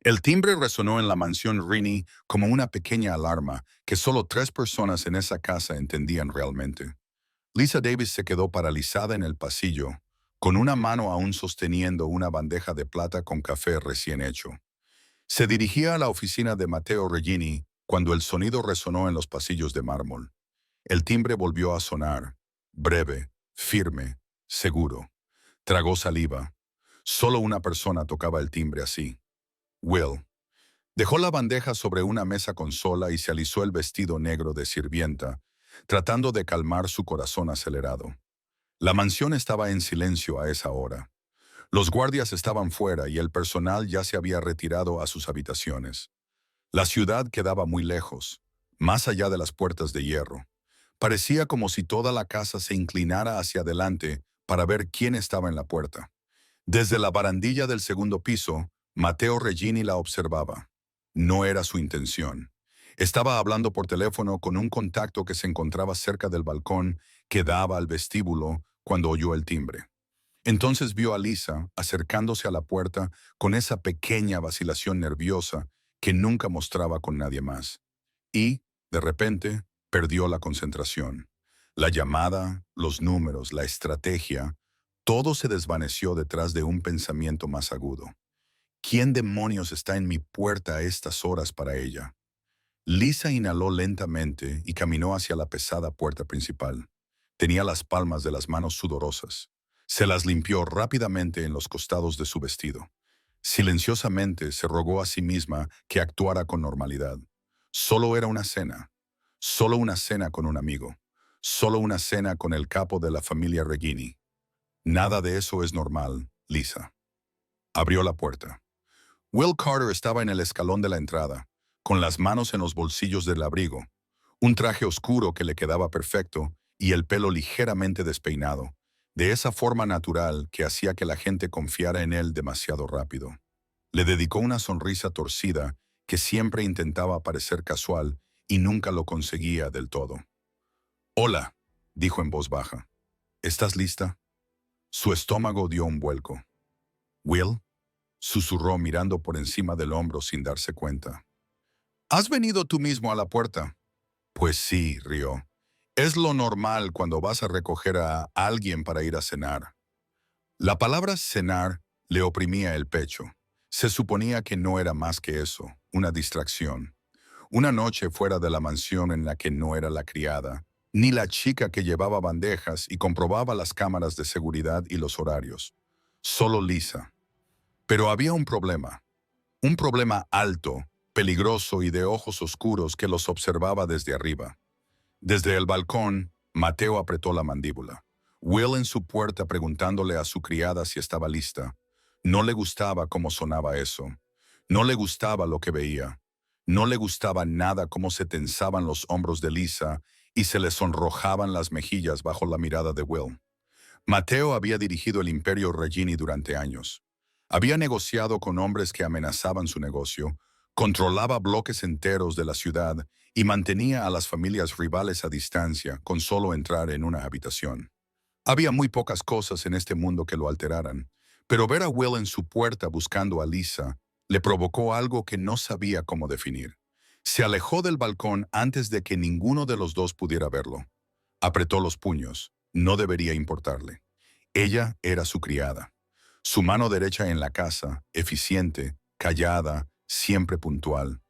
El timbre resonó en la mansión Rini como una pequeña alarma que solo 3 personas en esa casa entendían realmente. Lisa Davis se quedó paralizada en el pasillo, con una mano aún sosteniendo una bandeja de plata con café recién hecho. Se dirigía a la oficina de Matteo Regini cuando el sonido resonó en los pasillos de mármol. El timbre volvió a sonar, breve, firme, seguro. Tragó saliva. Solo una persona tocaba el timbre así. Will. Dejó la bandeja sobre una mesa consola y se alisó el vestido negro de sirvienta, tratando de calmar su corazón acelerado. La mansión estaba en silencio a esa hora. Los guardias estaban fuera y el personal ya se había retirado a sus habitaciones. La ciudad quedaba muy lejos, más allá de las puertas de hierro. Parecía como si toda la casa se inclinara hacia adelante para ver quién estaba en la puerta. Desde la barandilla del segundo piso, Matteo Regini la observaba. No era su intención. Estaba hablando por teléfono con un contacto que se encontraba cerca del balcón que daba al vestíbulo cuando oyó el timbre. Entonces vio a Lisa acercándose a la puerta con esa pequeña vacilación nerviosa que nunca mostraba con nadie más. Y, de repente, perdió la concentración. La llamada, los números, la estrategia, todo se desvaneció detrás de un pensamiento más agudo. ¿Quién demonios está en mi puerta a estas horas para ella? Lisa inhaló lentamente y caminó hacia la pesada puerta principal. Tenía las palmas de las manos sudorosas. Se las limpió rápidamente en los costados de su vestido. Silenciosamente se rogó a sí misma que actuara con normalidad. Solo era una cena. Solo una cena con un amigo. Solo una cena con el capo de la familia Regini. Nada de eso es normal, Lisa. Abrió la puerta. Will Carter estaba en el escalón de la entrada, con las manos en los bolsillos del abrigo, un traje oscuro que le quedaba perfecto y el pelo ligeramente despeinado, de esa forma natural que hacía que la gente confiara en él demasiado rápido. Le dedicó una sonrisa torcida que siempre intentaba parecer casual y nunca lo conseguía del todo. «Hola», dijo en voz baja. «¿Estás lista?» Su estómago dio un vuelco. «Will», susurró mirando por encima del hombro sin darse cuenta. «¿Has venido tú mismo a la puerta?» «Pues sí», rió. «Es lo normal cuando vas a recoger a alguien para ir a cenar». La palabra cenar le oprimía el pecho. Se suponía que no era más que eso, una distracción. Una noche fuera de la mansión en la que no era la criada, ni la chica que llevaba bandejas y comprobaba las cámaras de seguridad y los horarios. Solo Lisa. Pero había un problema alto, peligroso y de ojos oscuros que los observaba desde arriba. Desde el balcón, Mateo apretó la mandíbula. Will en su puerta preguntándole a su criada si estaba lista. No le gustaba cómo sonaba eso. No le gustaba lo que veía. No le gustaba nada cómo se tensaban los hombros de Lisa y se le sonrojaban las mejillas bajo la mirada de Will. Mateo había dirigido el Imperio Regini durante años. Había negociado con hombres que amenazaban su negocio, controlaba bloques enteros de la ciudad y mantenía a las familias rivales a distancia con solo entrar en una habitación. Había muy pocas cosas en este mundo que lo alteraran, pero ver a Will en su puerta buscando a Lisa le provocó algo que no sabía cómo definir. Se alejó del balcón antes de que ninguno de los dos pudiera verlo. Apretó los puños. No debería importarle. Ella era su criada. Su mano derecha en la casa, eficiente, callada, siempre puntual.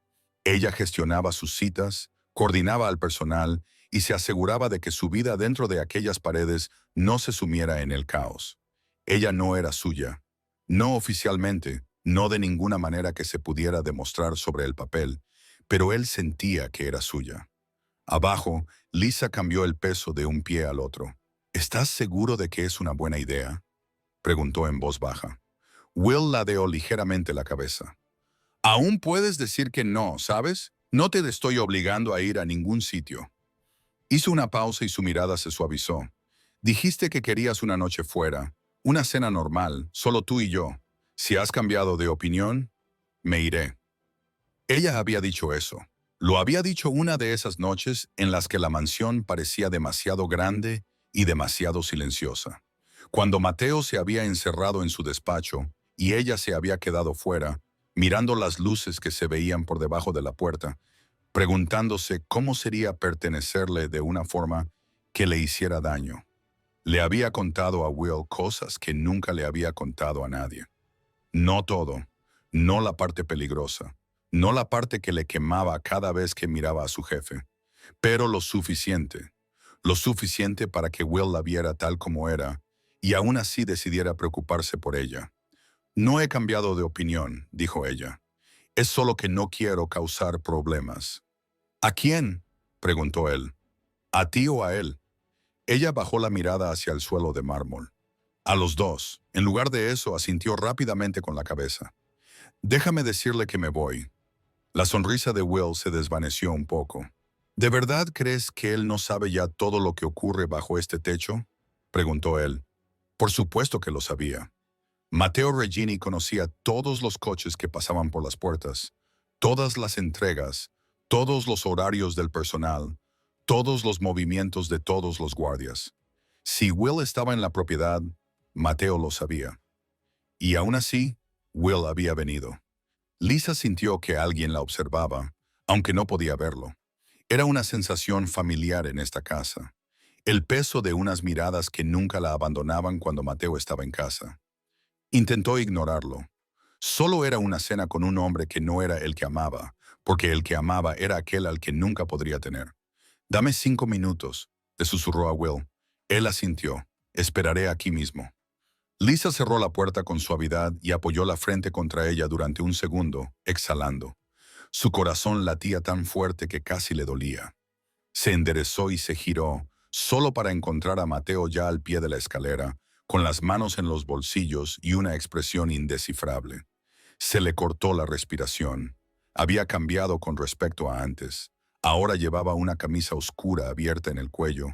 Ella gestionaba sus citas, coordinaba al personal y se aseguraba de que su vida dentro de aquellas paredes no se sumiera en el caos. Ella no era suya. No oficialmente, no de ninguna manera que se pudiera demostrar sobre el papel, pero él sentía que era suya. Abajo, Lisa cambió el peso de un pie al otro. «¿Estás seguro de que es una buena idea?», preguntó en voz baja. Will ladeó ligeramente la cabeza. «Aún puedes decir que no, ¿sabes? No te estoy obligando a ir a ningún sitio». Hizo una pausa y su mirada se suavizó. «Dijiste que querías una noche fuera, una cena normal, solo tú y yo. Si has cambiado de opinión, me iré». Ella había dicho eso. Lo había dicho una de esas noches en las que la mansión parecía demasiado grande y demasiado silenciosa. Cuando Mateo se había encerrado en su despacho y ella se había quedado fuera, mirando las luces que se veían por debajo de la puerta, preguntándose cómo sería pertenecerle de una forma que le hiciera daño. Le había contado a Will cosas que nunca le había contado a nadie. No todo, no la parte peligrosa, no la parte que le quemaba cada vez que miraba a su jefe, pero lo suficiente para que Will la viera tal como era y aún así decidiera preocuparse por ella. No he cambiado de opinión, dijo ella. Es solo que no quiero causar problemas. ¿A quién?, preguntó él. ¿A ti o a él? Ella bajó la mirada hacia el suelo de mármol. A los dos. En lugar de eso, asintió rápidamente con la cabeza. Déjame decirle que me voy. La sonrisa de Will se desvaneció un poco. ¿De verdad crees que él no sabe ya todo lo que ocurre bajo este techo?, preguntó él. Por supuesto que lo sabía. Matteo Regini conocía todos los coches que pasaban por las puertas, todas las entregas, todos los horarios del personal, todos los movimientos de todos los guardias. Si Will estaba en la propiedad, Matteo lo sabía. Y aún así, Will había venido. Lisa sintió que alguien la observaba, aunque no podía verlo. Era una sensación familiar en esta casa. El peso de unas miradas que nunca la abandonaban cuando Matteo estaba en casa. Intentó ignorarlo. Solo era una cena con un hombre que no era el que amaba, porque el que amaba era aquel al que nunca podría tener. «Dame 5 minutos», le susurró a Will. Él asintió. «Esperaré aquí mismo». Lisa cerró la puerta con suavidad y apoyó la frente contra ella durante un segundo, exhalando. Su corazón latía tan fuerte que casi le dolía. Se enderezó y se giró, solo para encontrar a Matteo ya al pie de la escalera, con las manos en los bolsillos y una expresión indescifrable. Se le cortó la respiración. Había cambiado con respecto a antes. Ahora llevaba una camisa oscura abierta en el cuello,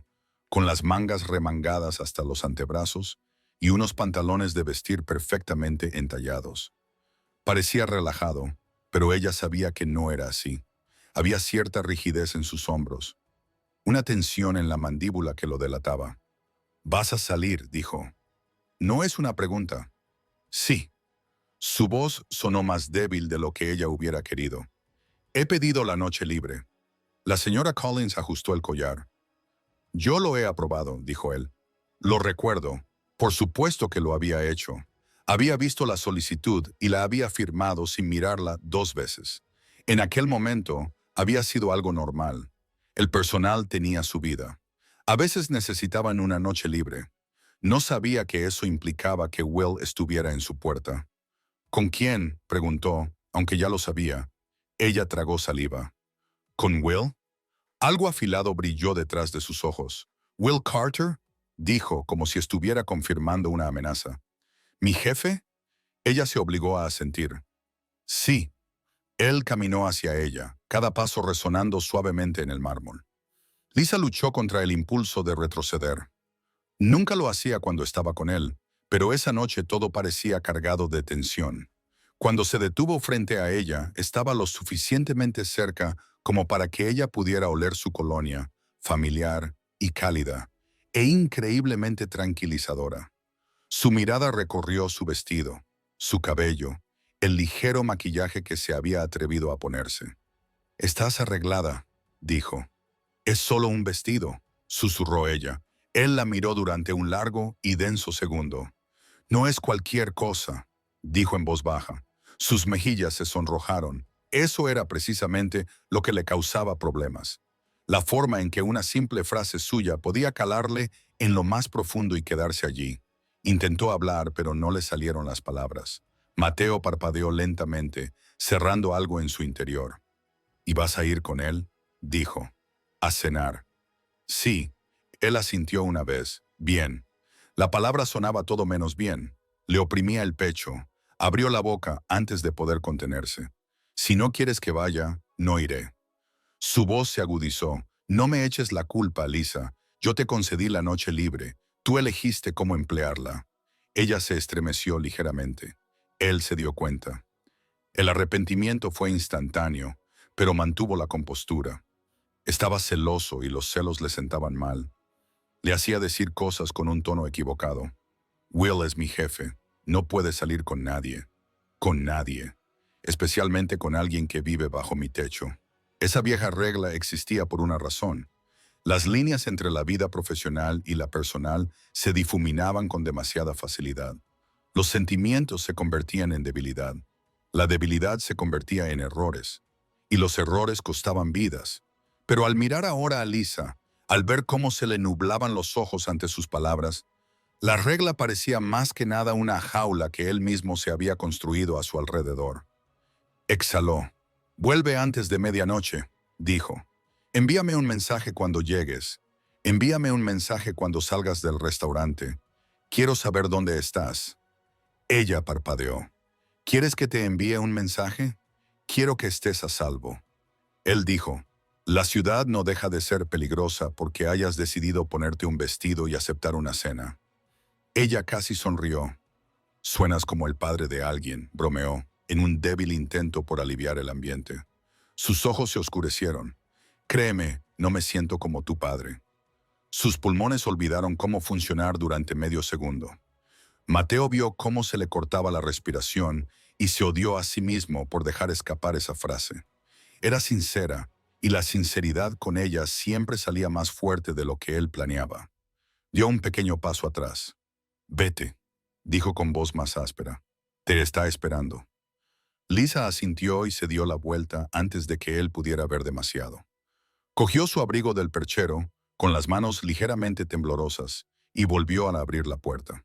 con las mangas remangadas hasta los antebrazos y unos pantalones de vestir perfectamente entallados. Parecía relajado, pero ella sabía que no era así. Había cierta rigidez en sus hombros, una tensión en la mandíbula que lo delataba. «Vas a salir», dijo. «No es una pregunta». «Sí». Su voz sonó más débil de lo que ella hubiera querido. «He pedido la noche libre». La señora Collins ajustó el collar. «Yo lo he aprobado», dijo él. «Lo recuerdo. Por supuesto que lo había hecho. Había visto la solicitud y la había firmado sin mirarla 2 veces. En aquel momento había sido algo normal. El personal tenía su vida. A veces necesitaban una noche libre. No sabía que eso implicaba que Will estuviera en su puerta. «¿Con quién?», preguntó, aunque ya lo sabía. Ella tragó saliva. «¿Con Will?». Algo afilado brilló detrás de sus ojos. «¿Will Carter?», dijo, como si estuviera confirmando una amenaza. «¿Mi jefe?». Ella se obligó a asentir. «Sí». Él caminó hacia ella, cada paso resonando suavemente en el mármol. Lisa luchó contra el impulso de retroceder. Nunca lo hacía cuando estaba con él, pero esa noche todo parecía cargado de tensión. Cuando se detuvo frente a ella, estaba lo suficientemente cerca como para que ella pudiera oler su colonia, familiar y cálida, e increíblemente tranquilizadora. Su mirada recorrió su vestido, su cabello, el ligero maquillaje que se había atrevido a ponerse. «Estás arreglada», dijo. «Es solo un vestido», susurró ella. Él la miró durante un largo y denso segundo. «No es cualquier cosa», dijo en voz baja. Sus mejillas se sonrojaron. Eso era precisamente lo que le causaba problemas. La forma en que una simple frase suya podía calarle en lo más profundo y quedarse allí. Intentó hablar, pero no le salieron las palabras. Matteo parpadeó lentamente, cerrando algo en su interior. «¿Y vas a ir con él?», dijo. «A cenar». «Sí». Él asintió una vez. «Bien». La palabra sonaba todo menos bien. Le oprimía el pecho. Abrió la boca antes de poder contenerse. «Si no quieres que vaya, no iré». Su voz se agudizó. «No me eches la culpa, Lisa. Yo te concedí la noche libre. Tú elegiste cómo emplearla». Ella se estremeció ligeramente. Él se dio cuenta. El arrepentimiento fue instantáneo, pero mantuvo la compostura. Estaba celoso y los celos le sentaban mal. Le hacía decir cosas con un tono equivocado. «Will es mi jefe. No puede salir con nadie». «Con nadie». especialmente con alguien que vive bajo mi techo. Esa vieja regla existía por una razón. Las líneas entre la vida profesional y la personal se difuminaban con demasiada facilidad. Los sentimientos se convertían en debilidad. La debilidad se convertía en errores. Y los errores costaban vidas. Pero al mirar ahora a Lisa, al ver cómo se le nublaban los ojos ante sus palabras, la regla parecía más que nada una jaula que él mismo se había construido a su alrededor. Exhaló. «Vuelve antes de medianoche», dijo. «Envíame un mensaje cuando llegues. Envíame un mensaje cuando salgas del restaurante. Quiero saber dónde estás». Ella parpadeó. «¿Quieres que te envíe un mensaje? Quiero que estés a salvo». Él dijo, «La ciudad no deja de ser peligrosa porque hayas decidido ponerte un vestido y aceptar una cena». Ella casi sonrió. «Suenas como el padre de alguien», bromeó, en un débil intento por aliviar el ambiente. Sus ojos se oscurecieron. «Créeme, no me siento como tu padre». Sus pulmones olvidaron cómo funcionar durante medio segundo. Mateo vio cómo se le cortaba la respiración y se odió a sí mismo por dejar escapar esa frase. Era sincera, y la sinceridad con ella siempre salía más fuerte de lo que él planeaba. Dio un pequeño paso atrás. «Vete», dijo con voz más áspera. «Te está esperando». Lisa asintió y se dio la vuelta antes de que él pudiera ver demasiado. Cogió su abrigo del perchero, con las manos ligeramente temblorosas, y volvió a abrir la puerta.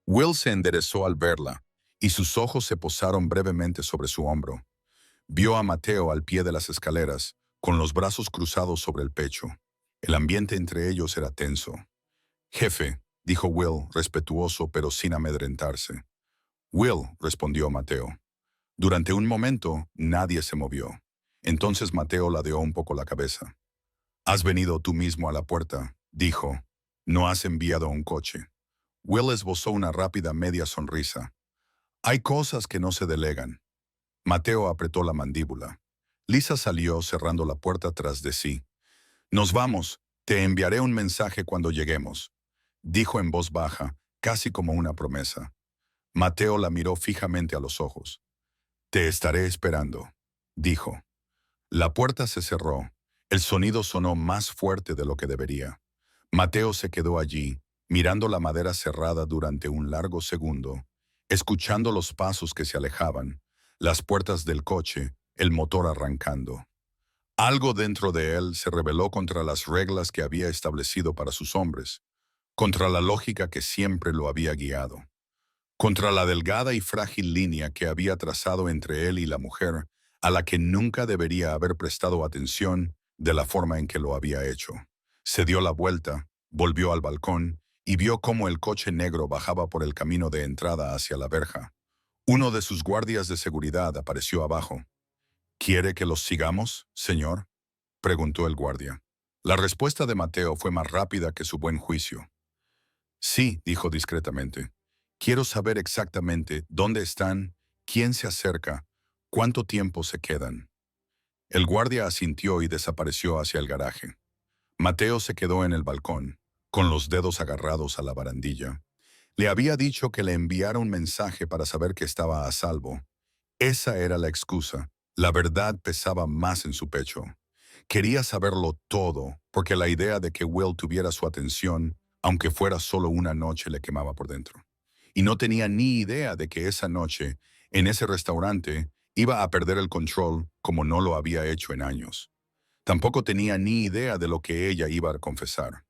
Will se enderezó al verla, y sus ojos se posaron brevemente sobre su hombro. Vio a Mateo al pie de las escaleras, con los brazos cruzados sobre el pecho. El ambiente entre ellos era tenso. «Jefe», dijo Will, respetuoso pero sin amedrentarse. «Will», respondió Mateo. Durante un momento, nadie se movió. Entonces Mateo ladeó un poco la cabeza. «Has venido tú mismo a la puerta», dijo. «No has enviado un coche». Will esbozó una rápida media sonrisa. «Hay cosas que no se delegan». Mateo apretó la mandíbula. Lisa salió cerrando la puerta tras de sí. «Nos vamos. Te enviaré un mensaje cuando lleguemos», dijo en voz baja, casi como una promesa. Mateo la miró fijamente a los ojos. «Te estaré esperando», dijo. La puerta se cerró. El sonido sonó más fuerte de lo que debería. Mateo se quedó allí, mirando la madera cerrada durante un largo segundo, escuchando los pasos que se alejaban, las puertas del coche, el motor arrancando. Algo dentro de él se rebeló contra las reglas que había establecido para sus hombres, contra la lógica que siempre lo había guiado, contra la delgada y frágil línea que había trazado entre él y la mujer, a la que nunca debería haber prestado atención de la forma en que lo había hecho. Se dio la vuelta, volvió al balcón y vio cómo el coche negro bajaba por el camino de entrada hacia la verja. Uno de sus guardias de seguridad apareció abajo. «¿Quiere que los sigamos, señor?», preguntó el guardia. La respuesta de Mateo fue más rápida que su buen juicio. «Sí», dijo discretamente. «Quiero saber exactamente dónde están, quién se acerca, cuánto tiempo se quedan». El guardia asintió y desapareció hacia el garaje. Mateo se quedó en el balcón, con los dedos agarrados a la barandilla. Le había dicho que le enviara un mensaje para saber que estaba a salvo. Esa era la excusa. La verdad pesaba más en su pecho. Quería saberlo todo, porque la idea de que Will tuviera su atención, aunque fuera solo una noche, le quemaba por dentro. Y no tenía ni idea de que esa noche, en ese restaurante, iba a perder el control como no lo había hecho en años. Tampoco tenía ni idea de lo que ella iba a confesar.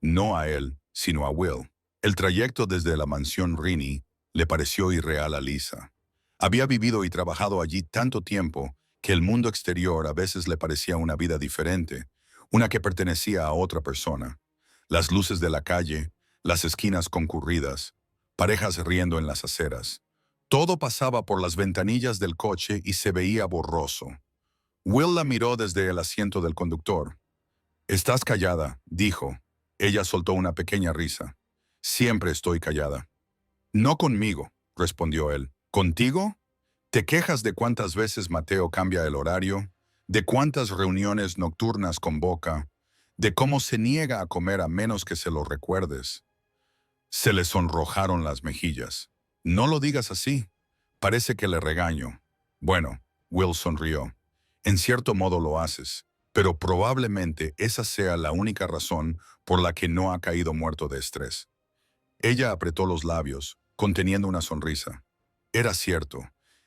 No a él, sino a Will. El trayecto desde la mansión Rini le pareció irreal a Lisa. Había vivido y trabajado allí tanto tiempo que el mundo exterior a veces le parecía una vida diferente, una que pertenecía a otra persona. Las luces de la calle, las esquinas concurridas, parejas riendo en las aceras. Todo pasaba por las ventanillas del coche y se veía borroso. Will la miró desde el asiento del conductor. «Estás callada», dijo. Ella soltó una pequeña risa. «Siempre estoy callada». «No conmigo», respondió él. «¿Contigo? ¿Te quejas de cuántas veces Mateo cambia el horario? ¿De cuántas reuniones nocturnas convoca? ¿De cómo se niega a comer a menos que se lo recuerdes?» Se le sonrojaron las mejillas. «No lo digas así. Parece que le regaño. Bueno, Will sonrió. En cierto modo lo haces, pero probablemente esa sea la única razón por la que no ha caído muerto de estrés. Ella apretó los labios, conteniendo una sonrisa. Era cierto.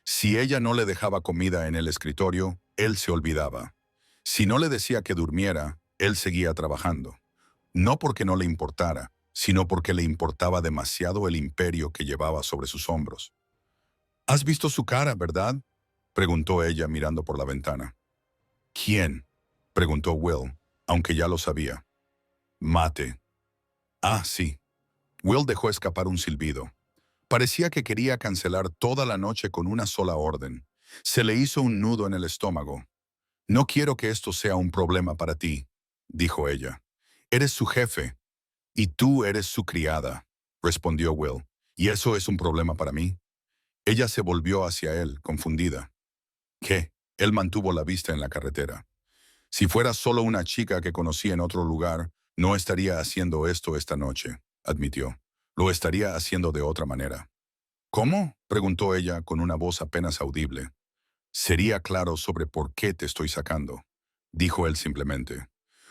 Si ella no le dejaba comida en el escritorio, él se olvidaba. Si no le decía que durmiera, él seguía trabajando. No porque no le importara, sino porque le importaba demasiado el imperio que llevaba sobre sus hombros. «¿Has visto su cara, verdad?», preguntó ella mirando por la ventana. «¿Quién?», preguntó Will, aunque ya lo sabía. «Mate». «Ah, sí». Will dejó escapar un silbido. Parecía que quería cancelar toda la noche con una sola orden. Se le hizo un nudo en el estómago. «No quiero que esto sea un problema para ti», dijo ella. «Eres su jefe, y tú eres su criada», respondió Will. «¿Y eso es un problema para mí?». Ella se volvió hacia él, confundida. ¿Qué? Él mantuvo la vista en la carretera. «Si fuera solo una chica que conocí en otro lugar, no estaría haciendo esto esta noche», admitió. «Lo estaría haciendo de otra manera». «¿Cómo?», preguntó ella con una voz apenas audible. «Sería claro sobre por qué te estoy sacando», dijo él simplemente.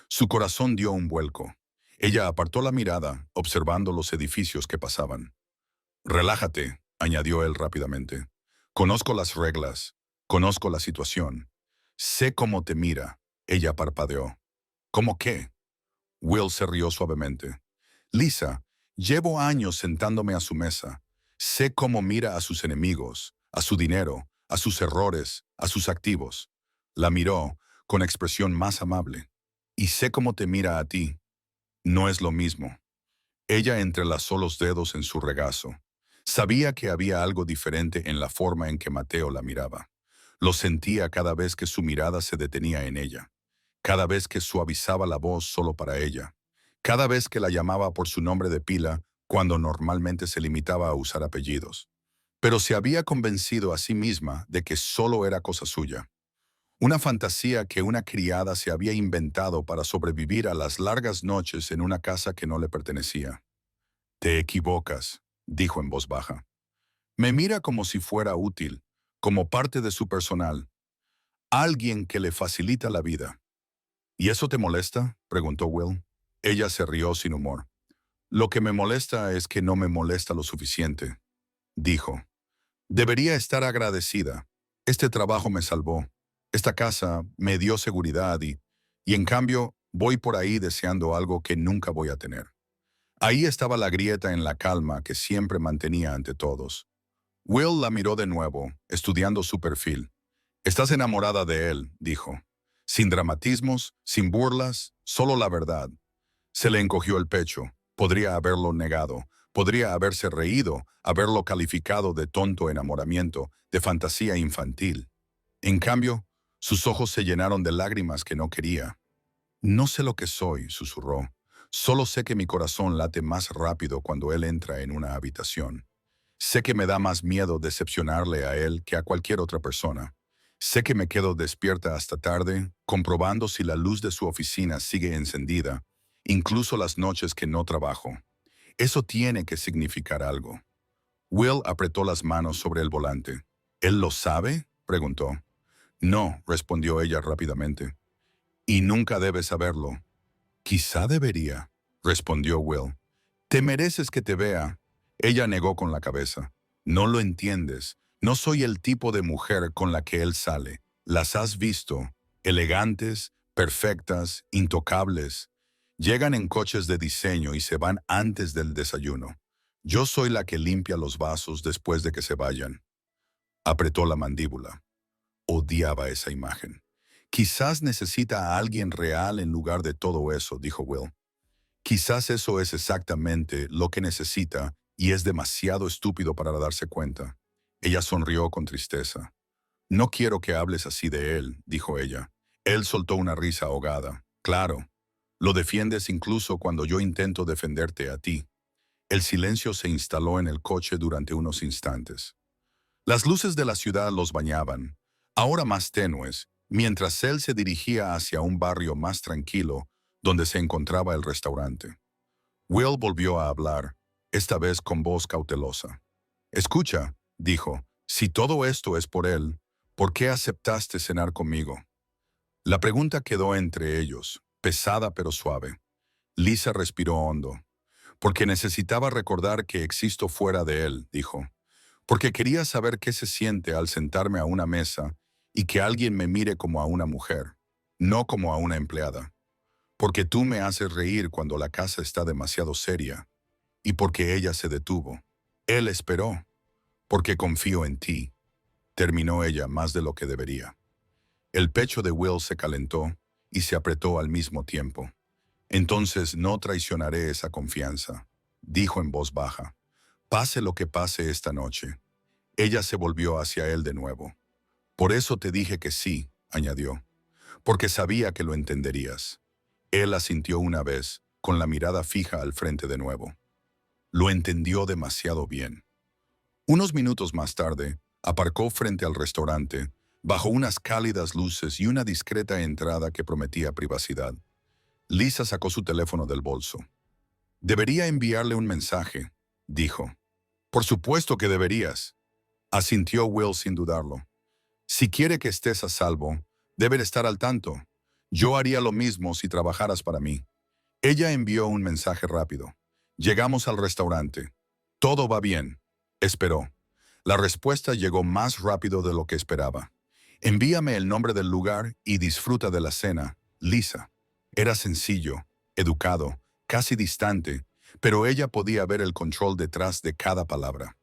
Su corazón dio un vuelco. Ella apartó la mirada, observando los edificios que pasaban. «Relájate», añadió él rápidamente. «Conozco las reglas, conozco la situación. Sé cómo te mira», ella parpadeó. «¿Cómo qué?». Will se rió suavemente. «Lisa, llevo años sentándome a su mesa. Sé cómo mira a sus enemigos, a su dinero, a sus errores, a sus activos». La miró con expresión más amable. «Y sé cómo te mira a ti. No es lo mismo». Ella entrelazó los dedos en su regazo. Sabía que había algo diferente en la forma en que Mateo la miraba. Lo sentía cada vez que su mirada se detenía en ella, cada vez que suavizaba la voz solo para ella, cada vez que la llamaba por su nombre de pila cuando normalmente se limitaba a usar apellidos. Pero se había convencido a sí misma de que solo era cosa suya. Una fantasía que una criada se había inventado para sobrevivir a las largas noches en una casa que no le pertenecía. «Te equivocas», dijo en voz baja. «Me mira como si fuera útil, como parte de su personal, alguien que le facilita la vida». «¿Y eso te molesta?», preguntó Will. Ella se rió sin humor. «Lo que me molesta es que no me molesta lo suficiente», dijo. «Debería estar agradecida. Este trabajo me salvó. Esta casa me dio seguridad y en cambio voy por ahí deseando algo que nunca voy a tener». Ahí estaba la grieta en la calma que siempre mantenía ante todos. Will la miró de nuevo, estudiando su perfil. «Estás enamorada de él», dijo. Sin dramatismos, sin burlas, solo la verdad. Se le encogió el pecho. Podría haberlo negado. Podría haberse reído, haberlo calificado de tonto enamoramiento, de fantasía infantil. En cambio, sus ojos se llenaron de lágrimas que no quería. «No sé lo que soy», susurró. «Solo sé que mi corazón late más rápido cuando él entra en una habitación. Sé que me da más miedo decepcionarle a él que a cualquier otra persona. Sé que me quedo despierta hasta tarde, comprobando si la luz de su oficina sigue encendida, incluso las noches que no trabajo. Eso tiene que significar algo». Will apretó las manos sobre el volante. «¿Él lo sabe?», preguntó. «No», respondió ella rápidamente. «Y nunca debe saberlo». «Quizá debería», respondió Will. «Te mereces que te vea». Ella negó con la cabeza. «No lo entiendes. No soy el tipo de mujer con la que él sale. Las has visto. Elegantes, perfectas, intocables. Llegan en coches de diseño y se van antes del desayuno. Yo soy la que limpia los vasos después de que se vayan». Apretó la mandíbula. Odiaba esa imagen. «Quizás necesita a alguien real en lugar de todo eso», dijo Will. «Quizás eso es exactamente lo que necesita y es demasiado estúpido para darse cuenta». Ella sonrió con tristeza. «No quiero que hables así de él», dijo ella. Él soltó una risa ahogada. «Claro. Lo defiendes incluso cuando yo intento defenderte a ti». El silencio se instaló en el coche durante unos instantes. Las luces de la ciudad los bañaban, ahora más tenues, mientras él se dirigía hacia un barrio más tranquilo donde se encontraba el restaurante. Will volvió a hablar, esta vez con voz cautelosa. «Escucha», dijo, Si todo esto es por él, ¿por qué aceptaste cenar conmigo? La pregunta quedó entre ellos, pesada pero suave. Lisa respiró hondo. Porque necesitaba recordar que existo fuera de él, dijo. Porque quería saber qué se siente al sentarme a una mesa y que alguien me mire como a una mujer, no como a una empleada. Porque tú me haces reír cuando la casa está demasiado seria. Y porque ella se detuvo. Él esperó. Porque confío en ti. Terminó ella más de lo que debería. El pecho de Will se calentó y se apretó al mismo tiempo. Entonces no traicionaré esa confianza, dijo en voz baja. Pase lo que pase esta noche. Ella se volvió hacia él de nuevo. Por eso te dije que sí, añadió, porque sabía que lo entenderías. Él asintió una vez, con la mirada fija al frente de nuevo. Lo entendió demasiado bien. Unos minutos más tarde, aparcó frente al restaurante, bajo unas cálidas luces y una discreta entrada que prometía privacidad. Lisa sacó su teléfono del bolso. Debería enviarle un mensaje, dijo. Por supuesto que deberías, asintió Will sin dudarlo. Si quiere que estés a salvo, debe estar al tanto. Yo haría lo mismo si trabajaras para mí. Ella envió un mensaje rápido. Llegamos al restaurante. Todo va bien. Esperó. La respuesta llegó más rápido de lo que esperaba. Envíame el nombre del lugar y disfruta de la cena, Lisa. Era sencillo, educado, casi distante, pero ella podía ver el control detrás de cada palabra.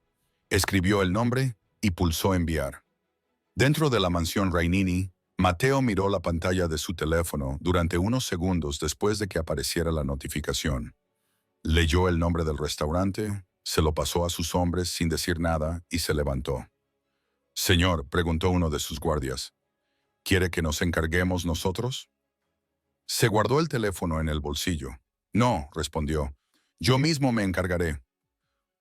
Escribió el nombre y pulsó enviar. Dentro de la mansión Rainini, Mateo miró la pantalla de su teléfono durante unos segundos después de que apareciera la notificación. Leyó el nombre del restaurante, se lo pasó a sus hombres sin decir nada y se levantó. «Señor», preguntó uno de sus guardias, «¿quiere que nos encarguemos nosotros?» Se guardó el teléfono en el bolsillo. «No», respondió, «yo mismo me encargaré».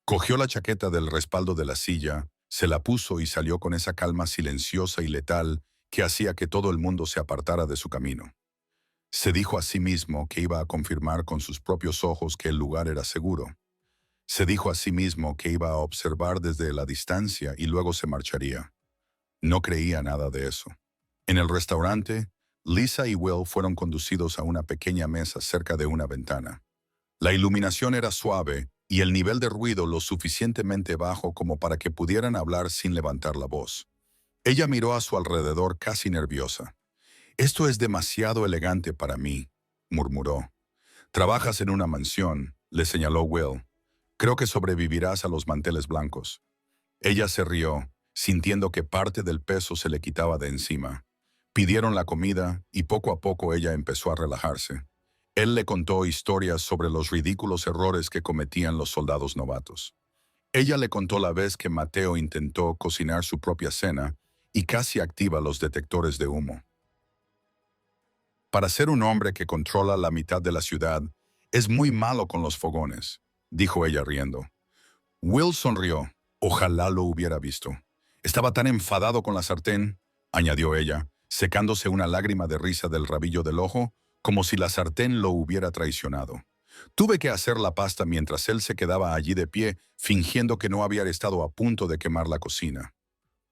Cogió la chaqueta del respaldo de la silla, se la puso y salió con esa calma silenciosa y letal que hacía que todo el mundo se apartara de su camino. Se dijo a sí mismo que iba a confirmar con sus propios ojos que el lugar era seguro. Se dijo a sí mismo que iba a observar desde la distancia y luego se marcharía. No creía nada de eso. En el restaurante, Lisa y Will fueron conducidos a una pequeña mesa cerca de una ventana. La iluminación era suave y el nivel de ruido lo suficientemente bajo como para que pudieran hablar sin levantar la voz. Ella miró a su alrededor casi nerviosa. «Esto es demasiado elegante para mí», murmuró. «Trabajas en una mansión», le señaló Will. «Creo que sobrevivirás a los manteles blancos». Ella se rió, sintiendo que parte del peso se le quitaba de encima. Pidieron la comida y poco a poco ella empezó a relajarse. Él le contó historias sobre los ridículos errores que cometían los soldados novatos. Ella le contó la vez que Mateo intentó cocinar su propia cena y casi activa los detectores de humo. «Para ser un hombre que controla la mitad de la ciudad, es muy malo con los fogones», dijo ella riendo. Will sonrió. Ojalá lo hubiera visto. «Estaba tan enfadado con la sartén», añadió ella, secándose una lágrima de risa del rabillo del ojo, como si la sartén lo hubiera traicionado. «Tuve que hacer la pasta mientras él se quedaba allí de pie, fingiendo que no había estado a punto de quemar la cocina».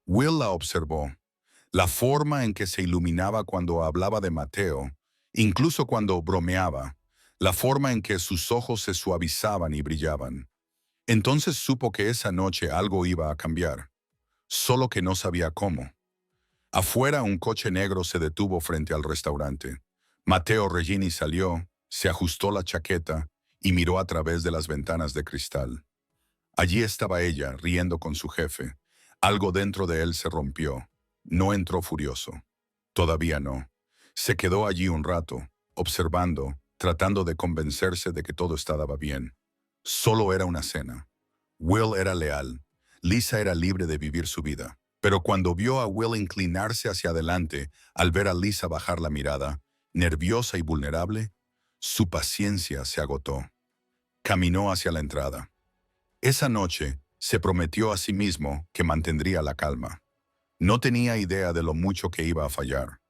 Will la observó. La forma en que se iluminaba cuando hablaba de Mateo, incluso cuando bromeaba, la forma en que sus ojos se suavizaban y brillaban. Entonces supo que esa noche algo iba a cambiar, solo que no sabía cómo. Afuera un coche negro se detuvo frente al restaurante. Mateo Regini salió, se ajustó la chaqueta y miró a través de las ventanas de cristal. Allí estaba ella, riendo con su jefe. Algo dentro de él se rompió. No entró furioso. Todavía no. Se quedó allí un rato, observando, tratando de convencerse de que todo estaba bien. Solo era una cena. Will era leal. Lisa era libre de vivir su vida. Pero cuando vio a Will inclinarse hacia adelante, al ver a Lisa bajar la mirada, nerviosa y vulnerable, su paciencia se agotó. Caminó hacia la entrada. Esa noche, se prometió a sí mismo que mantendría la calma. No tenía idea de lo mucho que iba a fallar.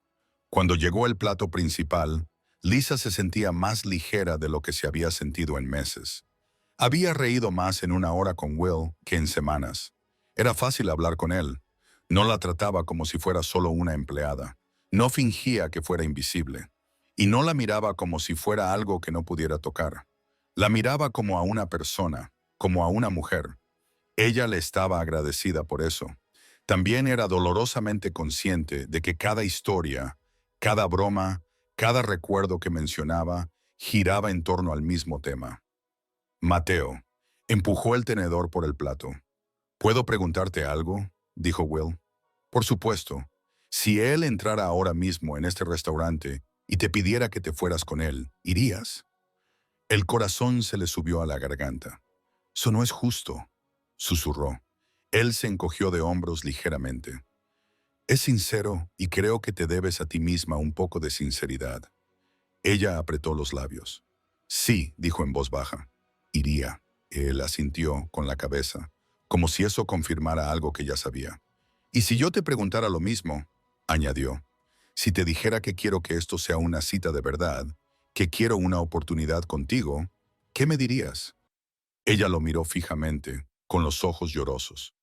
Cuando llegó el plato principal, Lisa se sentía más ligera de lo que se había sentido en meses. Había reído más en una hora con Will que en semanas. Era fácil hablar con él. No la trataba como si fuera solo una empleada. No fingía que fuera invisible. Y no la miraba como si fuera algo que no pudiera tocar. La miraba como a una persona, como a una mujer. Ella le estaba agradecida por eso. También era dolorosamente consciente de que cada historia, cada broma, cada recuerdo que mencionaba, giraba en torno al mismo tema. Mateo empujó el tenedor por el plato. ¿Puedo preguntarte algo?, dijo Will. Por supuesto. Si él entrara ahora mismo en este restaurante y te pidiera que te fueras con él, ¿irías? El corazón se le subió a la garganta. Eso no es justo, susurró. Él se encogió de hombros ligeramente. Es sincero y creo que te debes a ti misma un poco de sinceridad. Ella apretó los labios. Sí, dijo en voz baja. Iría. Él asintió con la cabeza, como si eso confirmara algo que ya sabía. Y si yo te preguntara lo mismo, añadió, si te dijera que quiero que esto sea una cita de verdad, que quiero una oportunidad contigo, ¿qué me dirías? Ella lo miró fijamente, con los ojos llorosos.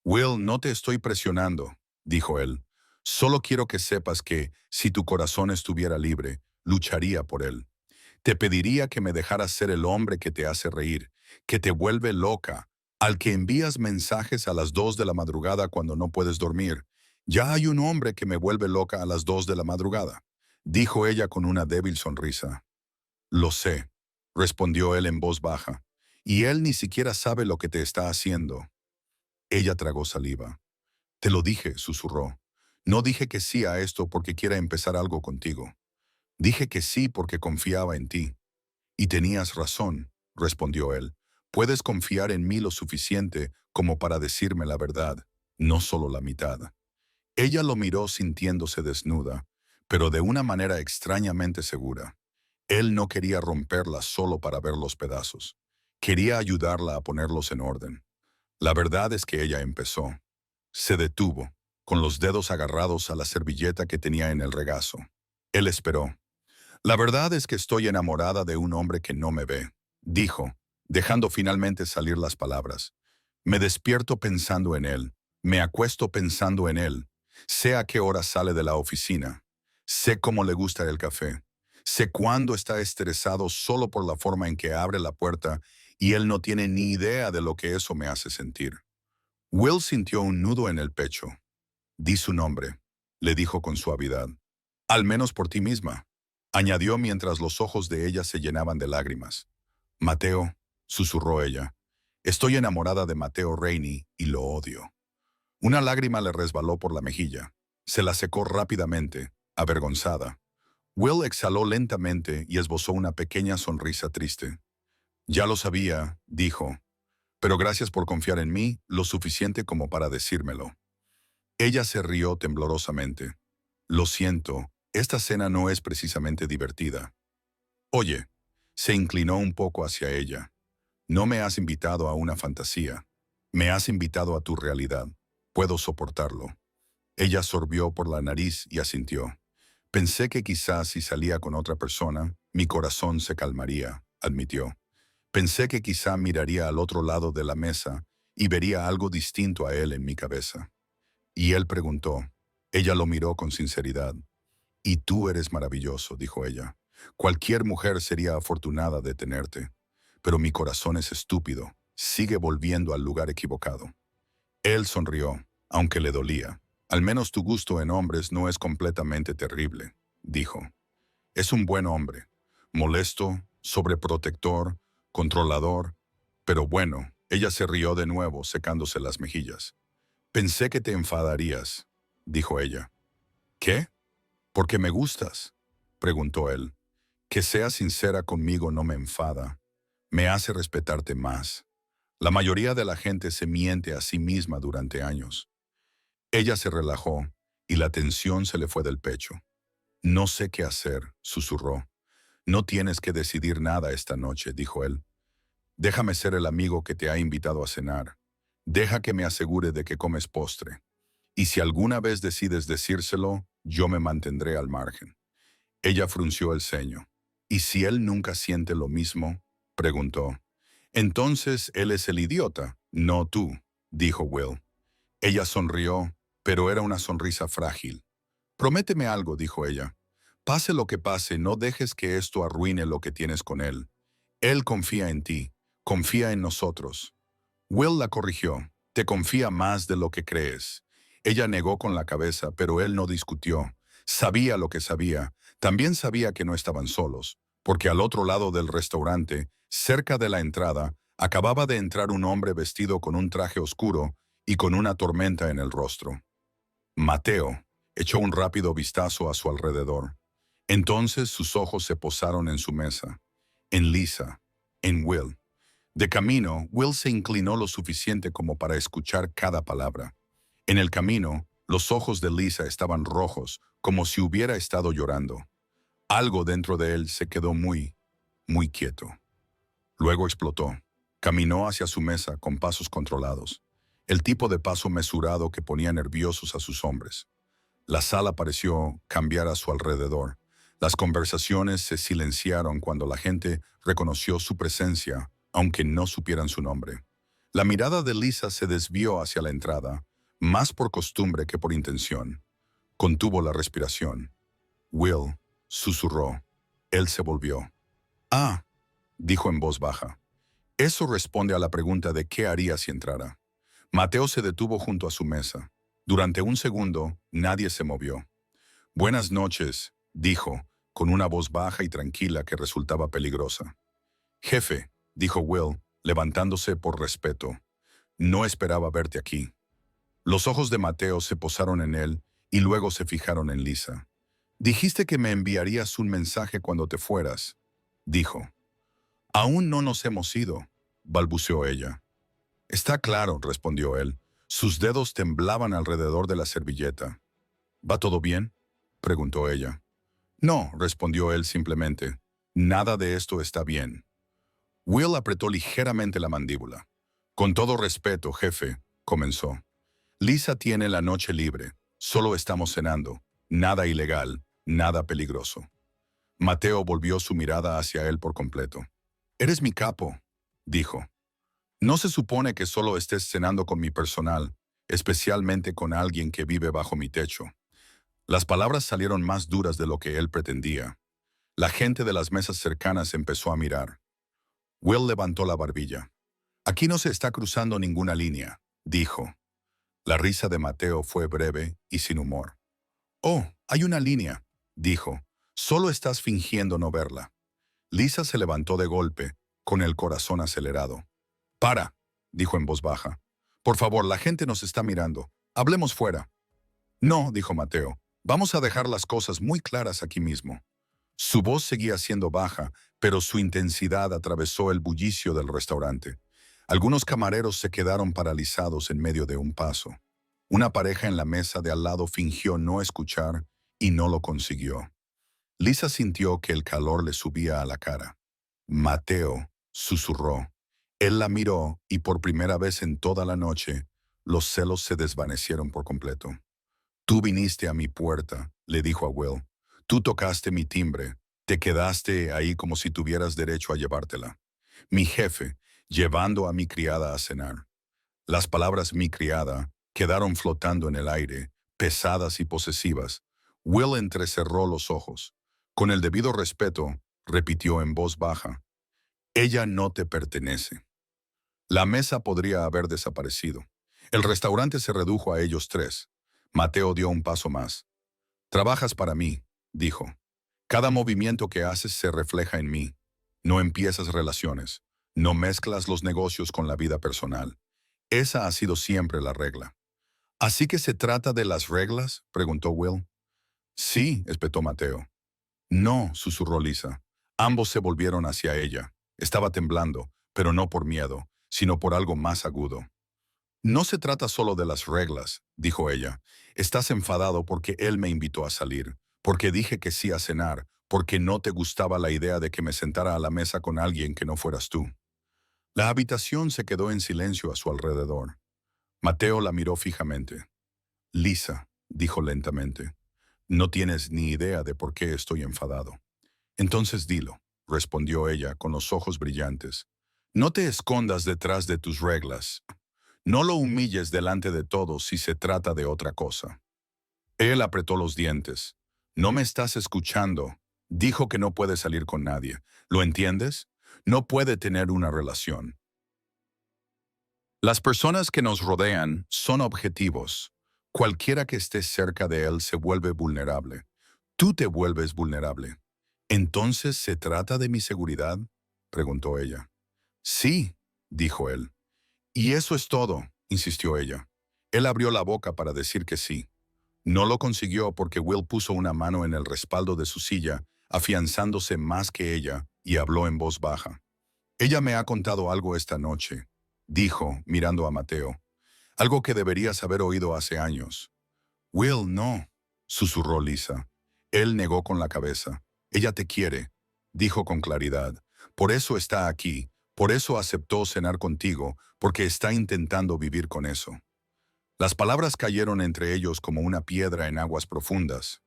Will, no te estoy presionando, dijo él. Solo quiero que sepas que, si tu corazón estuviera libre, lucharía por él. Te pediría que me dejaras ser el hombre que te hace reír, que te vuelve loca, al que envías mensajes a las 2 de la madrugada cuando no puedes dormir. Ya hay un hombre que me vuelve loca a las 2 de la madrugada, dijo ella con una débil sonrisa. Lo sé, respondió él en voz baja, y él ni siquiera sabe lo que te está haciendo. Ella tragó saliva. Te lo dije, susurró. No dije que sí a esto porque quiera empezar algo contigo. Dije que sí porque confiaba en ti. Y tenías razón, respondió él. Puedes confiar en mí lo suficiente como para decirme la verdad, no solo la mitad. Ella lo miró sintiéndose desnuda, pero de una manera extrañamente segura. Él no quería romperla solo para ver los pedazos. Quería ayudarla a ponerlos en orden. La verdad es que ella empezó. Se detuvo, con los dedos agarrados a la servilleta que tenía en el regazo. Él esperó. La verdad es que estoy enamorada de un hombre que no me ve, dijo, dejando finalmente salir las palabras. Me despierto pensando en él, me acuesto pensando en él. Sé a qué hora sale de la oficina. Sé cómo le gusta el café. Sé cuándo está estresado solo por la forma en que abre la puerta y él no tiene ni idea de lo que eso me hace sentir. Will sintió un nudo en el pecho. Di su nombre, le dijo con suavidad. Al menos por ti misma, añadió mientras los ojos de ella se llenaban de lágrimas. Mateo, susurró ella. Estoy enamorada de Mateo Rainey y lo odio. Una lágrima le resbaló por la mejilla. Se la secó rápidamente, avergonzada. Will exhaló lentamente y esbozó una pequeña sonrisa triste. Ya lo sabía, dijo, pero gracias por confiar en mí lo suficiente como para decírmelo. Ella se rió temblorosamente. Lo siento, esta cena no es precisamente divertida. Oye, se inclinó un poco hacia ella. No me has invitado a una fantasía. Me has invitado a tu realidad. Puedo soportarlo. Ella sorbió por la nariz y asintió. Pensé que quizás si salía con otra persona, mi corazón se calmaría, admitió. Pensé que quizá miraría al otro lado de la mesa y vería algo distinto a él en mi cabeza. Y él preguntó. Ella lo miró con sinceridad. Y tú eres maravilloso, dijo ella. Cualquier mujer sería afortunada de tenerte. Pero mi corazón es estúpido. Sigue volviendo al lugar equivocado. Él sonrió, aunque le dolía. Al menos tu gusto en hombres no es completamente terrible, dijo. Es un buen hombre. Molesto, sobreprotector, controlador. Pero bueno, ella se rió de nuevo, secándose las mejillas. Pensé que te enfadarías, dijo ella. ¿Qué? ¿Porque me gustas?, preguntó él. Que seas sincera conmigo no me enfada. Me hace respetarte más. La mayoría de la gente se miente a sí misma durante años. Ella se relajó y la tensión se le fue del pecho. No sé qué hacer, susurró. No tienes que decidir nada esta noche, dijo él. Déjame ser el amigo que te ha invitado a cenar. Deja que me asegure de que comes postre. Y si alguna vez decides decírselo, yo me mantendré al margen. Ella frunció el ceño. ¿Y si él nunca siente lo mismo?, preguntó. Entonces él es el idiota, no tú, dijo Will. Ella sonrió, pero era una sonrisa frágil. Prométeme algo, dijo ella. Pase lo que pase, no dejes que esto arruine lo que tienes con él. Él confía en ti, confía en nosotros. Will la corrigió. Te confía más de lo que crees. Ella negó con la cabeza, pero él no discutió. Sabía lo que sabía. También sabía que no estaban solos, porque al otro lado del restaurante, cerca de la entrada, acababa de entrar un hombre vestido con un traje oscuro y con una tormenta en el rostro. Mateo echó un rápido vistazo a su alrededor. Entonces sus ojos se posaron en su mesa, en Lisa, en Will. De camino, Will se inclinó lo suficiente como para escuchar cada palabra. En el camino, los ojos de Lisa estaban rojos, como si hubiera estado llorando. Algo dentro de él se quedó muy, muy quieto. Luego explotó. Caminó hacia su mesa con pasos controlados, el tipo de paso mesurado que ponía nerviosos a sus hombres. La sala pareció cambiar a su alrededor. Las conversaciones se silenciaron cuando la gente reconoció su presencia, aunque no supieran su nombre. La mirada de Lisa se desvió hacia la entrada, más por costumbre que por intención. Contuvo la respiración. Will susurró. Él se volvió. Ah, dijo en voz baja. Eso responde a la pregunta de qué haría si entrara. Mateo se detuvo junto a su mesa. Durante un segundo, nadie se movió. Buenas noches, dijo, con una voz baja y tranquila que resultaba peligrosa. Jefe, dijo Will, levantándose por respeto. No esperaba verte aquí. Los ojos de Mateo se posaron en él y luego se fijaron en Lisa. Dijiste que me enviarías un mensaje cuando te fueras, dijo. Aún no nos hemos ido, balbuceó ella. Está claro, respondió él. Sus dedos temblaban alrededor de la servilleta. ¿Va todo bien?, preguntó ella. No, respondió él simplemente. Nada de esto está bien. Will apretó ligeramente la mandíbula. Con todo respeto, jefe, comenzó. Lisa tiene la noche libre. Solo estamos cenando. Nada ilegal, nada peligroso. Mateo volvió su mirada hacia él por completo. Eres mi capo, dijo. No se supone que solo estés cenando con mi personal, especialmente con alguien que vive bajo mi techo. Las palabras salieron más duras de lo que él pretendía. La gente de las mesas cercanas empezó a mirar. Will levantó la barbilla. Aquí no se está cruzando ninguna línea, dijo. La risa de Mateo fue breve y sin humor. Oh, hay una línea, dijo. Solo estás fingiendo no verla. Lisa se levantó de golpe, con el corazón acelerado. Para, dijo en voz baja. Por favor, la gente nos está mirando. Hablemos fuera. No, dijo Mateo. Vamos a dejar las cosas muy claras aquí mismo. Su voz seguía siendo baja, pero su intensidad atravesó el bullicio del restaurante. Algunos camareros se quedaron paralizados en medio de un paso. Una pareja en la mesa de al lado fingió no escuchar y no lo consiguió. Lisa sintió que el calor le subía a la cara. Mateo susurró. Él la miró y por primera vez en toda la noche, los celos se desvanecieron por completo. Tú viniste a mi puerta, le dijo a Will. Tú tocaste mi timbre, te quedaste ahí como si tuvieras derecho a llevártela. Mi jefe, llevando a mi criada a cenar. Las palabras mi criada quedaron flotando en el aire, pesadas y posesivas. Will entrecerró los ojos. Con el debido respeto, repitió en voz baja. Ella no te pertenece. La mesa podría haber desaparecido. El restaurante se redujo a ellos tres. Mateo dio un paso más. Trabajas para mí, dijo. Cada movimiento que haces se refleja en mí. No empiezas relaciones. No mezclas los negocios con la vida personal. Esa ha sido siempre la regla. ¿Así que se trata de las reglas?, preguntó Will. Sí, espetó Mateo. No, susurró Lisa. Ambos se volvieron hacia ella. Estaba temblando, pero no por miedo, sino por algo más agudo. No se trata solo de las reglas, dijo ella. Estás enfadado porque él me invitó a salir, porque dije que sí a cenar, porque no te gustaba la idea de que me sentara a la mesa con alguien que no fueras tú. La habitación se quedó en silencio a su alrededor. Mateo la miró fijamente. Lisa, dijo lentamente, no tienes ni idea de por qué estoy enfadado. Entonces dilo, respondió ella con los ojos brillantes. No te escondas detrás de tus reglas. No lo humilles delante de todos si se trata de otra cosa. Él apretó los dientes. No me estás escuchando. Dijo que no puede salir con nadie. ¿Lo entiendes? No puede tener una relación. Las personas que nos rodean son objetivos. Cualquiera que esté cerca de él se vuelve vulnerable. Tú te vuelves vulnerable. ¿Entonces se trata de mi seguridad?, preguntó ella. Sí, dijo él. Y eso es todo, insistió ella. Él abrió la boca para decir que sí. No lo consiguió porque Will puso una mano en el respaldo de su silla, afianzándose más que ella, y habló en voz baja. Ella me ha contado algo esta noche, dijo, mirando a Mateo. Algo que deberías haber oído hace años. Will, no, susurró Lisa. Él negó con la cabeza. Ella te quiere, dijo con claridad. Por eso está aquí, por eso aceptó cenar contigo, porque está intentando vivir con eso. Las palabras cayeron entre ellos como una piedra en aguas profundas.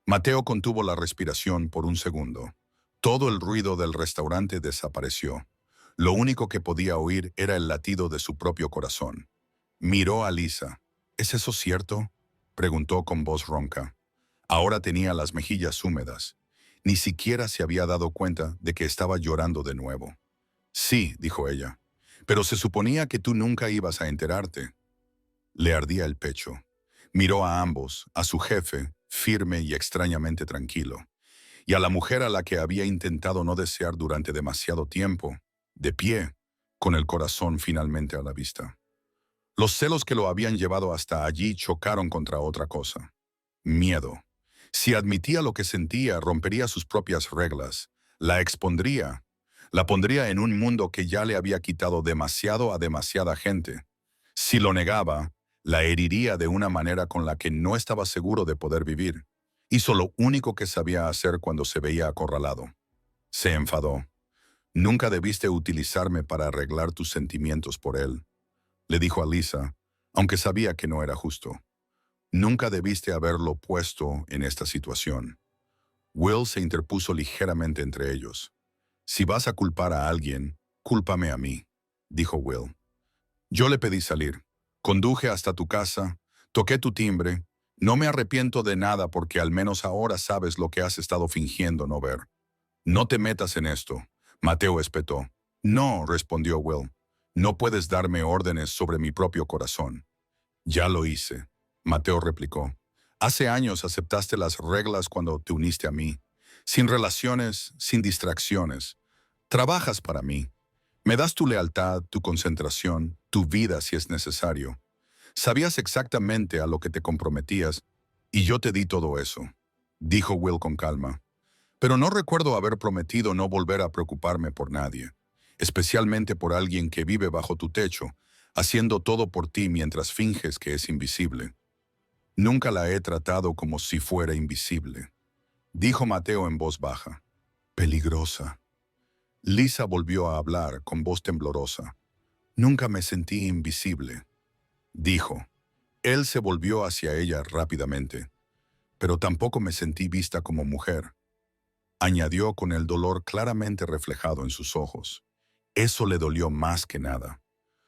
Mateo contuvo la respiración por un segundo. Todo el ruido del restaurante desapareció. Lo único que podía oír era el latido de su propio corazón. Miró a Lisa. ¿Es eso cierto?, preguntó con voz ronca. Ahora tenía las mejillas húmedas. Ni siquiera se había dado cuenta de que estaba llorando de nuevo. Sí, dijo ella. Pero se suponía que tú nunca ibas a enterarte. Le ardía el pecho. Miró a ambos, a su jefe, firme y extrañamente tranquilo, y a la mujer a la que había intentado no desear durante demasiado tiempo, de pie, con el corazón finalmente a la vista. Los celos que lo habían llevado hasta allí chocaron contra otra cosa. Miedo. Si admitía lo que sentía, rompería sus propias reglas, la expondría, la pondría en un mundo que ya le había quitado demasiado a demasiada gente. Si lo negaba, la heriría de una manera con la que no estaba seguro de poder vivir. Hizo lo único que sabía hacer cuando se veía acorralado. Se enfadó. Nunca debiste utilizarme para arreglar tus sentimientos por él, le dijo a Lisa, aunque sabía que no era justo. Nunca debiste haberlo puesto en esta situación. Will se interpuso ligeramente entre ellos. Si vas a culpar a alguien, cúlpame a mí, dijo Will. Yo le pedí salir. Conduje hasta tu casa, toqué tu timbre. No me arrepiento de nada porque al menos ahora sabes lo que has estado fingiendo no ver. No te metas en esto, Mateo espetó. No, respondió Will. No puedes darme órdenes sobre mi propio corazón. Ya lo hice, Mateo replicó. Hace años aceptaste las reglas cuando te uniste a mí. Sin relaciones, sin distracciones. Trabajas para mí. Me das tu lealtad, tu concentración, tu vida si es necesario. Sabías exactamente a lo que te comprometías y yo te di todo eso, dijo Will con calma. Pero no recuerdo haber prometido no volver a preocuparme por nadie, especialmente por alguien que vive bajo tu techo, haciendo todo por ti mientras finges que es invisible. Nunca la he tratado como si fuera invisible, dijo Mateo en voz baja. Peligrosa. Lisa volvió a hablar con voz temblorosa. Nunca me sentí invisible, dijo. Él se volvió hacia ella rápidamente. Pero tampoco me sentí vista como mujer, añadió con el dolor claramente reflejado en sus ojos. Eso le dolió más que nada.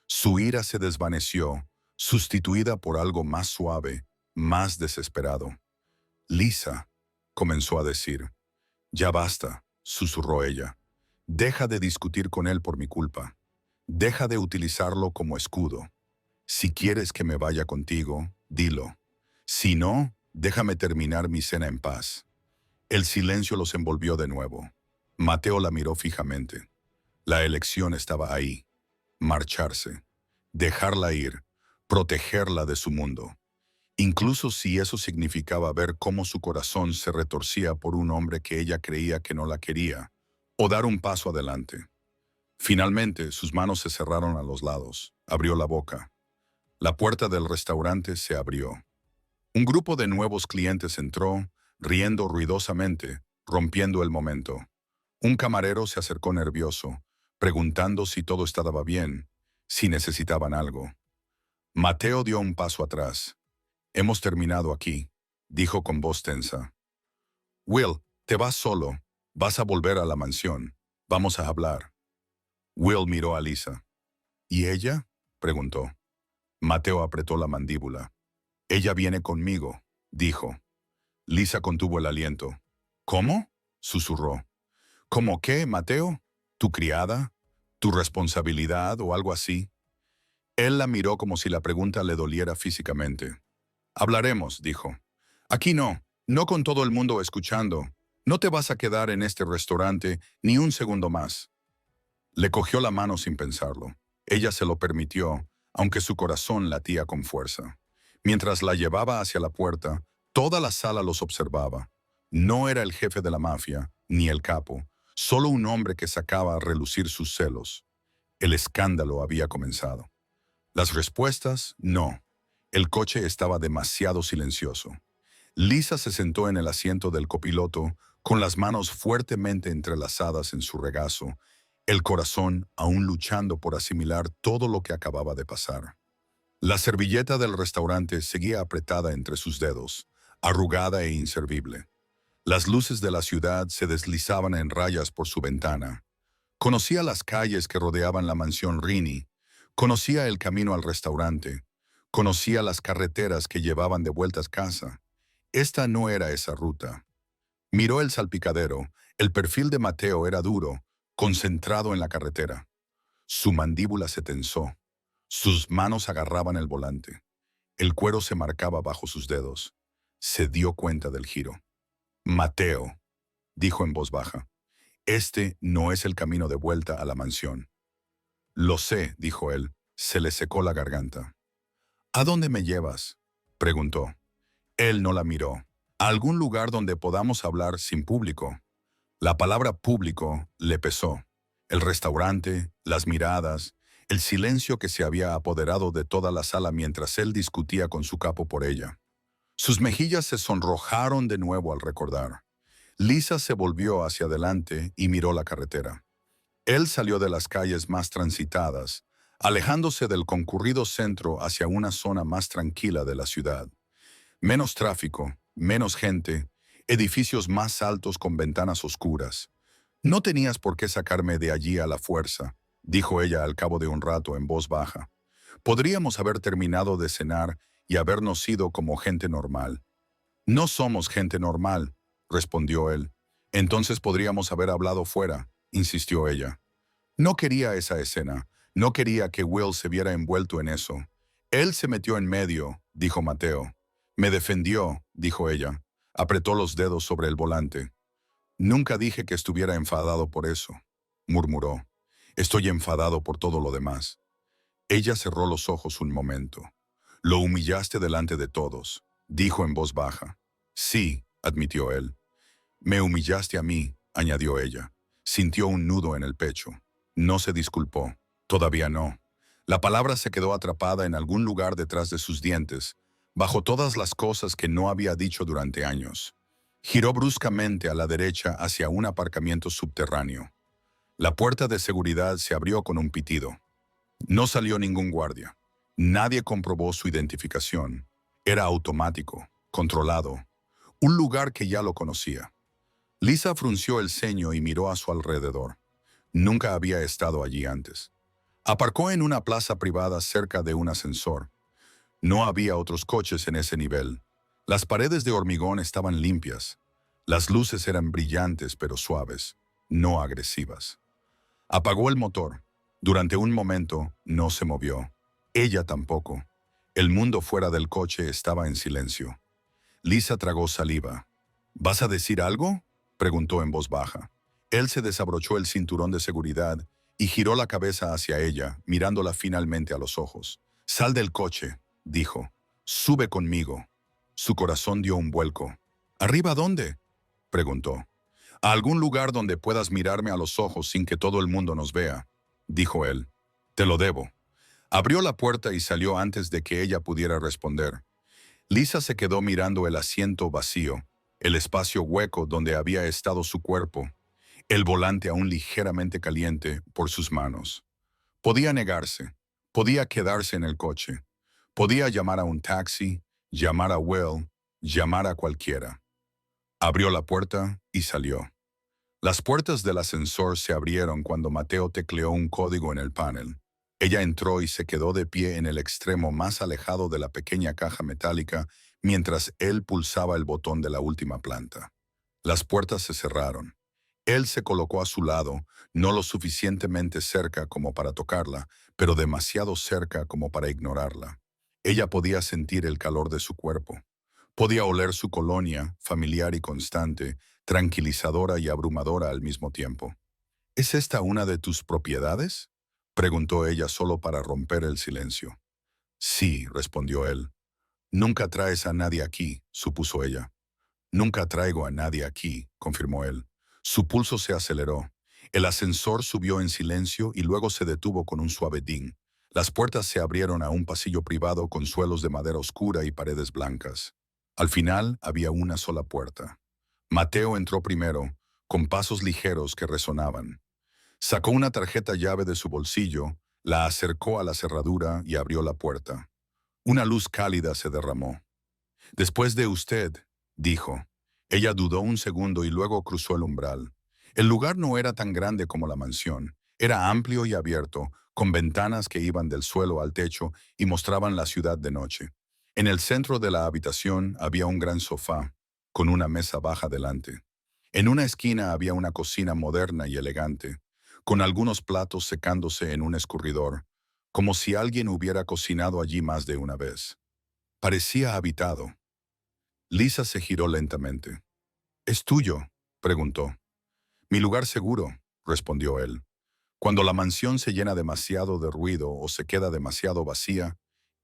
Su ira se desvaneció, sustituida por algo más suave, más desesperado. Lisa, comenzó a decir. Ya basta, susurró ella. Deja de discutir con él por mi culpa. Deja de utilizarlo como escudo. Si quieres que me vaya contigo, dilo. Si no, déjame terminar mi cena en paz. El silencio los envolvió de nuevo. Mateo la miró fijamente. La elección estaba ahí. Marcharse. Dejarla ir. Protegerla de su mundo. Incluso si eso significaba ver cómo su corazón se retorcía por un hombre que ella creía que no la quería, o dar un paso adelante. Finalmente, sus manos se cerraron a los lados. Abrió la boca. La puerta del restaurante se abrió. Un grupo de nuevos clientes entró, riendo ruidosamente, rompiendo el momento. Un camarero se acercó nervioso, preguntando si todo estaba bien, si necesitaban algo. Mateo dio un paso atrás. Hemos terminado aquí, dijo con voz tensa. Will, te vas solo. Vas a volver a la mansión. Vamos a hablar. Will miró a Lisa. ¿Y ella?, preguntó. Mateo apretó la mandíbula. Ella viene conmigo, dijo. Lisa contuvo el aliento. ¿Cómo? Susurró. ¿Cómo qué, Mateo? ¿Tu criada? ¿Tu responsabilidad o algo así? Él la miró como si la pregunta le doliera físicamente. Hablaremos, dijo. Aquí no, no con todo el mundo escuchando. No te vas a quedar en este restaurante ni un segundo más. Le cogió la mano sin pensarlo. Ella se lo permitió, aunque su corazón latía con fuerza. Mientras la llevaba hacia la puerta, toda la sala los observaba. No era el jefe de la mafia, ni el capo, solo un hombre que sacaba a relucir sus celos. El escándalo había comenzado. Las respuestas, no. El coche estaba demasiado silencioso. Lisa se sentó en el asiento del copiloto, con las manos fuertemente entrelazadas en su regazo, el corazón aún luchando por asimilar todo lo que acababa de pasar. La servilleta del restaurante seguía apretada entre sus dedos, arrugada e inservible. Las luces de la ciudad se deslizaban en rayas por su ventana. Conocía las calles que rodeaban la mansión Rini, conocía el camino al restaurante, conocía las carreteras que llevaban de vuelta a casa. Esta no era esa ruta. Miró el salpicadero. El perfil de Mateo era duro, concentrado en la carretera. Su mandíbula se tensó. Sus manos agarraban el volante. El cuero se marcaba bajo sus dedos. Se dio cuenta del giro. Mateo, dijo en voz baja, este no es el camino de vuelta a la mansión. Lo sé, dijo él. Se le secó la garganta. ¿A dónde me llevas? Preguntó. Él no la miró. A algún lugar donde podamos hablar sin público. La palabra público le pesó. El restaurante, las miradas, el silencio que se había apoderado de toda la sala mientras él discutía con su capo por ella. Sus mejillas se sonrojaron de nuevo al recordar. Lisa se volvió hacia adelante y miró la carretera. Él salió de las calles más transitadas, alejándose del concurrido centro hacia una zona más tranquila de la ciudad. Menos tráfico, menos gente, edificios más altos con ventanas oscuras. No tenías por qué sacarme de allí a la fuerza, dijo ella al cabo de un rato en voz baja. Podríamos haber terminado de cenar y habernos ido como gente normal. No somos gente normal, respondió él. Entonces podríamos haber hablado fuera, insistió ella. No quería esa escena, no quería que Will se viera envuelto en eso. Él se metió en medio, dijo Mateo. Me defendió, dijo ella. Apretó los dedos sobre el volante. Nunca dije que estuviera enfadado por eso, murmuró. Estoy enfadado por todo lo demás. Ella cerró los ojos un momento. Lo humillaste delante de todos, dijo en voz baja. Sí, admitió él. Me humillaste a mí, añadió ella. Sintió un nudo en el pecho. No se disculpó. Todavía no. La palabra se quedó atrapada en algún lugar detrás de sus dientes, bajo todas las cosas que no había dicho durante años. Giró bruscamente a la derecha hacia un aparcamiento subterráneo. La puerta de seguridad se abrió con un pitido. No salió ningún guardia. Nadie comprobó su identificación. Era automático, controlado. Un lugar que ya lo conocía. Lisa frunció el ceño y miró a su alrededor. Nunca había estado allí antes. Aparcó en una plaza privada cerca de un ascensor. No había otros coches en ese nivel. Las paredes de hormigón estaban limpias. Las luces eran brillantes pero suaves, no agresivas. Apagó el motor. Durante un momento no se movió. Ella tampoco. El mundo fuera del coche estaba en silencio. Lisa tragó saliva. ¿Vas a decir algo?, preguntó en voz baja. Él se desabrochó el cinturón de seguridad y giró la cabeza hacia ella, mirándola finalmente a los ojos. «Sal del coche», dijo. «Sube conmigo». Su corazón dio un vuelco. «¿Arriba dónde?», preguntó. «A algún lugar donde puedas mirarme a los ojos sin que todo el mundo nos vea», dijo él. «Te lo debo». Abrió la puerta y salió antes de que ella pudiera responder. Lisa se quedó mirando el asiento vacío, el espacio hueco donde había estado su cuerpo, el volante aún ligeramente caliente por sus manos. Podía negarse, podía quedarse en el coche, podía llamar a un taxi, llamar a Will, llamar a cualquiera. Abrió la puerta y salió. Las puertas del ascensor se abrieron cuando Mateo tecleó un código en el panel. Ella entró y se quedó de pie en el extremo más alejado de la pequeña caja metálica mientras él pulsaba el botón de la última planta. Las puertas se cerraron. Él se colocó a su lado, no lo suficientemente cerca como para tocarla, pero demasiado cerca como para ignorarla. Ella podía sentir el calor de su cuerpo. Podía oler su colonia, familiar y constante, tranquilizadora y abrumadora al mismo tiempo. ¿Es esta una de tus propiedades?, preguntó ella solo para romper el silencio. Sí, respondió él. Nunca traes a nadie aquí, supuso ella. Nunca traigo a nadie aquí, confirmó él. Su pulso se aceleró. El ascensor subió en silencio y luego se detuvo con un suave ding. Las puertas se abrieron a un pasillo privado con suelos de madera oscura y paredes blancas. Al final había una sola puerta. Mateo entró primero, con pasos ligeros que resonaban. Sacó una tarjeta llave de su bolsillo, la acercó a la cerradura y abrió la puerta. Una luz cálida se derramó. Después de usted, dijo. Ella dudó un segundo y luego cruzó el umbral. El lugar no era tan grande como la mansión. Era amplio y abierto, con ventanas que iban del suelo al techo y mostraban la ciudad de noche. En el centro de la habitación había un gran sofá, con una mesa baja delante. En una esquina había una cocina moderna y elegante, con algunos platos secándose en un escurridor, como si alguien hubiera cocinado allí más de una vez. Parecía habitado. Lisa se giró lentamente. ¿Es tuyo?, preguntó. Mi lugar seguro, respondió él. Cuando la mansión se llena demasiado de ruido o se queda demasiado vacía,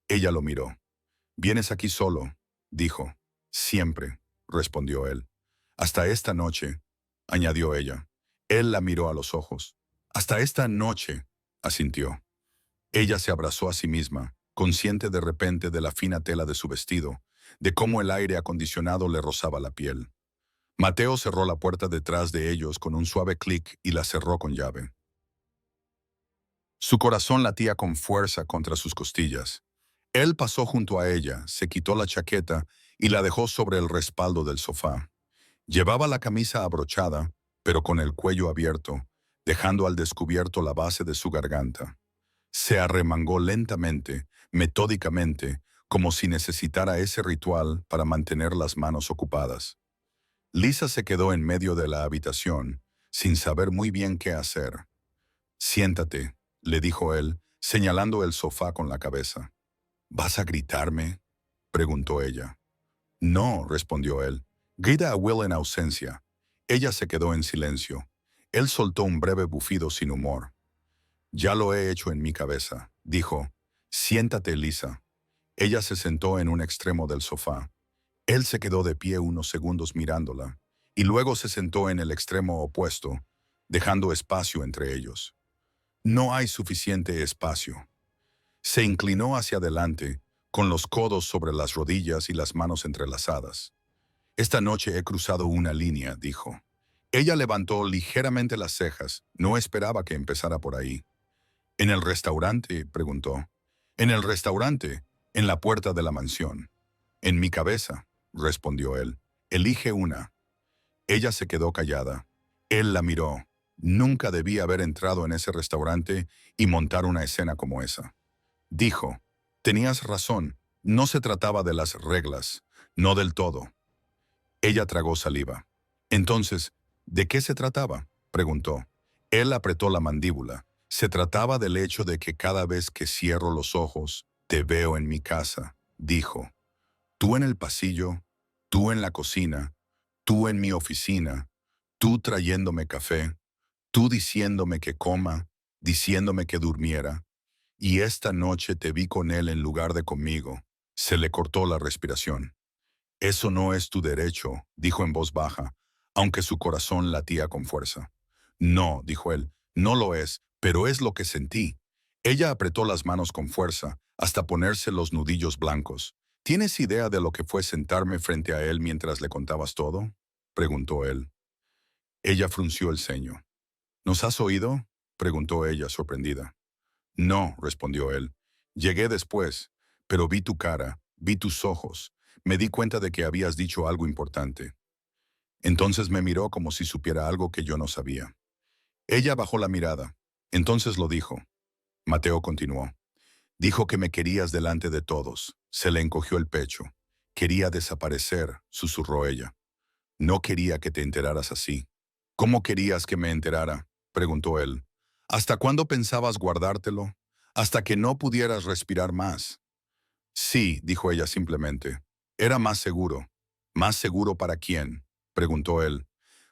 ella lo miró. «Vienes aquí solo», dijo. «Siempre», respondió él. «Hasta esta noche», añadió ella. Él la miró a los ojos. «Hasta esta noche», asintió. Ella se abrazó a sí misma, consciente de repente de la fina tela de su vestido, de cómo el aire acondicionado le rozaba la piel. Mateo cerró la puerta detrás de ellos con un suave clic y la cerró con llave. Su corazón latía con fuerza contra sus costillas. Él pasó junto a ella, se quitó la chaqueta y la dejó sobre el respaldo del sofá. Llevaba la camisa abrochada, pero con el cuello abierto, dejando al descubierto la base de su garganta. Se arremangó lentamente, metódicamente, como si necesitara ese ritual para mantener las manos ocupadas. Lisa se quedó en medio de la habitación, sin saber muy bien qué hacer. «Siéntate», le dijo él, señalando el sofá con la cabeza. «¿Vas a gritarme?», preguntó ella. «No», respondió él. «Grita a Will en ausencia». Ella se quedó en silencio. Él soltó un breve bufido sin humor. «Ya lo he hecho en mi cabeza», dijo. «Siéntate, Lisa». Ella se sentó en un extremo del sofá. Él se quedó de pie unos segundos mirándola, y luego se sentó en el extremo opuesto, dejando espacio entre ellos. «No hay suficiente espacio». Se inclinó hacia adelante, con los codos sobre las rodillas y las manos entrelazadas. «Esta noche he cruzado una línea», dijo. Ella levantó ligeramente las cejas, no esperaba que empezara por ahí. «¿En el restaurante?», preguntó. «En el restaurante, en la puerta de la mansión». «En mi cabeza», respondió él. «Elige una». Ella se quedó callada. Él la miró. Nunca debía haber entrado en ese restaurante y montar una escena como esa. Dijo: «Tenías razón, no se trataba de las reglas, no del todo». Ella tragó saliva. «Entonces, ¿de qué se trataba?», preguntó. Él apretó la mandíbula. «Se trataba del hecho de que cada vez que cierro los ojos, te veo en mi casa», dijo. «Tú en el pasillo, tú en la cocina, tú en mi oficina, tú trayéndome café, tú diciéndome que coma, diciéndome que durmiera. Y esta noche te vi con él en lugar de conmigo». Se le cortó la respiración. «Eso no es tu derecho», dijo en voz baja, aunque su corazón latía con fuerza. «No», dijo él, «no lo es, pero es lo que sentí». Ella apretó las manos con fuerza, hasta ponerse los nudillos blancos. «¿Tienes idea de lo que fue sentarme frente a él mientras le contabas todo?», preguntó él. Ella frunció el ceño. «¿Nos has oído?», preguntó ella, sorprendida. «No», respondió él. «Llegué después, pero vi tu cara, vi tus ojos. Me di cuenta de que habías dicho algo importante». Entonces me miró como si supiera algo que yo no sabía. Ella bajó la mirada. Entonces lo dijo. Mateo continuó. Dijo que me querías delante de todos. Se le encogió el pecho. Quería desaparecer, susurró ella. No quería que te enteraras así. ¿Cómo querías que me enterara?, preguntó él. ¿Hasta cuándo pensabas guardártelo? Hasta que no pudieras respirar más. Sí, dijo ella simplemente. Era más seguro. ¿Más seguro para quién?, preguntó él.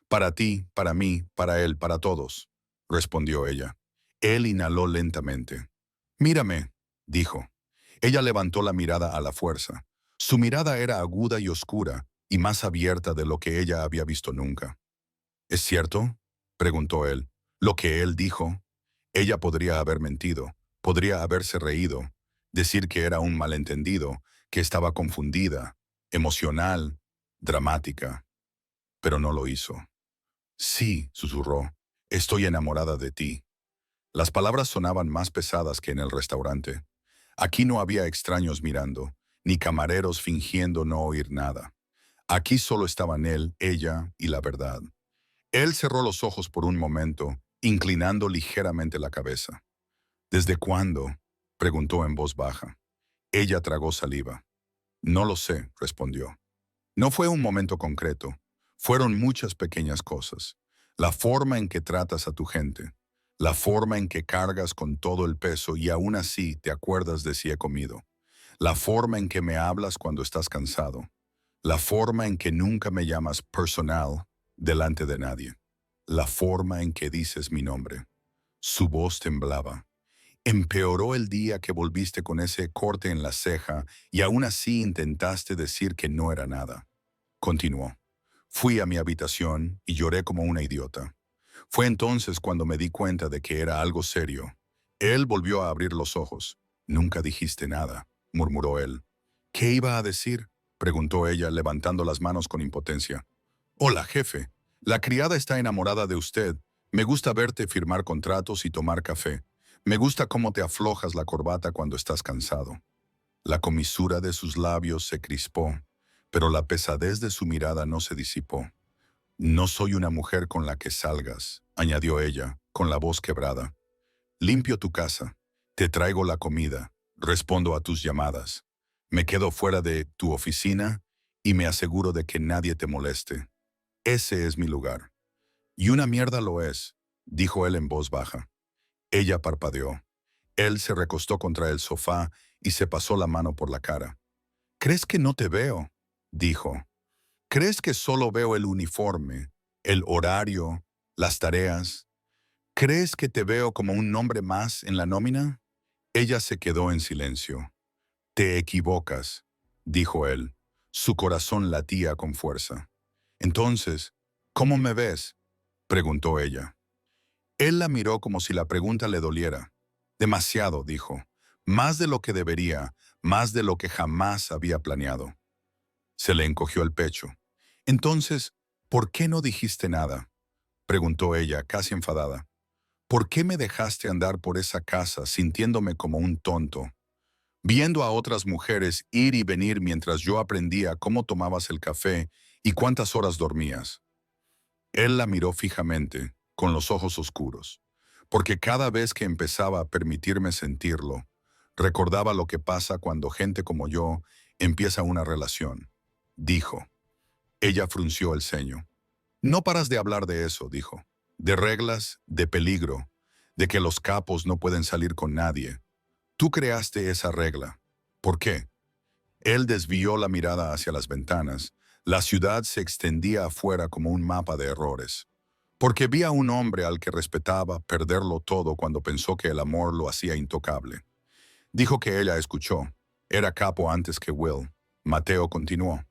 Para ti, para mí, para él, para todos, respondió ella. Él inhaló lentamente. Mírame, dijo. Ella levantó la mirada a la fuerza. Su mirada era aguda y oscura, y más abierta de lo que ella había visto nunca. ¿Es cierto?, preguntó él. Lo que él dijo. Ella podría haber mentido, podría haberse reído, decir que era un malentendido, que estaba confundida, emocional, dramática, pero no lo hizo. Sí, susurró, estoy enamorada de ti. Las palabras sonaban más pesadas que en el restaurante. Aquí no había extraños mirando, ni camareros fingiendo no oír nada. Aquí solo estaban él, ella y la verdad. Él cerró los ojos por un momento, inclinando ligeramente la cabeza. ¿Desde cuándo?, preguntó en voz baja. Ella tragó saliva. No lo sé, respondió. No fue un momento concreto. Fueron muchas pequeñas cosas. La forma en que tratas a tu gente. La forma en que cargas con todo el peso y aún así te acuerdas de si he comido. La forma en que me hablas cuando estás cansado. La forma en que nunca me llamas personal delante de nadie. La forma en que dices mi nombre. Su voz temblaba. Empeoró el día que volviste con ese corte en la ceja y aún así intentaste decir que no era nada. Continuó. Fui a mi habitación y lloré como una idiota. Fue entonces cuando me di cuenta de que era algo serio. Él volvió a abrir los ojos. Nunca dijiste nada, murmuró él. ¿Qué iba a decir?, preguntó ella, levantando las manos con impotencia. Hola, jefe. La criada está enamorada de usted. Me gusta verte firmar contratos y tomar café. Me gusta cómo te aflojas la corbata cuando estás cansado. La comisura de sus labios se crispó, pero la pesadez de su mirada no se disipó. No soy una mujer con la que salgas, añadió ella, con la voz quebrada. Limpio tu casa, te traigo la comida, respondo a tus llamadas. Me quedo fuera de tu oficina y me aseguro de que nadie te moleste. Ese es mi lugar. Y una mierda lo es, dijo él en voz baja. Ella parpadeó. Él se recostó contra el sofá y se pasó la mano por la cara. ¿Crees que no te veo?, dijo. ¿Crees que solo veo el uniforme, el horario, las tareas? ¿Crees que te veo como un nombre más en la nómina? Ella se quedó en silencio. Te equivocas, dijo él. Su corazón latía con fuerza. Entonces, ¿cómo me ves?, preguntó ella. Él la miró como si la pregunta le doliera. Demasiado, dijo. Más de lo que debería, más de lo que jamás había planeado. Se le encogió el pecho. Entonces, ¿por qué no dijiste nada?, preguntó ella, casi enfadada. ¿Por qué me dejaste andar por esa casa sintiéndome como un tonto, viendo a otras mujeres ir y venir mientras yo aprendía cómo tomabas el café y cuántas horas dormías? Él la miró fijamente, con los ojos oscuros, porque cada vez que empezaba a permitirme sentirlo, recordaba lo que pasa cuando gente como yo empieza una relación. Dijo. Ella frunció el ceño. No paras de hablar de eso, dijo. De reglas, de peligro, de que los capos no pueden salir con nadie. Tú creaste esa regla. ¿Por qué? Él desvió la mirada hacia las ventanas. La ciudad se extendía afuera como un mapa de errores. Porque vi a un hombre al que respetaba perderlo todo cuando pensó que el amor lo hacía intocable. Dijo que ella escuchó. Era capo antes que Will. Mateo continuó.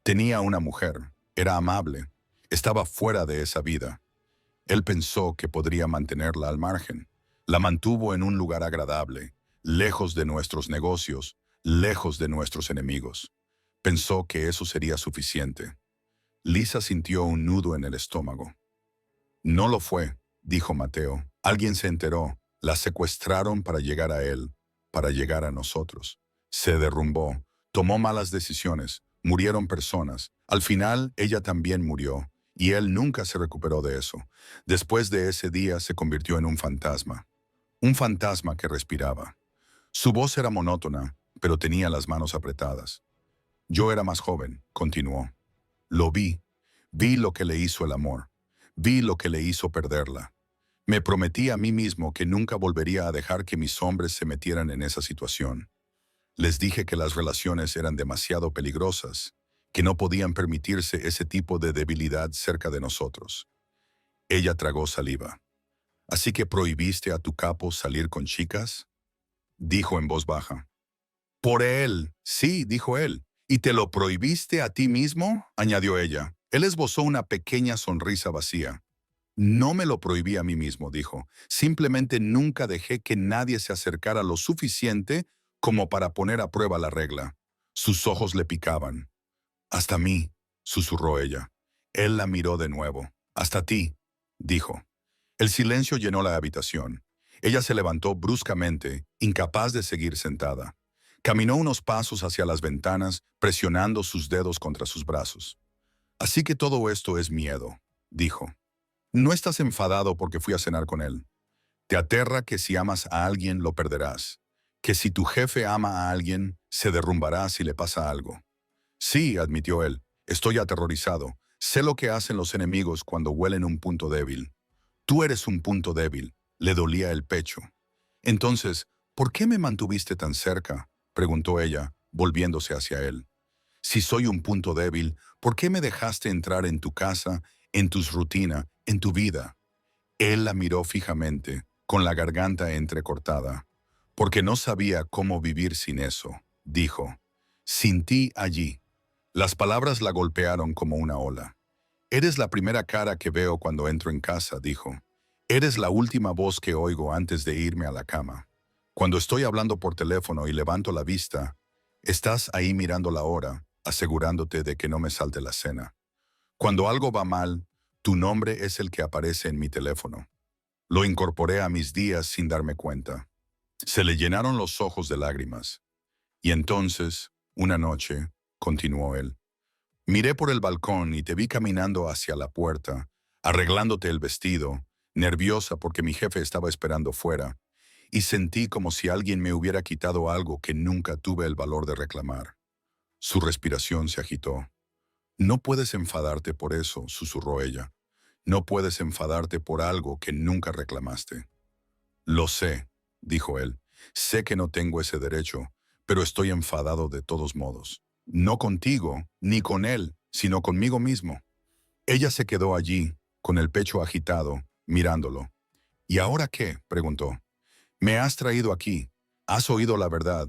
Tenía una mujer. Era amable. Estaba fuera de esa vida. Él pensó que podría mantenerla al margen. La mantuvo en un lugar agradable, lejos de nuestros negocios, lejos de nuestros enemigos. Pensó que eso sería suficiente. Lisa sintió un nudo en el estómago. No lo fue, dijo Mateo. Alguien se enteró. La secuestraron para llegar a él, para llegar a nosotros. Se derrumbó. Tomó malas decisiones. Murieron personas. Al final, ella también murió. Y él nunca se recuperó de eso. Después de ese día se convirtió en un fantasma. un fantasma que respiraba. Su voz era monótona, pero tenía las manos apretadas. Yo era más joven, continuó. Lo vi. Vi lo que le hizo el amor. Vi lo que le hizo perderla. Me prometí a mí mismo que nunca volvería a dejar que mis hombres se metieran en esa situación. Les dije que las relaciones eran demasiado peligrosas, que no podían permitirse ese tipo de debilidad cerca de nosotros. Ella tragó saliva. ¿Así que prohibiste a tu capo salir con chicas? Dijo en voz baja. Por él, sí, dijo él. ¿Y te lo prohibiste a ti mismo? Añadió ella. Él esbozó una pequeña sonrisa vacía. No me lo prohibí a mí mismo, dijo. Simplemente nunca dejé que nadie se acercara lo suficiente como para poner a prueba la regla. Sus ojos le picaban. Hasta mí, susurró ella. Él la miró de nuevo. Hasta ti, dijo. El silencio llenó la habitación. Ella se levantó bruscamente, incapaz de seguir sentada. Caminó unos pasos hacia las ventanas, presionando sus dedos contra sus brazos. Así que todo esto es miedo, dijo. No estás enfadado porque fui a cenar con él. Te aterra que si amas a alguien lo perderás, que si tu jefe ama a alguien, se derrumbará si le pasa algo. Sí, admitió él, estoy aterrorizado. Sé lo que hacen los enemigos cuando huelen un punto débil. Tú eres un punto débil. Le dolía el pecho. Entonces, ¿por qué me mantuviste tan cerca? Preguntó ella, volviéndose hacia él. Si soy un punto débil, ¿por qué me dejaste entrar en tu casa, en tus rutinas, en tu vida? Él la miró fijamente, con la garganta entrecortada. Porque no sabía cómo vivir sin eso, dijo. Sin ti allí. Las palabras la golpearon como una ola. Eres la primera cara que veo cuando entro en casa, dijo. Eres la última voz que oigo antes de irme a la cama. Cuando estoy hablando por teléfono y levanto la vista, estás ahí mirando la hora, asegurándote de que no me salte la cena. Cuando algo va mal, tu nombre es el que aparece en mi teléfono. Lo incorporé a mis días sin darme cuenta. Se le llenaron los ojos de lágrimas. Y entonces, una noche, continuó él, miré por el balcón y te vi caminando hacia la puerta, arreglándote el vestido, nerviosa porque mi jefe estaba esperando fuera, y sentí como si alguien me hubiera quitado algo que nunca tuve el valor de reclamar. Su respiración se agitó. No puedes enfadarte por eso, susurró ella. No puedes enfadarte por algo que nunca reclamaste. Lo sé, dijo él. Sé que no tengo ese derecho, pero estoy enfadado de todos modos. No contigo, ni con él, sino conmigo mismo. Ella se quedó allí, con el pecho agitado, mirándolo. ¿Y ahora qué? Preguntó. Me has traído aquí. Has oído la verdad.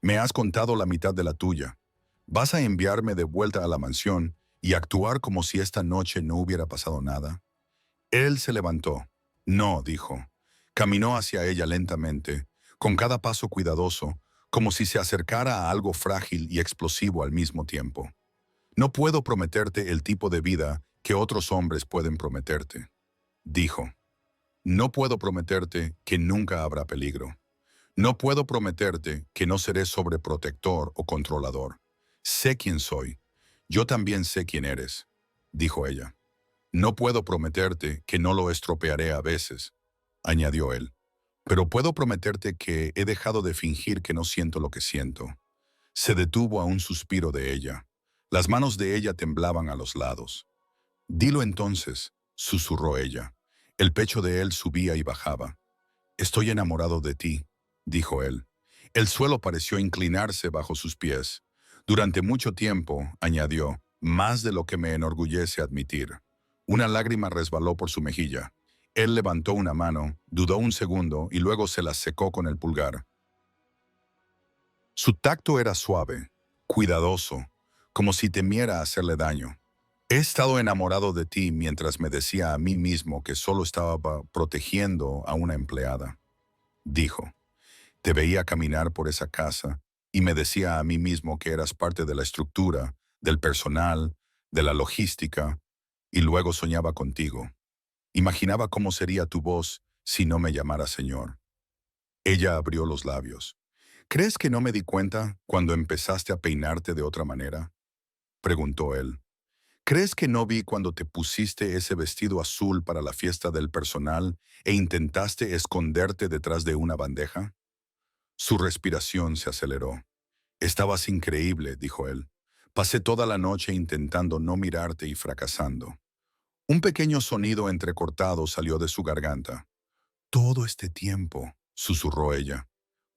Me has contado la mitad de la tuya. ¿Vas a enviarme de vuelta a la mansión y actuar como si esta noche no hubiera pasado nada? Él se levantó. No, dijo. Caminó hacia ella lentamente, con cada paso cuidadoso, como si se acercara a algo frágil y explosivo al mismo tiempo. No puedo prometerte el tipo de vida que otros hombres pueden prometerte, dijo. No puedo prometerte que nunca habrá peligro. No puedo prometerte que no seré sobreprotector o controlador. Sé quién soy. Yo también sé quién eres, dijo ella. No puedo prometerte que no lo estropearé a veces, añadió él. Pero puedo prometerte que he dejado de fingir que no siento lo que siento. Se detuvo a un suspiro de ella. Las manos de ella temblaban a los lados. Dilo entonces, susurró ella. El pecho de él subía y bajaba. Estoy enamorado de ti, dijo él. El suelo pareció inclinarse bajo sus pies. Durante mucho tiempo, añadió, más de lo que me enorgullece admitir. Una lágrima resbaló por su mejilla. Él levantó una mano, dudó un segundo y luego se la secó con el pulgar. Su tacto era suave, cuidadoso, como si temiera hacerle daño. He estado enamorado de ti mientras me decía a mí mismo que solo estaba protegiendo a una empleada, dijo. Te veía caminar por esa casa y me decía a mí mismo que eras parte de la estructura, del personal, de la logística, y luego soñaba contigo. Imaginaba cómo sería tu voz si no me llamara Señor. Ella abrió los labios. ¿Crees que no me di cuenta cuando empezaste a peinarte de otra manera? Preguntó él. ¿Crees que no vi cuando te pusiste ese vestido azul para la fiesta del personal e intentaste esconderte detrás de una bandeja? Su respiración se aceleró. Estabas increíble, dijo él. Pasé toda la noche intentando no mirarte y fracasando. Un pequeño sonido entrecortado salió de su garganta. Todo este tiempo, susurró ella.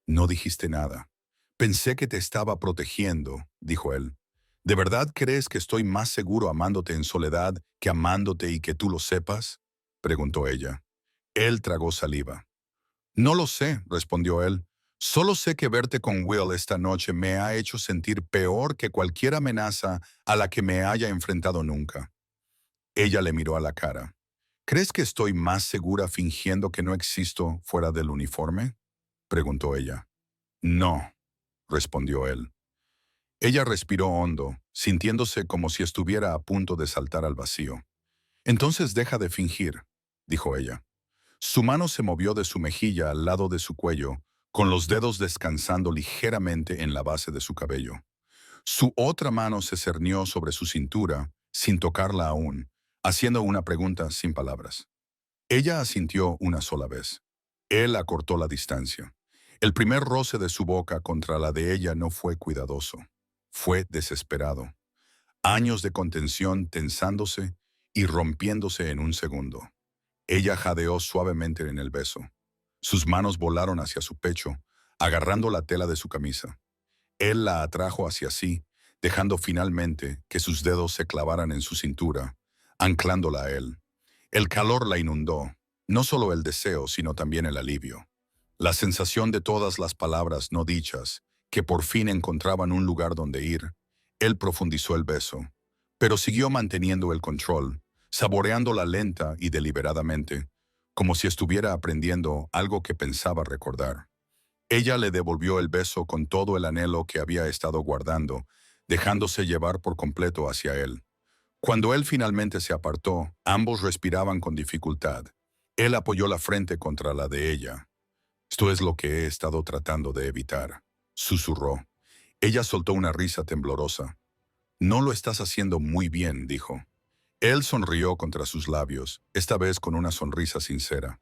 No dijiste nada. Pensé que te estaba protegiendo, dijo él. ¿De verdad crees que estoy más seguro amándote en soledad que amándote y que tú lo sepas? Preguntó ella. Él tragó saliva. No lo sé, respondió él. Solo sé que verte con Will esta noche me ha hecho sentir peor que cualquier amenaza a la que me haya enfrentado nunca. Ella le miró a la cara. ¿Crees que estoy más segura fingiendo que no existo fuera del uniforme? Preguntó ella. No, respondió él. Ella respiró hondo, sintiéndose como si estuviera a punto de saltar al vacío. Entonces deja de fingir, dijo ella. Su mano se movió de su mejilla al lado de su cuello, con los dedos descansando ligeramente en la base de su cabello. Su otra mano se cernió sobre su cintura, sin tocarla aún, haciendo una pregunta sin palabras. Ella asintió una sola vez. Él acortó la distancia. El primer roce de su boca contra la de ella no fue cuidadoso. Fue desesperado. Años de contención tensándose y rompiéndose en un segundo. Ella jadeó suavemente en el beso. Sus manos volaron hacia su pecho, agarrando la tela de su camisa. Él la atrajo hacia sí, dejando finalmente que sus dedos se clavaran en su cintura, anclándola a él. El calor la inundó, no solo el deseo, sino también el alivio. La sensación de todas las palabras no dichas, que por fin encontraban un lugar donde ir. Él profundizó el beso, pero siguió manteniendo el control, saboreándola lenta y deliberadamente, como si estuviera aprendiendo algo que pensaba recordar. Ella le devolvió el beso con todo el anhelo que había estado guardando, dejándose llevar por completo hacia él. Cuando él finalmente se apartó, ambos respiraban con dificultad. Él apoyó la frente contra la de ella. Esto es lo que he estado tratando de evitar, susurró. Ella soltó una risa temblorosa. No lo estás haciendo muy bien, dijo. Él sonrió contra sus labios, esta vez con una sonrisa sincera.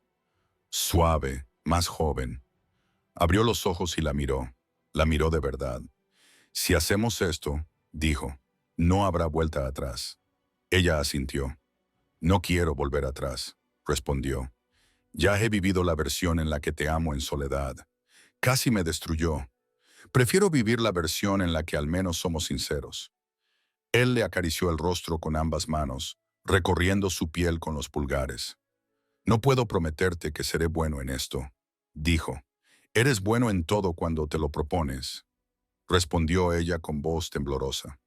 Suave, más joven. Abrió los ojos y la miró. La miró de verdad. Si hacemos esto, dijo, no habrá vuelta atrás. Ella asintió. No quiero volver atrás, respondió. Ya he vivido la versión en la que te amo en soledad. Casi me destruyó. Prefiero vivir la versión en la que al menos somos sinceros. Él le acarició el rostro con ambas manos, recorriendo su piel con los pulgares. No puedo prometerte que seré bueno en esto, dijo. Eres bueno en todo cuando te lo propones, respondió ella con voz temblorosa.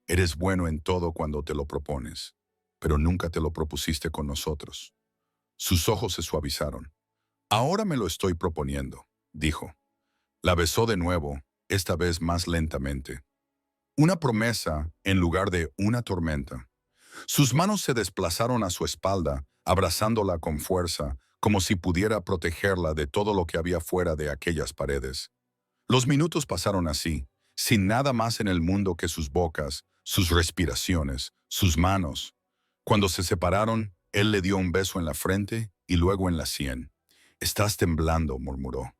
Eres bueno en todo cuando te lo propones, pero nunca te lo propusiste con nosotros. Sus ojos se suavizaron. Ahora me lo estoy proponiendo, dijo. La besó de nuevo, esta vez más lentamente. Una promesa en lugar de una tormenta. Sus manos se desplazaron a su espalda, abrazándola con fuerza, como si pudiera protegerla de todo lo que había fuera de aquellas paredes. Los minutos pasaron así, sin nada más en el mundo que sus bocas, sus respiraciones, sus manos. Cuando se separaron, él le dio un beso en la frente y luego en la sien. Estás temblando, murmuró.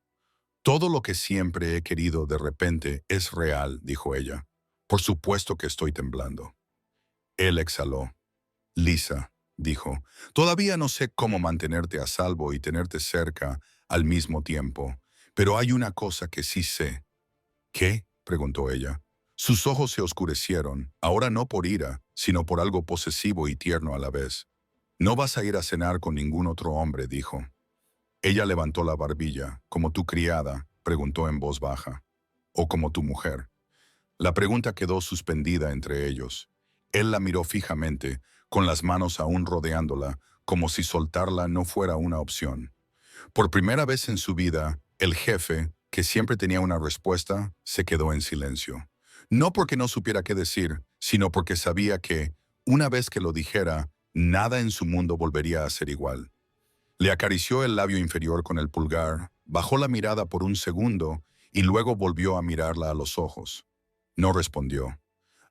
Todo lo que siempre he querido de repente es real, dijo ella. Por supuesto que estoy temblando. Él exhaló. Lisa, dijo, todavía no sé cómo mantenerte a salvo y tenerte cerca al mismo tiempo, pero hay una cosa que sí sé. ¿Qué? Preguntó ella. Sus ojos se oscurecieron, ahora no por ira, sino por algo posesivo y tierno a la vez. No vas a ir a cenar con ningún otro hombre, dijo. Ella levantó la barbilla. ¿Como tu criada? Preguntó en voz baja. ¿O como tu mujer? La pregunta quedó suspendida entre ellos. Él la miró fijamente, con las manos aún rodeándola, como si soltarla no fuera una opción. Por primera vez en su vida, el jefe, que siempre tenía una respuesta, se quedó en silencio. No porque no supiera qué decir, sino porque sabía que, una vez que lo dijera, nada en su mundo volvería a ser igual. Le acarició el labio inferior con el pulgar, bajó la mirada por un segundo y luego volvió a mirarla a los ojos. No respondió.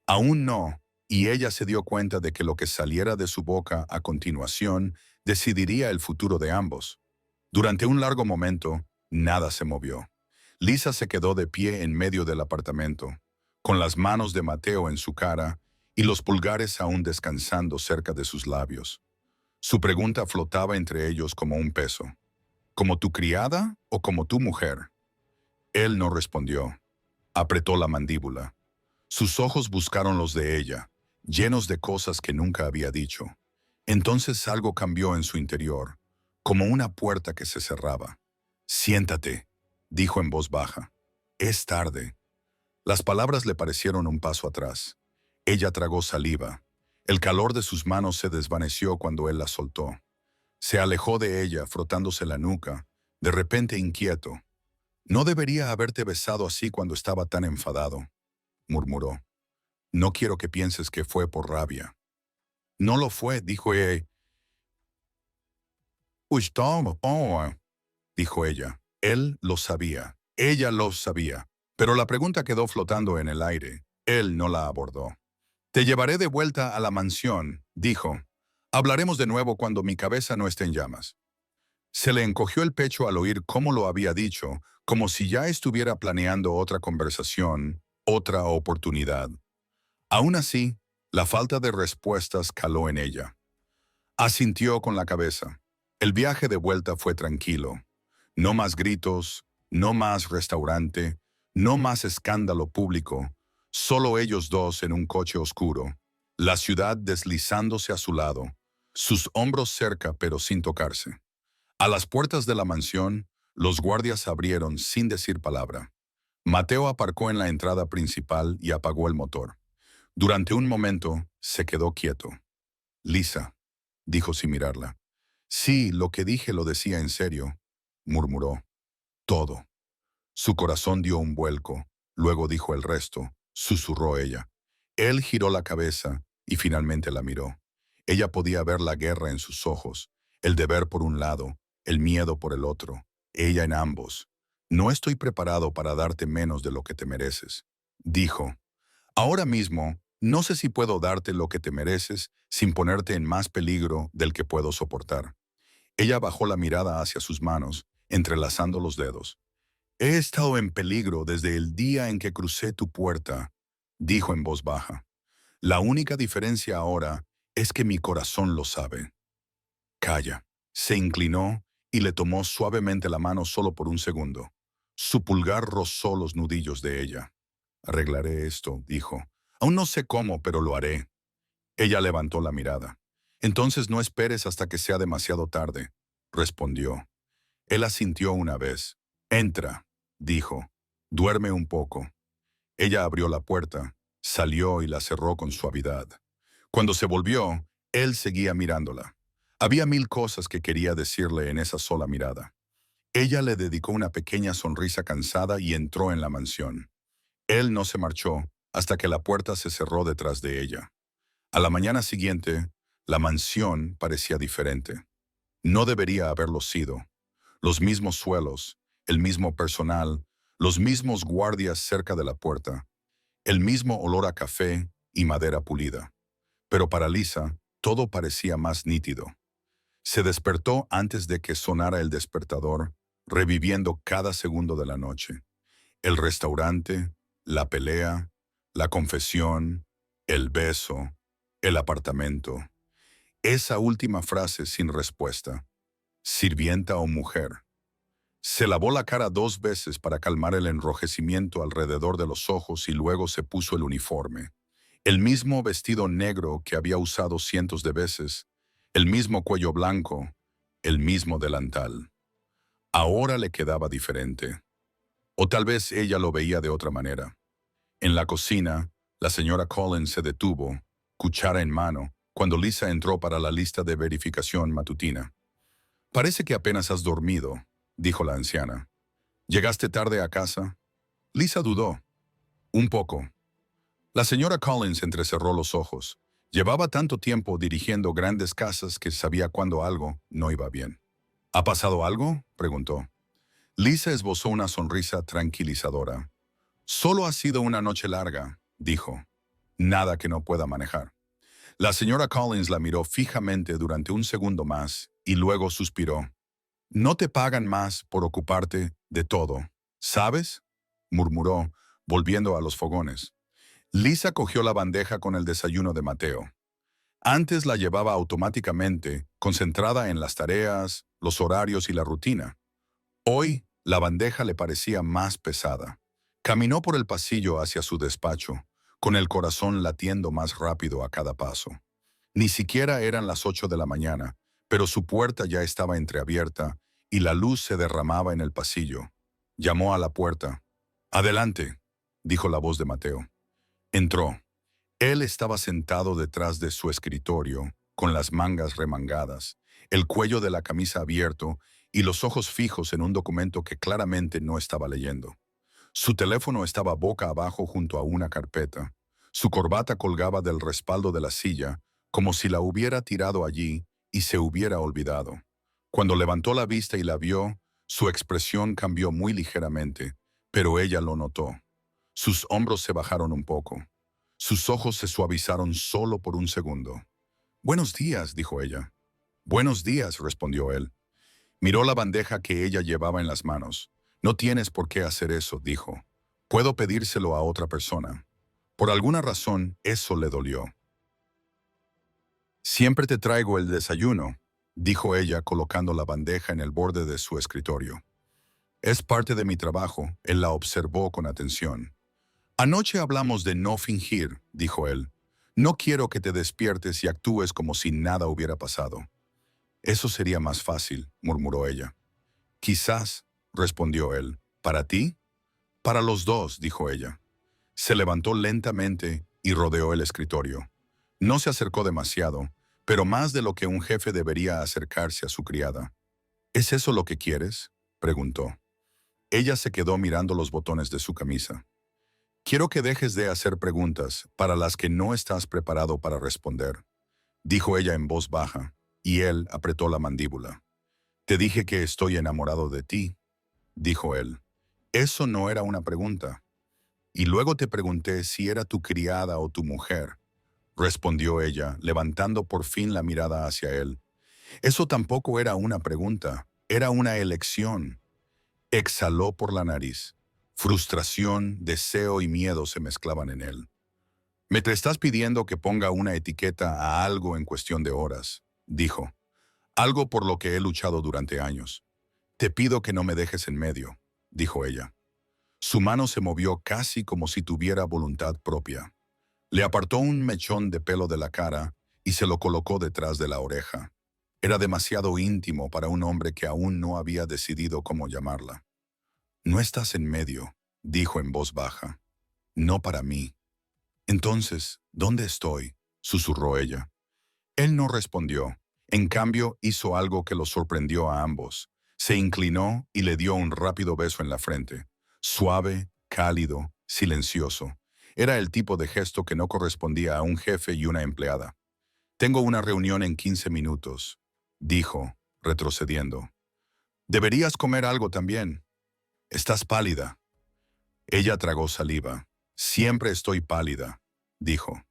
Aún no, y ella se dio cuenta de que lo que saliera de su boca a continuación decidiría el futuro de ambos. Durante un largo momento, nada se movió. Lisa se quedó de pie en medio del apartamento, con las manos de Mateo en su cara y los pulgares aún descansando cerca de sus labios. Su pregunta flotaba entre ellos como un peso. ¿Como tu criada o como tu mujer? Él no respondió. Apretó la mandíbula. Sus ojos buscaron los de ella, llenos de cosas que nunca había dicho. Entonces algo cambió en su interior, como una puerta que se cerraba. «Siéntate», dijo en voz baja. «Es tarde». Las palabras le parecieron un paso atrás. Ella tragó saliva. El calor de sus manos se desvaneció cuando él la soltó. Se alejó de ella, frotándose la nuca, de repente inquieto. «No debería haberte besado así cuando estaba tan enfadado», murmuró. «No quiero que pienses que fue por rabia». «No lo fue», dijo ella. Dijo ella. Él lo sabía. Ella lo sabía. Pero la pregunta quedó flotando en el aire. Él no la abordó. «Te llevaré de vuelta a la mansión», dijo. «Hablaremos de nuevo cuando mi cabeza no esté en llamas». Se le encogió el pecho al oír cómo lo había dicho, como si ya estuviera planeando otra conversación, otra oportunidad. Aún así, la falta de respuestas caló en ella. Asintió con la cabeza. El viaje de vuelta fue tranquilo. No más gritos, no más restaurante, no más escándalo público, solo ellos dos en un coche oscuro, la ciudad deslizándose a su lado, sus hombros cerca pero sin tocarse. A las puertas de la mansión, los guardias abrieron sin decir palabra. Mateo aparcó en la entrada principal y apagó el motor. Durante un momento, se quedó quieto. «Lisa», dijo sin mirarla. «Sí, lo que dije lo decía en serio», murmuró. «Todo». Su corazón dio un vuelco, luego dijo el resto, susurró ella. Él giró la cabeza y finalmente la miró. Ella podía ver la guerra en sus ojos, el deber por un lado, el miedo por el otro, ella en ambos. «No estoy preparado para darte menos de lo que te mereces», dijo. «Ahora mismo, no sé si puedo darte lo que te mereces sin ponerte en más peligro del que puedo soportar». Ella bajó la mirada hacia sus manos, entrelazando los dedos. «He estado en peligro desde el día en que crucé tu puerta», dijo en voz baja. «La única diferencia ahora es que mi corazón lo sabe». «Calla». Se inclinó y le tomó suavemente la mano solo por un segundo. Su pulgar rozó los nudillos de ella. «Arreglaré esto», dijo. «Aún no sé cómo, pero lo haré». Ella levantó la mirada. «Entonces no esperes hasta que sea demasiado tarde», respondió. Él asintió una vez. «Entra», dijo. «Duerme un poco». Ella abrió la puerta, salió y la cerró con suavidad. Cuando se volvió, él seguía mirándola. Había mil cosas que quería decirle en esa sola mirada. Ella le dedicó una pequeña sonrisa cansada y entró en la mansión. Él no se marchó hasta que la puerta se cerró detrás de ella. A la mañana siguiente, la mansión parecía diferente. No debería haberlo sido. Los mismos suelos, el mismo personal, los mismos guardias cerca de la puerta, el mismo olor a café y madera pulida. Pero para Lisa, todo parecía más nítido. Se despertó antes de que sonara el despertador, reviviendo cada segundo de la noche. El restaurante, la pelea, la confesión, el beso, el apartamento. Esa última frase sin respuesta. ¿Sirvienta o mujer? Se lavó la cara 2 veces para calmar el enrojecimiento alrededor de los ojos y luego se puso el uniforme. El mismo vestido negro que había usado cientos de veces, el mismo cuello blanco, el mismo delantal. Ahora le quedaba diferente. O tal vez ella lo veía de otra manera. En la cocina, la señora Collins se detuvo, cuchara en mano, cuando Lisa entró para la lista de verificación matutina. «Parece que apenas has dormido», dijo la anciana. «¿Llegaste tarde a casa?» Lisa dudó. «Un poco». La señora Collins entrecerró los ojos. Llevaba tanto tiempo dirigiendo grandes casas que sabía cuando algo no iba bien. «¿Ha pasado algo?», preguntó. Lisa esbozó una sonrisa tranquilizadora. «Solo ha sido una noche larga», dijo. Nada que no pueda manejar. La señora Collins la miró fijamente durante un segundo más y luego suspiró. No te pagan más por ocuparte de todo, ¿sabes? Murmuró, volviendo a los fogones. Lisa cogió la bandeja con el desayuno de Mateo. Antes la llevaba automáticamente, concentrada en las tareas, los horarios y la rutina. Hoy, la bandeja le parecía más pesada. Caminó por el pasillo hacia su despacho, con el corazón latiendo más rápido a cada paso. Ni siquiera eran las 8 de la mañana, pero su puerta ya estaba entreabierta y la luz se derramaba en el pasillo. Llamó a la puerta. «Adelante», dijo la voz de Mateo. Entró. Él estaba sentado detrás de su escritorio, con las mangas remangadas, el cuello de la camisa abierto y los ojos fijos en un documento que claramente no estaba leyendo. Su teléfono estaba boca abajo junto a una carpeta. Su corbata colgaba del respaldo de la silla, como si la hubiera tirado allí y se hubiera olvidado. Cuando levantó la vista y la vio, su expresión cambió muy ligeramente, pero ella lo notó. Sus hombros se bajaron un poco. Sus ojos se suavizaron solo por un segundo. «Buenos días», dijo ella. «Buenos días», respondió él. Miró la bandeja que ella llevaba en las manos. «No tienes por qué hacer eso», dijo. «Puedo pedírselo a otra persona». Por alguna razón, eso le dolió. «Siempre te traigo el desayuno», dijo ella colocando la bandeja en el borde de su escritorio. «Es parte de mi trabajo», él la observó con atención. «Anoche hablamos de no fingir», dijo él. «No quiero que te despiertes y actúes como si nada hubiera pasado». «Eso sería más fácil», murmuró ella. «Quizás», respondió él. «¿Para ti?» «Para los dos», dijo ella. Se levantó lentamente y rodeó el escritorio. No se acercó demasiado, pero más de lo que un jefe debería acercarse a su criada. «¿Es eso lo que quieres?», preguntó. Ella se quedó mirando los botones de su camisa. «Quiero que dejes de hacer preguntas para las que no estás preparado para responder», dijo ella en voz baja, y él apretó la mandíbula. «Te dije que estoy enamorado de ti», dijo él. «Eso no era una pregunta». «Y luego te pregunté si era tu criada o tu mujer», respondió ella, levantando por fin la mirada hacia él. «Eso tampoco era una pregunta, era una elección». Exhaló por la nariz. Frustración, deseo y miedo se mezclaban en él. «Me te estás pidiendo que ponga una etiqueta a algo en cuestión de horas», dijo. «Algo por lo que he luchado durante años. Te pido que no me dejes en medio», dijo ella. Su mano se movió casi como si tuviera voluntad propia. Le apartó un mechón de pelo de la cara y se lo colocó detrás de la oreja. Era demasiado íntimo para un hombre que aún no había decidido cómo llamarla. «No estás en medio», dijo en voz baja. «No para mí». «Entonces, ¿dónde estoy?», susurró ella. Él no respondió. En cambio, hizo algo que los sorprendió a ambos. Se inclinó y le dio un rápido beso en la frente. Suave, cálido, silencioso. Era el tipo de gesto que no correspondía a un jefe y una empleada. «Tengo una reunión en 15 minutos», dijo, retrocediendo. «Deberías comer algo también. Estás pálida». Ella tragó saliva. «Siempre estoy pálida», dijo.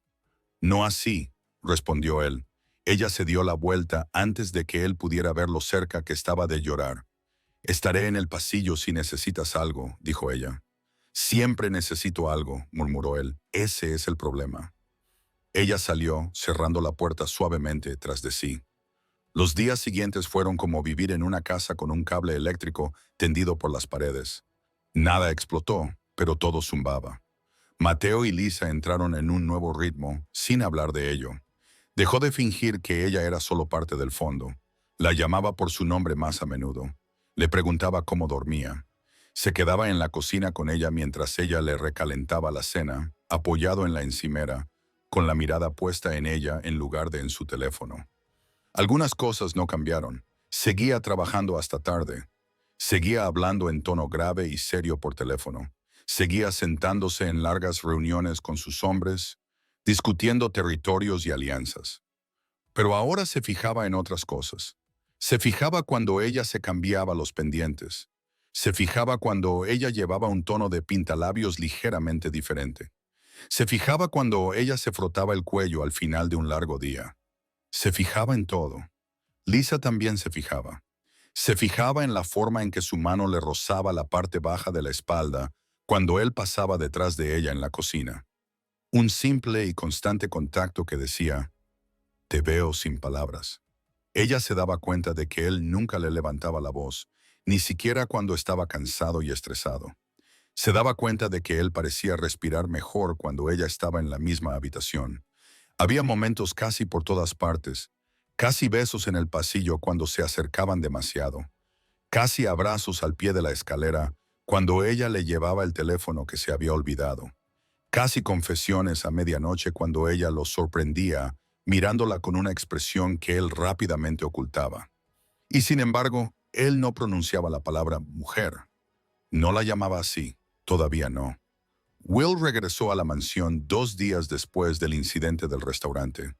«No así», respondió él. Ella se dio la vuelta antes de que él pudiera ver lo cerca que estaba de llorar. «Estaré en el pasillo si necesitas algo», dijo ella. «Siempre necesito algo», murmuró él. «Ese es el problema». Ella salió, cerrando la puerta suavemente tras de sí. Los días siguientes fueron como vivir en una casa con un cable eléctrico tendido por las paredes. Nada explotó, pero todo zumbaba. Mateo y Lisa entraron en un nuevo ritmo, sin hablar de ello. Dejó de fingir que ella era solo parte del fondo. La llamaba por su nombre más a menudo. Le preguntaba cómo dormía. Se quedaba en la cocina con ella mientras ella le recalentaba la cena, apoyado en la encimera, con la mirada puesta en ella en lugar de en su teléfono. Algunas cosas no cambiaron. Seguía trabajando hasta tarde. Seguía hablando en tono grave y serio por teléfono. Seguía sentándose en largas reuniones con sus hombres, discutiendo territorios y alianzas. Pero ahora se fijaba en otras cosas. Se fijaba cuando ella se cambiaba los pendientes. Se fijaba cuando ella llevaba un tono de pintalabios ligeramente diferente. Se fijaba cuando ella se frotaba el cuello al final de un largo día. Se fijaba en todo. Lisa también se fijaba. Se fijaba en la forma en que su mano le rozaba la parte baja de la espalda cuando él pasaba detrás de ella en la cocina. Un simple y constante contacto que decía, «Te veo sin palabras». Ella se daba cuenta de que él nunca le levantaba la voz, ni siquiera cuando estaba cansado y estresado. Se daba cuenta de que él parecía respirar mejor cuando ella estaba en la misma habitación. Había momentos casi por todas partes, casi besos en el pasillo cuando se acercaban demasiado, casi abrazos al pie de la escalera cuando ella le llevaba el teléfono que se había olvidado, casi confesiones a medianoche cuando ella lo sorprendía mirándola con una expresión que él rápidamente ocultaba. Y sin embargo, él no pronunciaba la palabra mujer. No la llamaba así, todavía no. Will regresó a la mansión 2 días después del incidente del restaurante.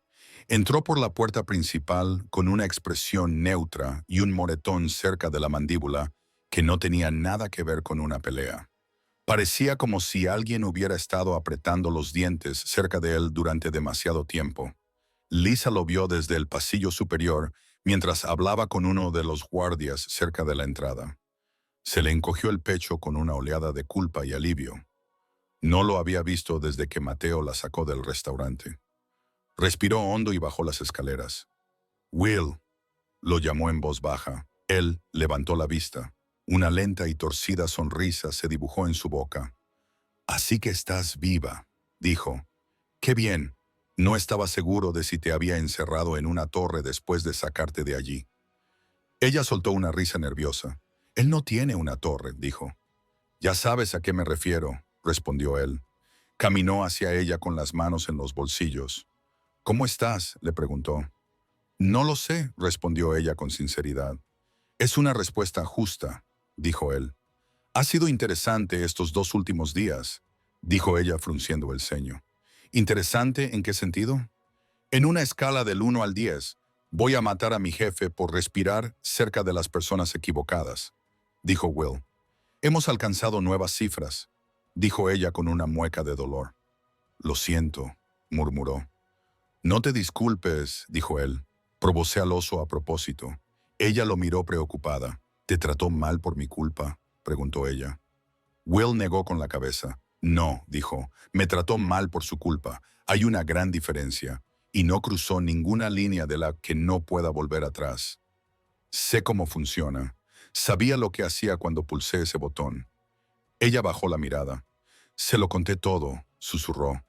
Entró por la puerta principal con una expresión neutra y un moretón cerca de la mandíbula que no tenía nada que ver con una pelea. Parecía como si alguien hubiera estado apretando los dientes cerca de él durante demasiado tiempo. Lisa lo vio desde el pasillo superior mientras hablaba con uno de los guardias cerca de la entrada. Se le encogió el pecho con una oleada de culpa y alivio. No lo había visto desde que Mateo la sacó del restaurante. Respiró hondo y bajó las escaleras. «Will», lo llamó en voz baja. Él levantó la vista. Una lenta y torcida sonrisa se dibujó en su boca. «Así que estás viva», dijo. «Qué bien. No estaba seguro de si te había encerrado en una torre después de sacarte de allí». Ella soltó una risa nerviosa. «Él no tiene una torre», dijo. «Ya sabes a qué me refiero», respondió él. Caminó hacia ella con las manos en los bolsillos. «¿Cómo estás?», le preguntó. «No lo sé», respondió ella con sinceridad. «Es una respuesta justa», dijo él. «Ha sido interesante estos 2 últimos días», dijo ella frunciendo el ceño. «¿Interesante en qué sentido?» «En una escala del 1 al 10, voy a matar a mi jefe por respirar cerca de las personas equivocadas», dijo Will. «Hemos alcanzado nuevas cifras», dijo ella con una mueca de dolor. «Lo siento», murmuró. «No te disculpes», dijo él. «Provocé al oso a propósito». Ella lo miró preocupada. «¿Te trató mal por mi culpa?», preguntó ella. Will negó con la cabeza. «No», dijo, «me trató mal por su culpa. Hay una gran diferencia. Y no cruzó ninguna línea de la que no pueda volver atrás. Sé cómo funciona. Sabía lo que hacía cuando pulsé ese botón». Ella bajó la mirada. «Se lo conté todo», susurró.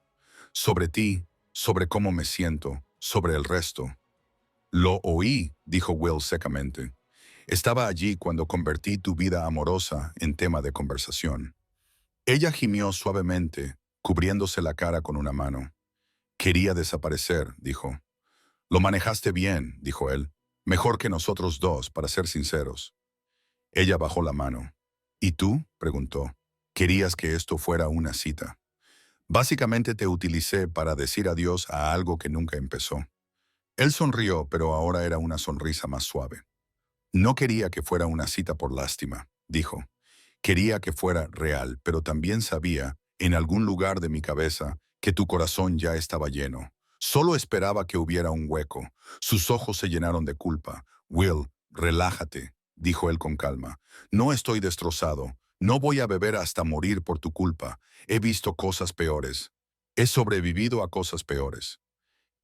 «Sobre ti, sobre cómo me siento, sobre el resto». «Lo oí», dijo Will secamente. «Estaba allí cuando convertí tu vida amorosa en tema de conversación». Ella gimió suavemente, cubriéndose la cara con una mano. «Quería desaparecer», dijo. «Lo manejaste bien», dijo él. «Mejor que nosotros dos, para ser sinceros». Ella bajó la mano. «¿Y tú?», preguntó. «Querías que esto fuera una cita. Básicamente te utilicé para decir adiós a algo que nunca empezó». Él sonrió, pero ahora era una sonrisa más suave. «No quería que fuera una cita por lástima», dijo. «Quería que fuera real, pero también sabía, en algún lugar de mi cabeza, que tu corazón ya estaba lleno. Solo esperaba que hubiera un hueco». Sus ojos se llenaron de culpa. «Will, relájate», dijo él con calma. «No estoy destrozado. No voy a beber hasta morir por tu culpa. He visto cosas peores. He sobrevivido a cosas peores».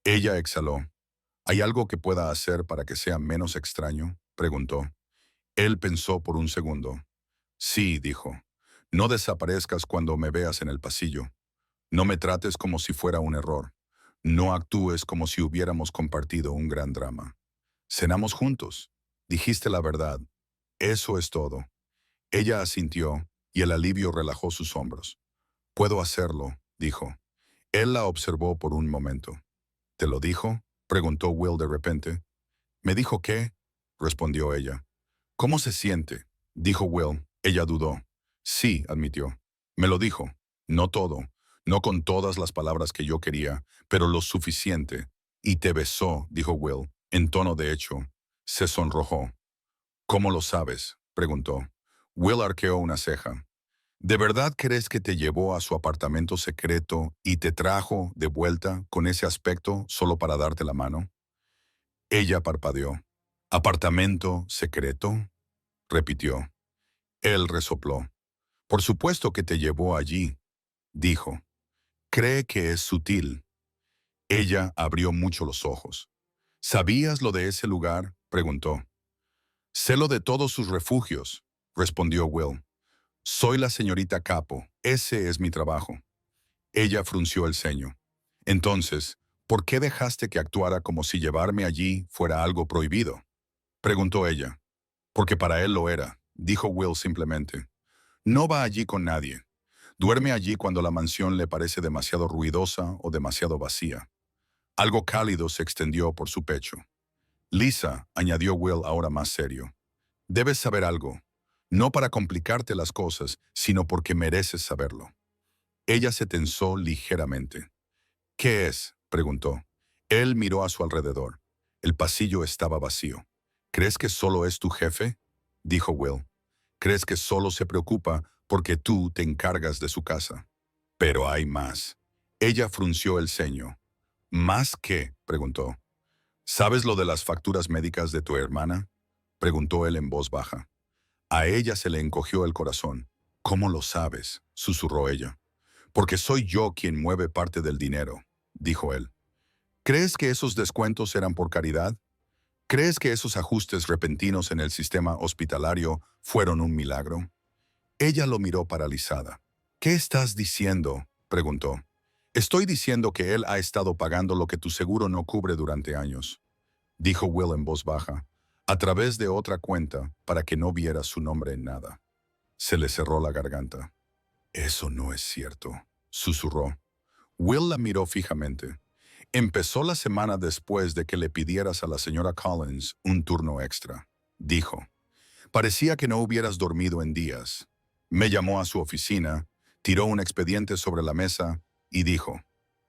Ella exhaló. «¿Hay algo que pueda hacer para que sea menos extraño?», preguntó. Él pensó por un segundo. «Sí», dijo. «No desaparezcas cuando me veas en el pasillo. No me trates como si fuera un error. No actúes como si hubiéramos compartido un gran drama. Cenamos juntos. Dijiste la verdad. Eso es todo». Ella asintió y el alivio relajó sus hombros. «Puedo hacerlo», dijo. Él la observó por un momento. «¿Te lo dijo?», preguntó Will de repente. «¿Me dijo qué?», respondió ella. «¿Cómo se siente?», dijo Will. Ella dudó. «Sí», admitió. «Me lo dijo. No todo. No con todas las palabras que yo quería, pero lo suficiente. Y te besó», dijo Will, en tono de hecho. Se sonrojó. «¿Cómo lo sabes?», preguntó. Will arqueó una ceja. ¿De verdad crees que te llevó a su apartamento secreto y te trajo de vuelta con ese aspecto solo para darte la mano? Ella parpadeó. ¿Apartamento secreto?, repitió. Él resopló. Por supuesto que te llevó allí, dijo. Cree que es sutil. Ella abrió mucho los ojos. ¿Sabías lo de ese lugar?, preguntó. Sé lo de todos sus refugios, respondió Will. Soy la señorita Capo. Ese es mi trabajo. Ella frunció el ceño. Entonces, ¿por qué dejaste que actuara como si llevarme allí fuera algo prohibido?, preguntó ella. Porque para él lo era, dijo Will simplemente. No va allí con nadie. Duerme allí cuando la mansión le parece demasiado ruidosa o demasiado vacía. Algo cálido se extendió por su pecho. Lisa, añadió Will ahora más serio, debes saber algo. No para complicarte las cosas, sino porque mereces saberlo. Ella se tensó ligeramente. ¿Qué es?, preguntó. Él miró a su alrededor. El pasillo estaba vacío. ¿Crees que solo es tu jefe?, dijo Will. ¿Crees que solo se preocupa porque tú te encargas de su casa? Pero hay más. Ella frunció el ceño. ¿Más qué?, preguntó. ¿Sabes lo de las facturas médicas de tu hermana?, preguntó él en voz baja. A ella se le encogió el corazón. ¿Cómo lo sabes?, susurró ella. Porque soy yo quien mueve parte del dinero, dijo él. ¿Crees que esos descuentos eran por caridad? ¿Crees que esos ajustes repentinos en el sistema hospitalario fueron un milagro? Ella lo miró paralizada. ¿Qué estás diciendo?, preguntó. Estoy diciendo que él ha estado pagando lo que tu seguro no cubre durante años, dijo Will en voz baja, a través de otra cuenta para que no viera su nombre en nada. Se le cerró la garganta. Eso no es cierto, susurró. Will la miró fijamente. Empezó la semana después de que le pidieras a la señora Collins un turno extra, dijo. Parecía que no hubieras dormido en días. Me llamó a su oficina, tiró un expediente sobre la mesa y dijo,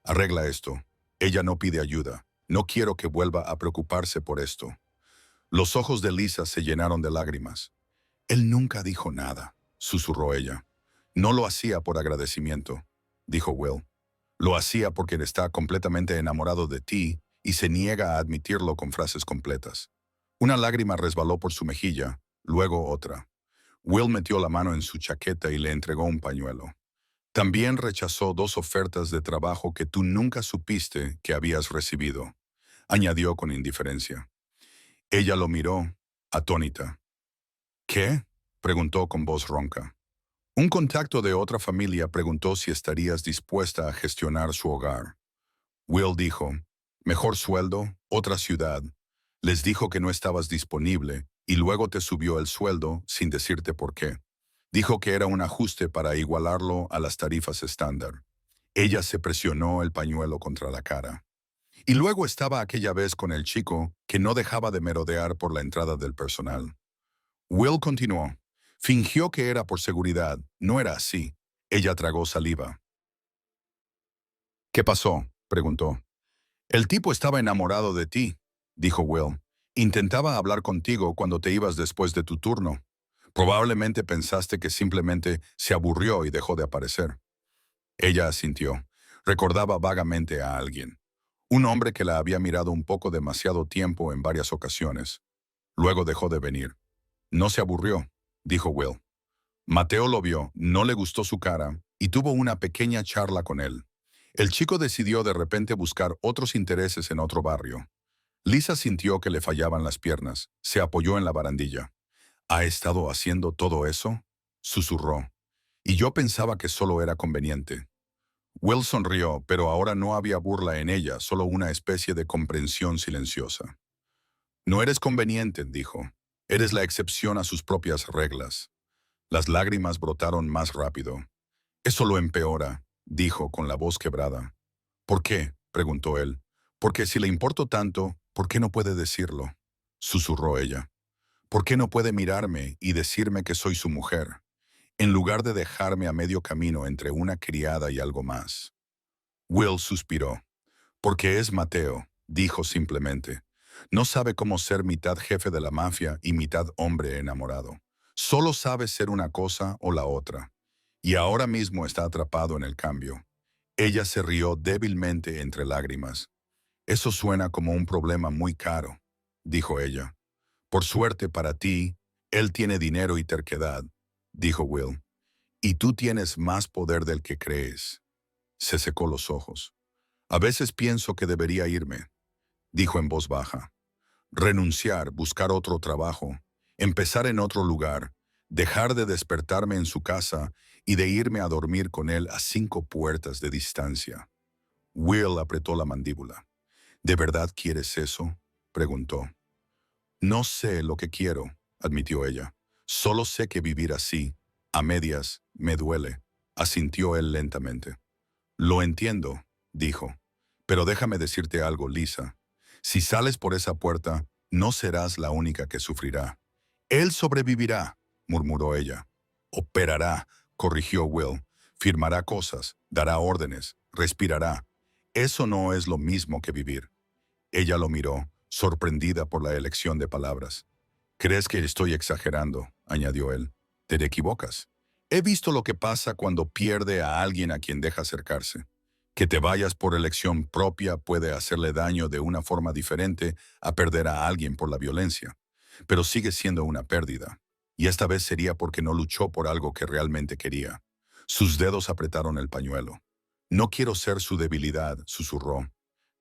arregla esto. Ella no pide ayuda. No quiero que vuelva a preocuparse por esto. Los ojos de Lisa se llenaron de lágrimas. Él nunca dijo nada, susurró ella. No lo hacía por agradecimiento, dijo Will. Lo hacía porque está completamente enamorado de ti y se niega a admitirlo con frases completas. Una lágrima resbaló por su mejilla, luego otra. Will metió la mano en su chaqueta y le entregó un pañuelo. También rechazó 2 ofertas de trabajo que tú nunca supiste que habías recibido, añadió con indiferencia. Ella lo miró, atónita. ¿Qué?, preguntó con voz ronca. Un contacto de otra familia preguntó si estarías dispuesta a gestionar su hogar. Will dijo, mejor sueldo, otra ciudad. Les dijo que no estabas disponible y luego te subió el sueldo sin decirte por qué. Dijo que era un ajuste para igualarlo a las tarifas estándar. Ella se presionó el pañuelo contra la cara. Y luego estaba aquella vez con el chico que no dejaba de merodear por la entrada del personal. Will continuó. Fingió que era por seguridad. No era así. Ella tragó saliva. ¿Qué pasó?, preguntó. El tipo estaba enamorado de ti, dijo Will. Intentaba hablar contigo cuando te ibas después de tu turno. Probablemente pensaste que simplemente se aburrió y dejó de aparecer. Ella asintió. Recordaba vagamente a alguien. Un hombre que la había mirado un poco demasiado tiempo en varias ocasiones. Luego dejó de venir. No se aburrió, dijo Will. Mateo lo vio, no le gustó su cara y tuvo una pequeña charla con él. El chico decidió de repente buscar otros intereses en otro barrio. Lisa sintió que le fallaban las piernas. Se apoyó en la barandilla. ¿Ha estado haciendo todo eso?, susurró. Y yo pensaba que solo era conveniente. Will sonrió, pero ahora no había burla en ella, solo una especie de comprensión silenciosa. No eres conveniente, dijo. Eres la excepción a sus propias reglas. Las lágrimas brotaron más rápido. Eso lo empeora, dijo con la voz quebrada. ¿Por qué?, preguntó él. Porque si le importo tanto, ¿por qué no puede decirlo?, susurró ella. ¿Por qué no puede mirarme y decirme que soy su mujer, en lugar de dejarme a medio camino entre una criada y algo más? Will suspiró. Porque es Mateo, dijo simplemente. No sabe cómo ser mitad jefe de la mafia y mitad hombre enamorado. Solo sabe ser una cosa o la otra. y ahora mismo está atrapado en el cambio. Ella se rió débilmente entre lágrimas. Eso suena como un problema muy caro, dijo ella. Por suerte para ti, él tiene dinero y terquedad, dijo Will. Y tú tienes más poder del que crees. Se secó los ojos. A veces pienso que debería irme, dijo en voz baja. Renunciar, buscar otro trabajo, empezar en otro lugar, dejar de despertarme en su casa y de irme a dormir con él a 5 puertas de distancia. Will apretó la mandíbula. ¿De verdad quieres eso?, preguntó. No sé lo que quiero, admitió ella. Solo sé que vivir así, a medias, me duele, asintió él lentamente. Lo entiendo, dijo. Pero déjame decirte algo, Lisa. Si sales por esa puerta, no serás la única que sufrirá. Él sobrevivirá, murmuró ella. Operará, corrigió Will. Firmará cosas, dará órdenes, respirará. Eso no es lo mismo que vivir. Ella lo miró, sorprendida por la elección de palabras. «¿Crees que estoy exagerando?», añadió él. «Te equivocas. He visto lo que pasa cuando pierde a alguien a quien deja acercarse. Que te vayas por elección propia puede hacerle daño de una forma diferente a perder a alguien por la violencia, pero sigue siendo una pérdida. Y esta vez sería porque no luchó por algo que realmente quería». Sus dedos apretaron el pañuelo. «No quiero ser su debilidad», susurró.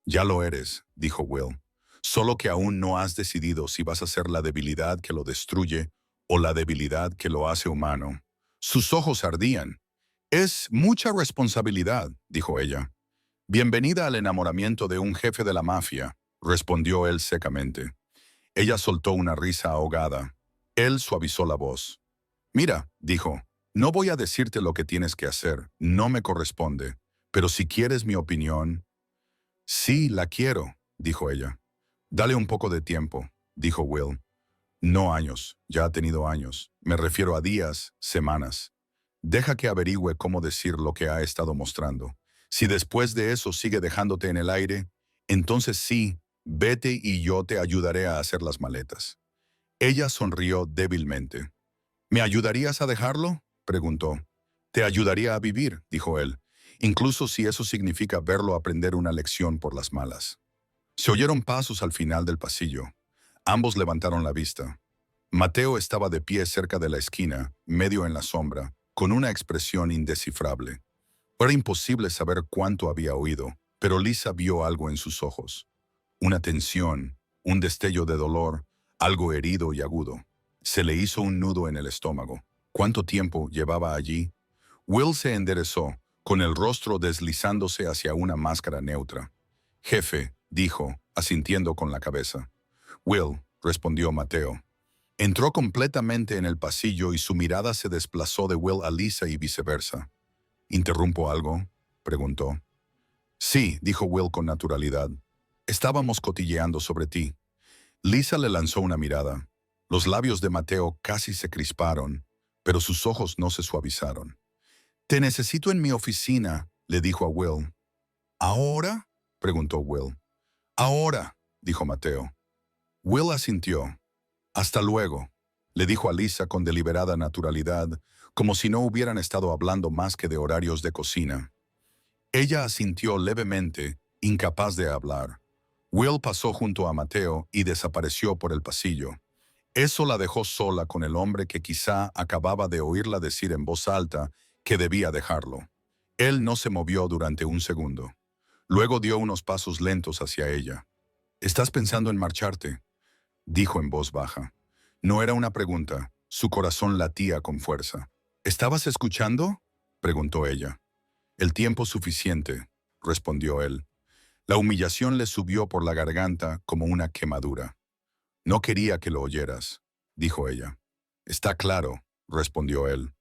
«Ya lo eres», dijo Will. «Solo que aún no has decidido si vas a ser la debilidad que lo destruye o la debilidad que lo hace humano». Sus ojos ardían. «Es mucha responsabilidad», dijo ella. «Bienvenida al enamoramiento de un jefe de la mafia», respondió él secamente. Ella soltó una risa ahogada. Él suavizó la voz. «Mira», dijo, «no voy a decirte lo que tienes que hacer, no me corresponde, pero si quieres mi opinión...» «Sí, la quiero», dijo ella. «Dale un poco de tiempo», dijo Will. «No años, ya ha tenido años. Me refiero a días, semanas. Deja que averigüe cómo decir lo que ha estado mostrando. Si después de eso sigue dejándote en el aire, entonces sí, vete y yo te ayudaré a hacer las maletas». Ella sonrió débilmente. «¿Me ayudarías a dejarlo?», preguntó. «Te ayudaría a vivir», dijo él, «incluso si eso significa verlo aprender una lección por las malas». Se oyeron pasos al final del pasillo. Ambos levantaron la vista. Mateo estaba de pie cerca de la esquina, medio en la sombra, con una expresión indescifrable. Era imposible saber cuánto había oído, pero Lisa vio algo en sus ojos. Una tensión, un destello de dolor, algo herido y agudo. Se le hizo un nudo en el estómago. ¿Cuánto tiempo llevaba allí? Will se enderezó, con el rostro deslizándose hacia una máscara neutra. «Jefe», dijo, asintiendo con la cabeza. «Will», respondió Mateo. Entró completamente en el pasillo y su mirada se desplazó de Will a Lisa y viceversa. «¿Interrumpo algo?», preguntó. «Sí», dijo Will con naturalidad. «Estábamos cotilleando sobre ti». Lisa le lanzó una mirada. Los labios de Mateo casi se crisparon, pero sus ojos no se suavizaron. «Te necesito en mi oficina», le dijo a Will. «¿Ahora?», preguntó Will. «Ahora», dijo Mateo. Will asintió. «Hasta luego», le dijo a Lisa con deliberada naturalidad, como si no hubieran estado hablando más que de horarios de cocina. Ella asintió levemente, incapaz de hablar. Will pasó junto a Mateo y desapareció por el pasillo. Eso la dejó sola con el hombre que quizá acababa de oírla decir en voz alta que debía dejarlo. Él no se movió durante un segundo. Luego dio unos pasos lentos hacia ella. «¿Estás pensando en marcharte?», dijo en voz baja. No era una pregunta, su corazón latía con fuerza. «¿Estabas escuchando?», preguntó ella. «El tiempo suficiente», respondió él. La humillación le subió por la garganta como una quemadura. «No quería que lo oyeras», dijo ella. «Está claro», respondió él.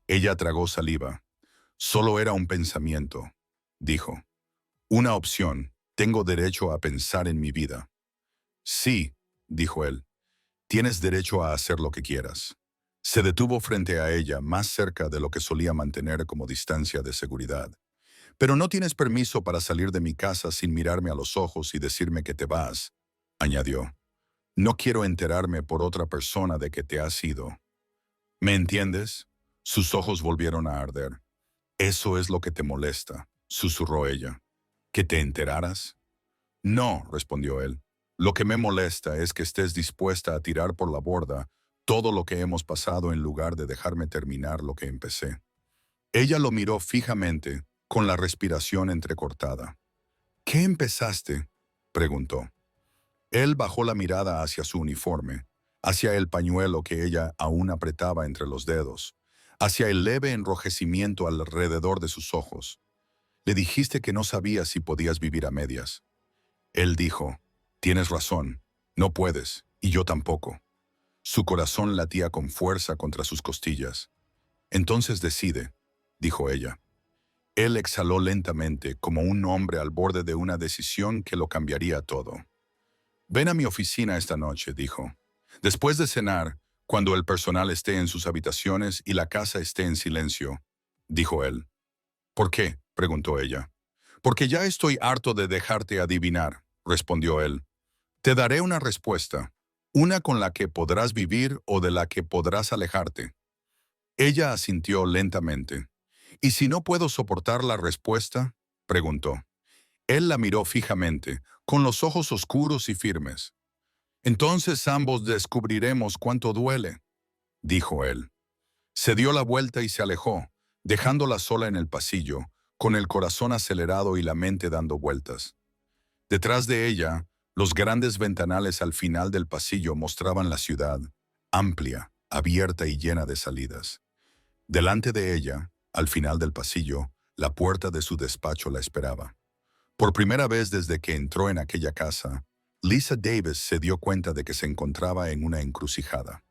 Ella tragó saliva. «Solo era un pensamiento», dijo. «Una opción. Tengo derecho a pensar en mi vida». «Sí», dijo él. «Tienes derecho a hacer lo que quieras». Se detuvo frente a ella, más cerca de lo que solía mantener como distancia de seguridad. «Pero no tienes permiso para salir de mi casa sin mirarme a los ojos y decirme que te vas», añadió. «No quiero enterarme por otra persona de que te has ido. ¿Me entiendes? Sus ojos volvieron a arder. «Eso es lo que te molesta», susurró ella. «¿Que te enteraras?» «No», respondió él. «Lo que me molesta es que estés dispuesta a tirar por la borda todo lo que hemos pasado en lugar de dejarme terminar lo que empecé». Ella lo miró fijamente, con la respiración entrecortada. «¿Qué empezaste?», preguntó. Él bajó la mirada hacia su uniforme, hacia el pañuelo que ella aún apretaba entre los dedos, hacia el leve enrojecimiento alrededor de sus ojos. «Le dijiste que no sabías si podías vivir a medias». Él dijo: «Tienes razón, no puedes, y yo tampoco». Su corazón latía con fuerza contra sus costillas. «Entonces decide», dijo ella. Él exhaló lentamente, como un hombre al borde de una decisión que lo cambiaría todo. «Ven a mi oficina esta noche», dijo. «Después de cenar, cuando el personal esté en sus habitaciones y la casa esté en silencio», dijo él. «¿Por qué?», preguntó ella. «Porque ya estoy harto de dejarte adivinar», respondió él. «Te daré una respuesta, una con la que podrás vivir o de la que podrás alejarte». Ella asintió lentamente. «¿Y si no puedo soportar la respuesta?», preguntó. Él la miró fijamente, con los ojos oscuros y firmes. «Entonces ambos descubriremos cuánto duele», dijo él. Se dio la vuelta y se alejó, dejándola sola en el pasillo, con el corazón acelerado y la mente dando vueltas. Detrás de ella, los grandes ventanales al final del pasillo mostraban la ciudad, amplia, abierta y llena de salidas. Delante de ella, al final del pasillo, la puerta de su despacho la esperaba. Por primera vez desde que entró en aquella casa, Lisa Davis se dio cuenta de que se encontraba en una encrucijada.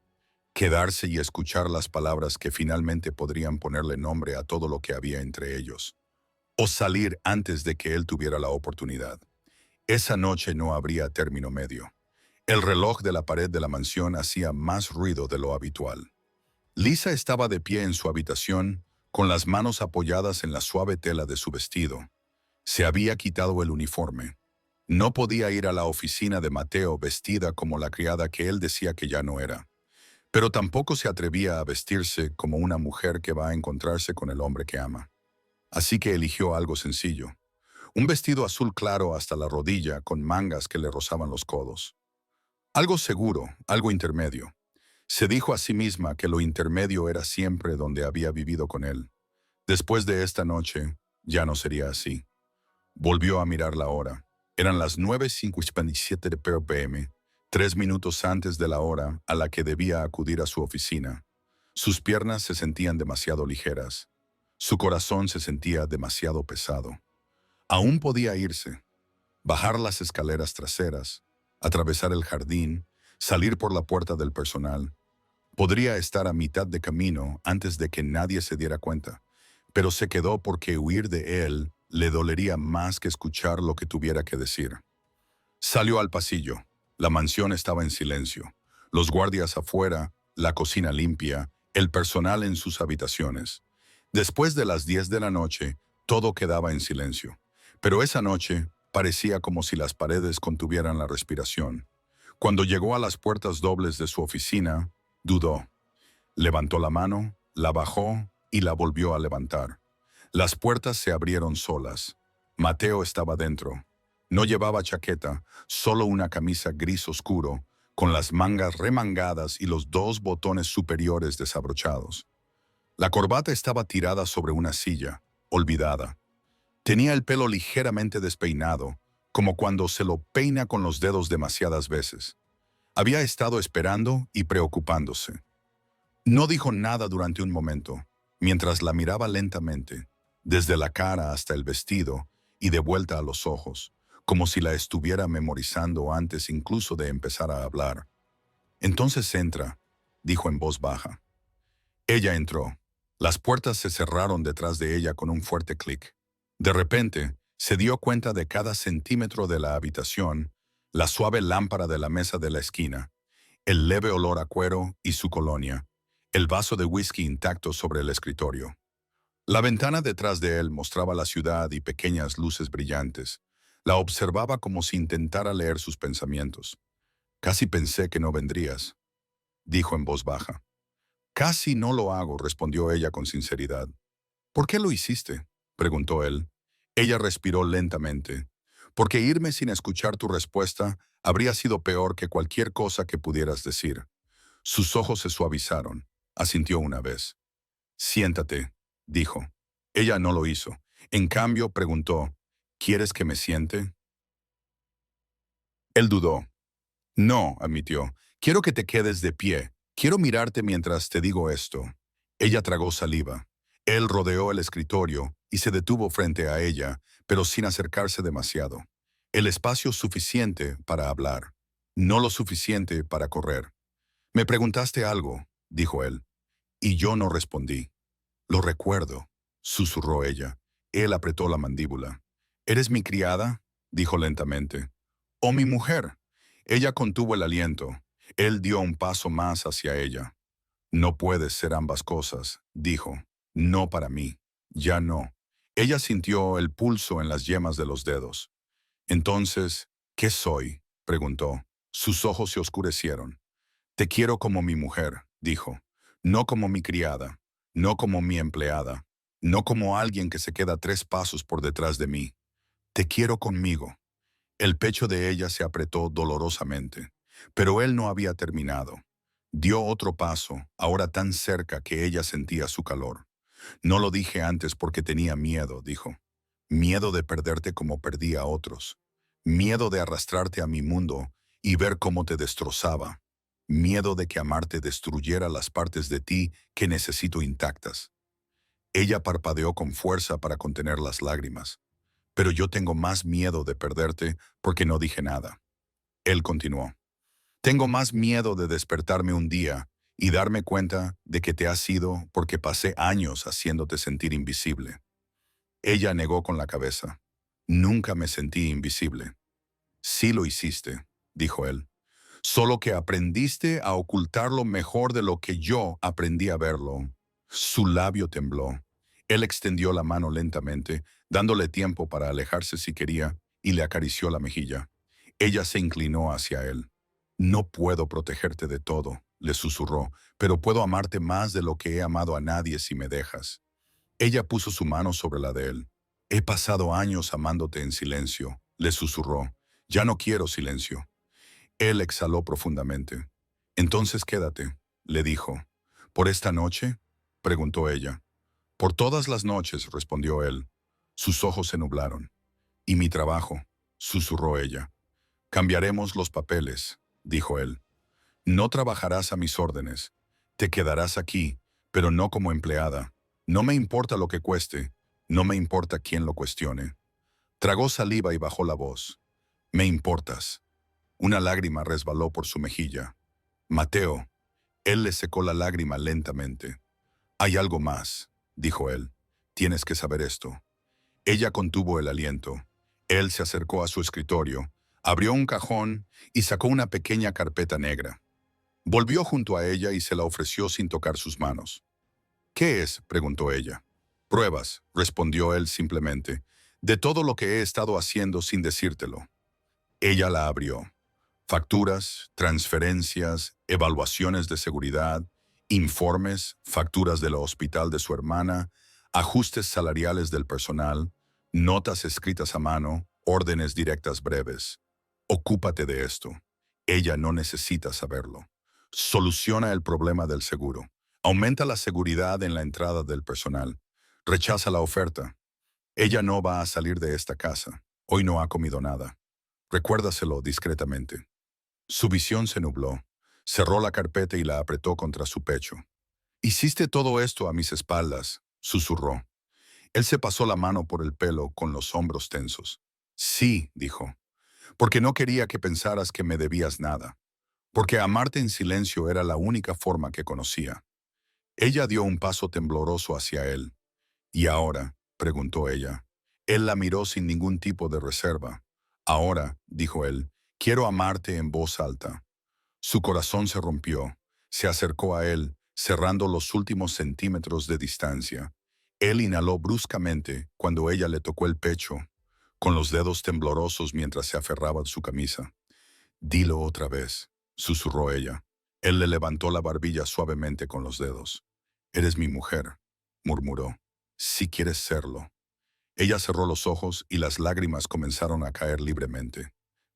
Quedarse y escuchar las palabras que finalmente podrían ponerle nombre a todo lo que había entre ellos. O salir antes de que él tuviera la oportunidad. Esa noche no habría término medio. El reloj de la pared de la mansión hacía más ruido de lo habitual. Lisa estaba de pie en su habitación, con las manos apoyadas en la suave tela de su vestido. Se había quitado el uniforme. No podía ir a la oficina de Mateo vestida como la criada que él decía que ya no era. Pero tampoco se atrevía a vestirse como una mujer que va a encontrarse con el hombre que ama. Así que eligió algo sencillo. Un vestido azul claro hasta la rodilla con mangas que le rozaban los codos. Algo seguro, algo intermedio. Se dijo a sí misma que lo intermedio era siempre donde había vivido con él. Después de esta noche, ya no sería así. Volvió a mirar la hora. Eran las 9:57 de p.m., 3 minutos antes de la hora a la que debía acudir a su oficina. Sus piernas se sentían demasiado ligeras. Su corazón se sentía demasiado pesado. Aún podía irse, bajar las escaleras traseras, atravesar el jardín, salir por la puerta del personal. Podría estar a mitad de camino antes de que nadie se diera cuenta, pero se quedó porque huir de él le dolería más que escuchar lo que tuviera que decir. Salió al pasillo. La mansión estaba en silencio. Los guardias afuera, la cocina limpia, el personal en sus habitaciones. Después de las 10 de la noche, todo quedaba en silencio. Pero esa noche parecía como si las paredes contuvieran la respiración. Cuando llegó a las puertas dobles de su oficina, dudó. Levantó la mano, la bajó y la volvió a levantar. Las puertas se abrieron solas. Mateo estaba dentro. No llevaba chaqueta, solo una camisa gris oscuro, con las mangas remangadas y los 2 botones superiores desabrochados. La corbata estaba tirada sobre una silla, olvidada. Tenía el pelo ligeramente despeinado, como cuando se lo peina con los dedos demasiadas veces. Había estado esperando y preocupándose. No dijo nada durante un momento, mientras la miraba lentamente, desde la cara hasta el vestido y de vuelta a los ojos, como si la estuviera memorizando antes incluso de empezar a hablar. «Entonces entra», dijo en voz baja. Ella entró. Las puertas se cerraron detrás de ella con un fuerte clic. De repente, se dio cuenta de cada centímetro de la habitación, la suave lámpara de la mesa de la esquina, el leve olor a cuero y su colonia, el vaso de whisky intacto sobre el escritorio. La ventana detrás de él mostraba la ciudad y pequeñas luces brillantes. La observaba como si intentara leer sus pensamientos. «Casi pensé que no vendrías», dijo en voz baja. Casi no lo hago, respondió ella con sinceridad. ¿Por qué lo hiciste? Preguntó él. Ella respiró lentamente. Porque irme sin escuchar tu respuesta habría sido peor que cualquier cosa que pudieras decir. Sus ojos se suavizaron. Asintió una vez. Siéntate, dijo. Ella no lo hizo. En cambio, preguntó, ¿quieres que me siente? Él dudó. No, admitió. Quiero que te quedes de pie. Quiero mirarte mientras te digo esto. Ella tragó saliva. Él rodeó el escritorio y se detuvo frente a ella, pero sin acercarse demasiado. El espacio suficiente para hablar, no lo suficiente para correr. Me preguntaste algo, dijo él, y yo no respondí. Lo recuerdo, susurró ella. Él apretó la mandíbula. ¿Eres mi criada? Dijo lentamente. ¿O mi mujer? Ella contuvo el aliento. Él dio un paso más hacia ella. No puedes ser ambas cosas, dijo. No para mí. Ya no. Ella sintió el pulso en las yemas de los dedos. Entonces, ¿qué soy? Preguntó. Sus ojos se oscurecieron. Te quiero como mi mujer, dijo. No como mi criada. No como mi empleada. No como alguien que se queda 3 pasos por detrás de mí. Te quiero conmigo. El pecho de ella se apretó dolorosamente, pero él no había terminado. Dio otro paso, ahora tan cerca que ella sentía su calor. No lo dije antes porque tenía miedo, dijo. Miedo de perderte como perdí a otros. Miedo de arrastrarte a mi mundo y ver cómo te destrozaba. Miedo de que amarte destruyera las partes de ti que necesito intactas. Ella parpadeó con fuerza para contener las lágrimas. Pero yo tengo más miedo de perderte porque no dije nada. Él continuó. Tengo más miedo de despertarme un día y darme cuenta de que te has ido porque pasé años haciéndote sentir invisible. Ella negó con la cabeza. Nunca me sentí invisible. Sí lo hiciste, dijo él. Solo que aprendiste a ocultarlo mejor de lo que yo aprendí a verlo. Su labio tembló. Él extendió la mano lentamente, dándole tiempo para alejarse si quería, y le acarició la mejilla. Ella se inclinó hacia él. No puedo protegerte de todo, le susurró, pero puedo amarte más de lo que he amado a nadie si me dejas. Ella puso su mano sobre la de él. He pasado años amándote en silencio, le susurró. Ya no quiero silencio. Él exhaló profundamente. Entonces quédate, le dijo. ¿Por esta noche? Preguntó ella. Por todas las noches, respondió él. Sus ojos se nublaron. ¿Y mi trabajo? Susurró ella. Cambiaremos los papeles, dijo él. No trabajarás a mis órdenes. Te quedarás aquí, pero no como empleada. No me importa lo que cueste. No me importa quién lo cuestione. Tragó saliva y bajó la voz. Me importas. Una lágrima resbaló por su mejilla. Mateo. Él le secó la lágrima lentamente. Hay algo más, dijo él. Tienes que saber esto. Ella contuvo el aliento. Él se acercó a su escritorio, abrió un cajón y sacó una pequeña carpeta negra. Volvió junto a ella y se la ofreció sin tocar sus manos. ¿Qué es? Preguntó ella. Pruebas, respondió él simplemente, de todo lo que he estado haciendo sin decírtelo. Ella la abrió. Facturas, transferencias, evaluaciones de seguridad, informes, facturas del hospital de su hermana, ajustes salariales del personal, notas escritas a mano, órdenes directas breves. Ocúpate de esto. Ella no necesita saberlo. Soluciona el problema del seguro. Aumenta la seguridad en la entrada del personal. Rechaza la oferta. Ella no va a salir de esta casa. Hoy no ha comido nada. Recuérdaselo discretamente. Su visión se nubló. Cerró la carpeta y la apretó contra su pecho. Hiciste todo esto a mis espaldas, susurró. Él se pasó la mano por el pelo con los hombros tensos. Sí, dijo, porque no quería que pensaras que me debías nada, porque amarte en silencio era la única forma que conocía. Ella dio un paso tembloroso hacia él. ¿Y ahora? Preguntó ella. Él la miró sin ningún tipo de reserva. Ahora, dijo él, quiero amarte en voz alta. Su corazón se rompió. Se acercó a él, cerrando los últimos centímetros de distancia. Él inhaló bruscamente cuando ella le tocó el pecho, con los dedos temblorosos mientras se aferraba a su camisa. Dilo otra vez, susurró ella. Él le levantó la barbilla suavemente con los dedos. «Eres mi mujer», murmuró. «Si quieres serlo». Ella cerró los ojos y las lágrimas comenzaron a caer libremente.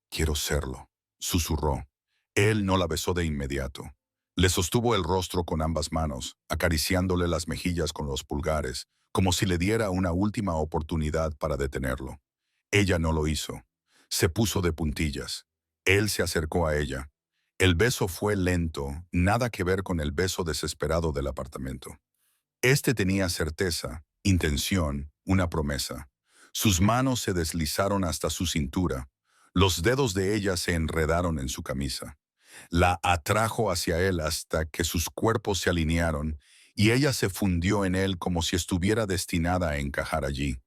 «Quiero serlo», susurró. Él no la besó de inmediato. Le sostuvo el rostro con ambas manos, acariciándole las mejillas con los pulgares, como si le diera una última oportunidad para detenerlo. Ella no lo hizo. Se puso de puntillas. Él se acercó a ella. El beso fue lento, nada que ver con el beso desesperado del apartamento. Este tenía certeza, intención, una promesa. Sus manos se deslizaron hasta su cintura. Los dedos de ella se enredaron en su camisa. La atrajo hacia él hasta que sus cuerpos se alinearon y ella se fundió en él como si estuviera destinada a encajar allí.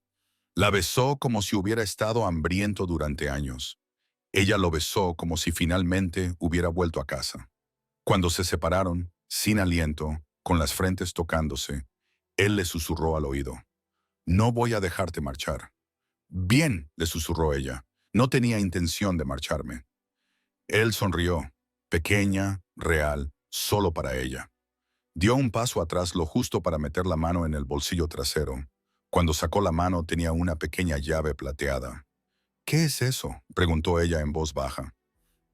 La besó como si hubiera estado hambriento durante años. Ella lo besó como si finalmente hubiera vuelto a casa. Cuando se separaron, sin aliento, con las frentes tocándose, él le susurró al oído. «No voy a dejarte marchar». «Bien», le susurró ella. «No tenía intención de marcharme». Él sonrió, pequeña, real, solo para ella. Dio un paso atrás lo justo para meter la mano en el bolsillo trasero. Cuando sacó la mano tenía una pequeña llave plateada. «¿Qué es eso?», preguntó ella en voz baja.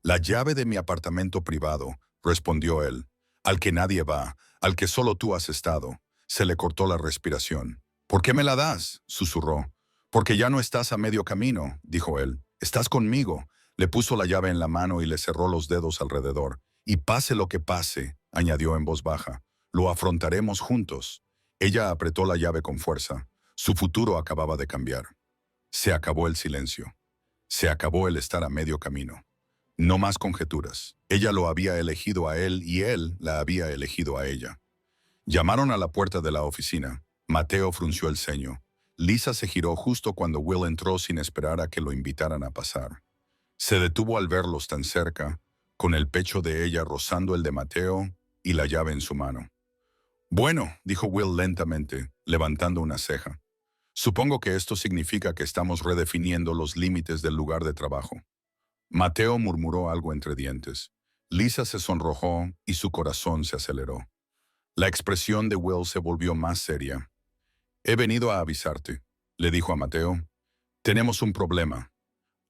«La llave de mi apartamento privado», respondió él. «Al que nadie va, al que solo tú has estado». Se le cortó la respiración. «¿Por qué me la das?», susurró. «Porque ya no estás a medio camino», dijo él. «Estás conmigo». Le puso la llave en la mano y le cerró los dedos alrededor. «Y pase lo que pase», añadió en voz baja, «lo afrontaremos juntos». Ella apretó la llave con fuerza. Su futuro acababa de cambiar. Se acabó el silencio. Se acabó el estar a medio camino. No más conjeturas. Ella lo había elegido a él y él la había elegido a ella. Llamaron a la puerta de la oficina. Mateo frunció el ceño. Lisa se giró justo cuando Will entró sin esperar a que lo invitaran a pasar. Se detuvo al verlos tan cerca, con el pecho de ella rozando el de Mateo y la llave en su mano. «Bueno», dijo Will lentamente, levantando una ceja. «Supongo que esto significa que estamos redefiniendo los límites del lugar de trabajo». Mateo murmuró algo entre dientes. Lisa se sonrojó y su corazón se aceleró. La expresión de Will se volvió más seria. «He venido a avisarte», le dijo a Mateo. «Tenemos un problema».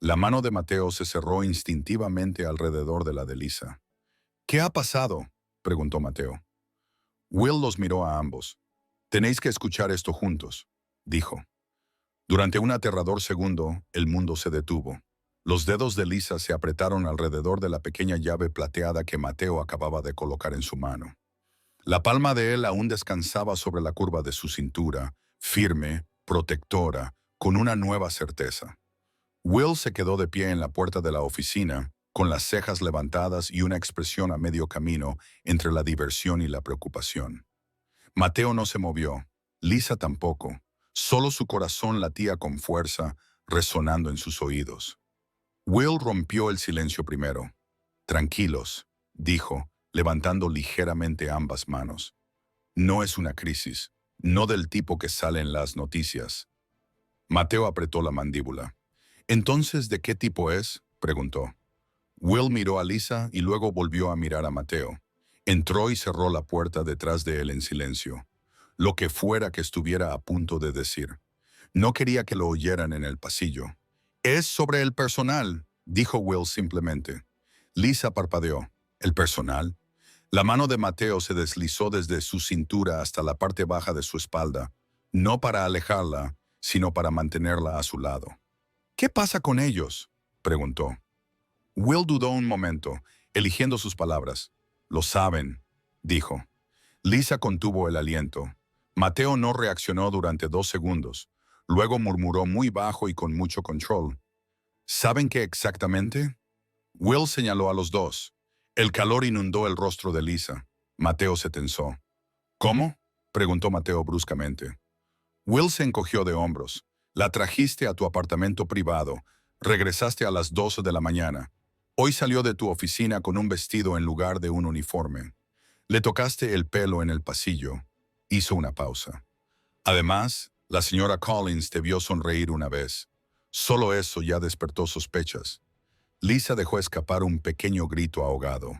La mano de Mateo se cerró instintivamente alrededor de la de Lisa. «¿Qué ha pasado?», preguntó Mateo. Will los miró a ambos. «Tenéis que escuchar esto juntos», dijo. Durante un aterrador segundo, el mundo se detuvo. Los dedos de Lisa se apretaron alrededor de la pequeña llave plateada que Mateo acababa de colocar en su mano. La palma de él aún descansaba sobre la curva de su cintura, firme, protectora, con una nueva certeza. Will se quedó de pie en la puerta de la oficina, con las cejas levantadas y una expresión a medio camino entre la diversión y la preocupación. Mateo no se movió, Lisa tampoco, solo su corazón latía con fuerza, resonando en sus oídos. Will rompió el silencio primero. «Tranquilos», dijo, levantando ligeramente ambas manos. «No es una crisis, no del tipo que sale en las noticias». Mateo apretó la mandíbula. «¿Entonces de qué tipo es?», preguntó. Will miró a Lisa y luego volvió a mirar a Mateo. Entró y cerró la puerta detrás de él en silencio. Lo que fuera que estuviera a punto de decir. No quería que lo oyeran en el pasillo. «Es sobre el personal», dijo Will simplemente. Lisa parpadeó. «¿El personal?». La mano de Mateo se deslizó desde su cintura hasta la parte baja de su espalda, no para alejarla, sino para mantenerla a su lado. «¿Qué pasa con ellos?», preguntó. Will dudó un momento, eligiendo sus palabras. «Lo saben», dijo. Lisa contuvo el aliento. Mateo no reaccionó durante 2 segundos. Luego murmuró muy bajo y con mucho control. «¿Saben qué exactamente?». Will señaló a los dos. El calor inundó el rostro de Lisa. Mateo se tensó. «¿Cómo?», preguntó Mateo bruscamente. Will se encogió de hombros. «La trajiste a tu apartamento privado. Regresaste a las 12 de la mañana. Hoy salió de tu oficina con un vestido en lugar de un uniforme. Le tocaste el pelo en el pasillo». Hizo una pausa. «Además, la señora Collins te vio sonreír una vez. Solo eso ya despertó sospechas». Lisa dejó escapar un pequeño grito ahogado.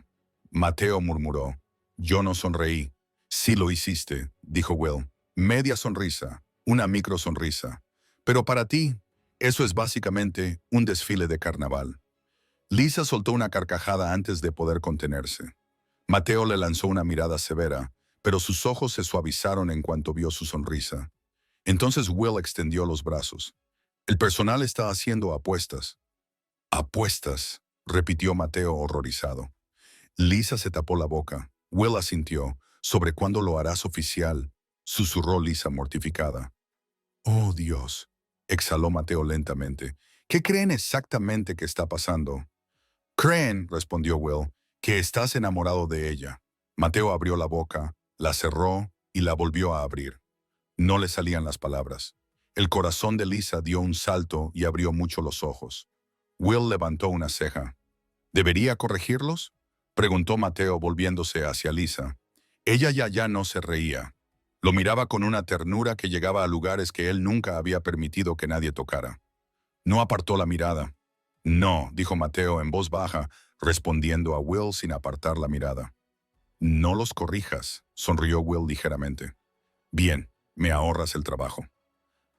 Mateo murmuró. Yo no sonreí. Sí lo hiciste, dijo Will. Media sonrisa, una micro sonrisa. Pero para ti, eso es básicamente un desfile de carnaval. Lisa soltó una carcajada antes de poder contenerse. Mateo le lanzó una mirada severa, pero sus ojos se suavizaron en cuanto vio su sonrisa. Entonces Will extendió los brazos. El personal está haciendo apuestas. Apuestas, repitió Mateo horrorizado. Lisa se tapó la boca. Will asintió. ¿Sobre cuándo lo harás oficial?, susurró Lisa mortificada. Oh, Dios, exhaló Mateo lentamente. ¿Qué creen exactamente que está pasando? Creen, respondió Will, que estás enamorado de ella. Mateo abrió la boca, la cerró y la volvió a abrir. No le salían las palabras. El corazón de Lisa dio un salto y abrió mucho los ojos. Will levantó una ceja. ¿Debería corregirlos?, preguntó Mateo volviéndose hacia Lisa. Ella ya no se reía. Lo miraba con una ternura que llegaba a lugares que él nunca había permitido que nadie tocara. No apartó la mirada. No, dijo Mateo en voz baja, respondiendo a Will sin apartar la mirada. No los corrijas, sonrió Will ligeramente. Bien, me ahorras el trabajo.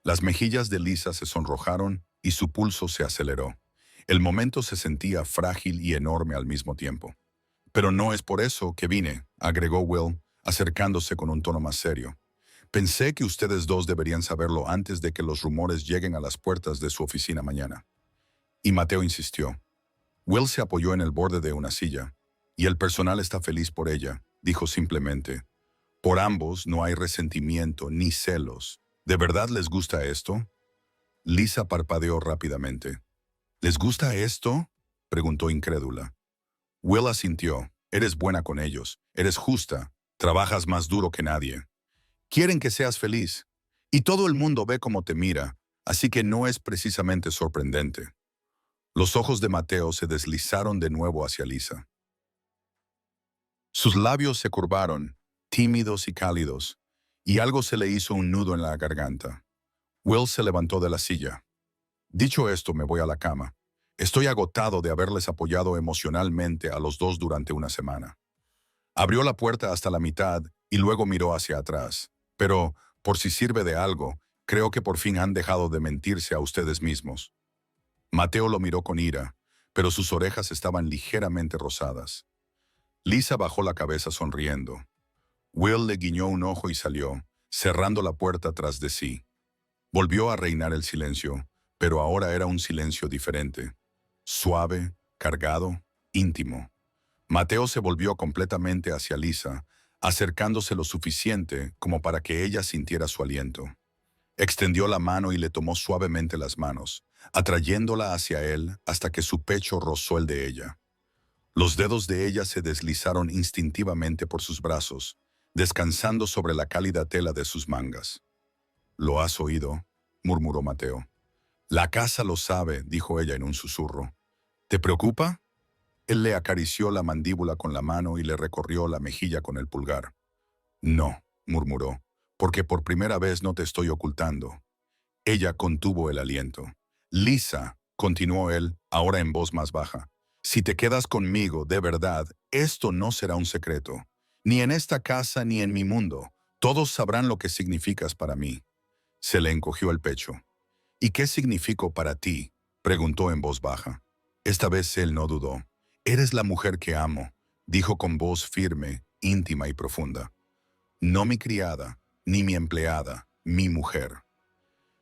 Las mejillas de Lisa se sonrojaron y su pulso se aceleró. El momento se sentía frágil y enorme al mismo tiempo. Pero no es por eso que vine, agregó Will, acercándose con un tono más serio. Pensé que ustedes dos deberían saberlo antes de que los rumores lleguen a las puertas de su oficina mañana. Y Mateo insistió. Will se apoyó en el borde de una silla. Y el personal está feliz por ella, dijo simplemente. Por ambos no hay resentimiento ni celos. ¿De verdad les gusta esto? Lisa parpadeó rápidamente. ¿Les gusta esto?, preguntó incrédula. Will asintió. Eres buena con ellos, eres justa, trabajas más duro que nadie. Quieren que seas feliz. Y todo el mundo ve cómo te mira, así que no es precisamente sorprendente. Los ojos de Mateo se deslizaron de nuevo hacia Lisa. Sus labios se curvaron, tímidos y cálidos, y algo se le hizo un nudo en la garganta. Will se levantó de la silla. Dicho esto, me voy a la cama. Estoy agotado de haberles apoyado emocionalmente a los dos durante una semana. Abrió la puerta hasta la mitad y luego miró hacia atrás. Pero, por si sirve de algo, creo que por fin han dejado de mentirse a ustedes mismos. Mateo lo miró con ira, pero sus orejas estaban ligeramente rosadas. Lisa bajó la cabeza sonriendo. Will le guiñó un ojo y salió, cerrando la puerta tras de sí. Volvió a reinar el silencio, pero ahora era un silencio diferente. Suave, cargado, íntimo. Mateo se volvió completamente hacia Lisa, acercándose lo suficiente como para que ella sintiera su aliento. Extendió la mano y le tomó suavemente las manos, atrayéndola hacia él hasta que su pecho rozó el de ella. Los dedos de ella se deslizaron instintivamente por sus brazos, descansando sobre la cálida tela de sus mangas. «¿Lo has oído?», murmuró Mateo. «La casa lo sabe», dijo ella en un susurro. «¿Te preocupa?». Él le acarició la mandíbula con la mano y le recorrió la mejilla con el pulgar. «No», murmuró, «porque por primera vez no te estoy ocultando». Ella contuvo el aliento. «Lisa», continuó él, ahora en voz más baja, «si te quedas conmigo, de verdad, esto no será un secreto. Ni en esta casa ni en mi mundo. Todos sabrán lo que significas para mí». Se le encogió el pecho. «¿Y qué significo para ti?», preguntó en voz baja. Esta vez él no dudó. «Eres la mujer que amo», dijo con voz firme, íntima y profunda. «No mi criada, ni mi empleada, mi mujer».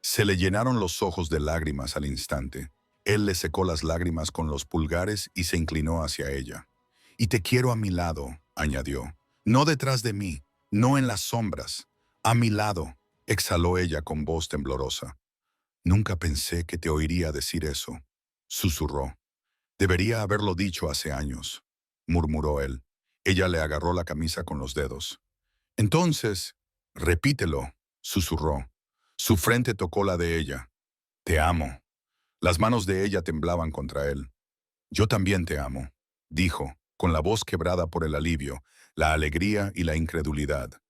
Se le llenaron los ojos de lágrimas al instante. Él le secó las lágrimas con los pulgares y se inclinó hacia ella. «Y te quiero a mi lado», añadió. «No detrás de mí, no en las sombras. A mi lado», exhaló ella con voz temblorosa. «Nunca pensé que te oiría decir eso», susurró. «Debería haberlo dicho hace años», murmuró él. Ella le agarró la camisa con los dedos. «Entonces, repítelo», susurró. Su frente tocó la de ella. «Te amo». Las manos de ella temblaban contra él. «Yo también te amo», dijo, con la voz quebrada por el alivio, la alegría y la incredulidad.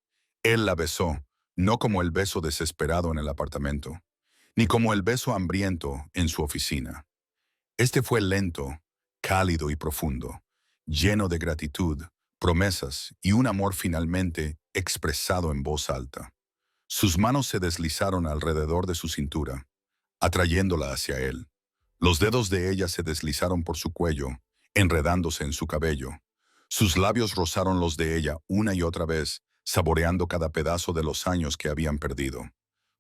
Él la besó, no como el beso desesperado en el apartamento, ni como el beso hambriento en su oficina. Este fue lento, cálido y profundo, lleno de gratitud, promesas y un amor finalmente expresado en voz alta. Sus manos se deslizaron alrededor de su cintura, atrayéndola hacia él. Los dedos de ella se deslizaron por su cuello, enredándose en su cabello. Sus labios rozaron los de ella una y otra vez, saboreando cada pedazo de los años que habían perdido.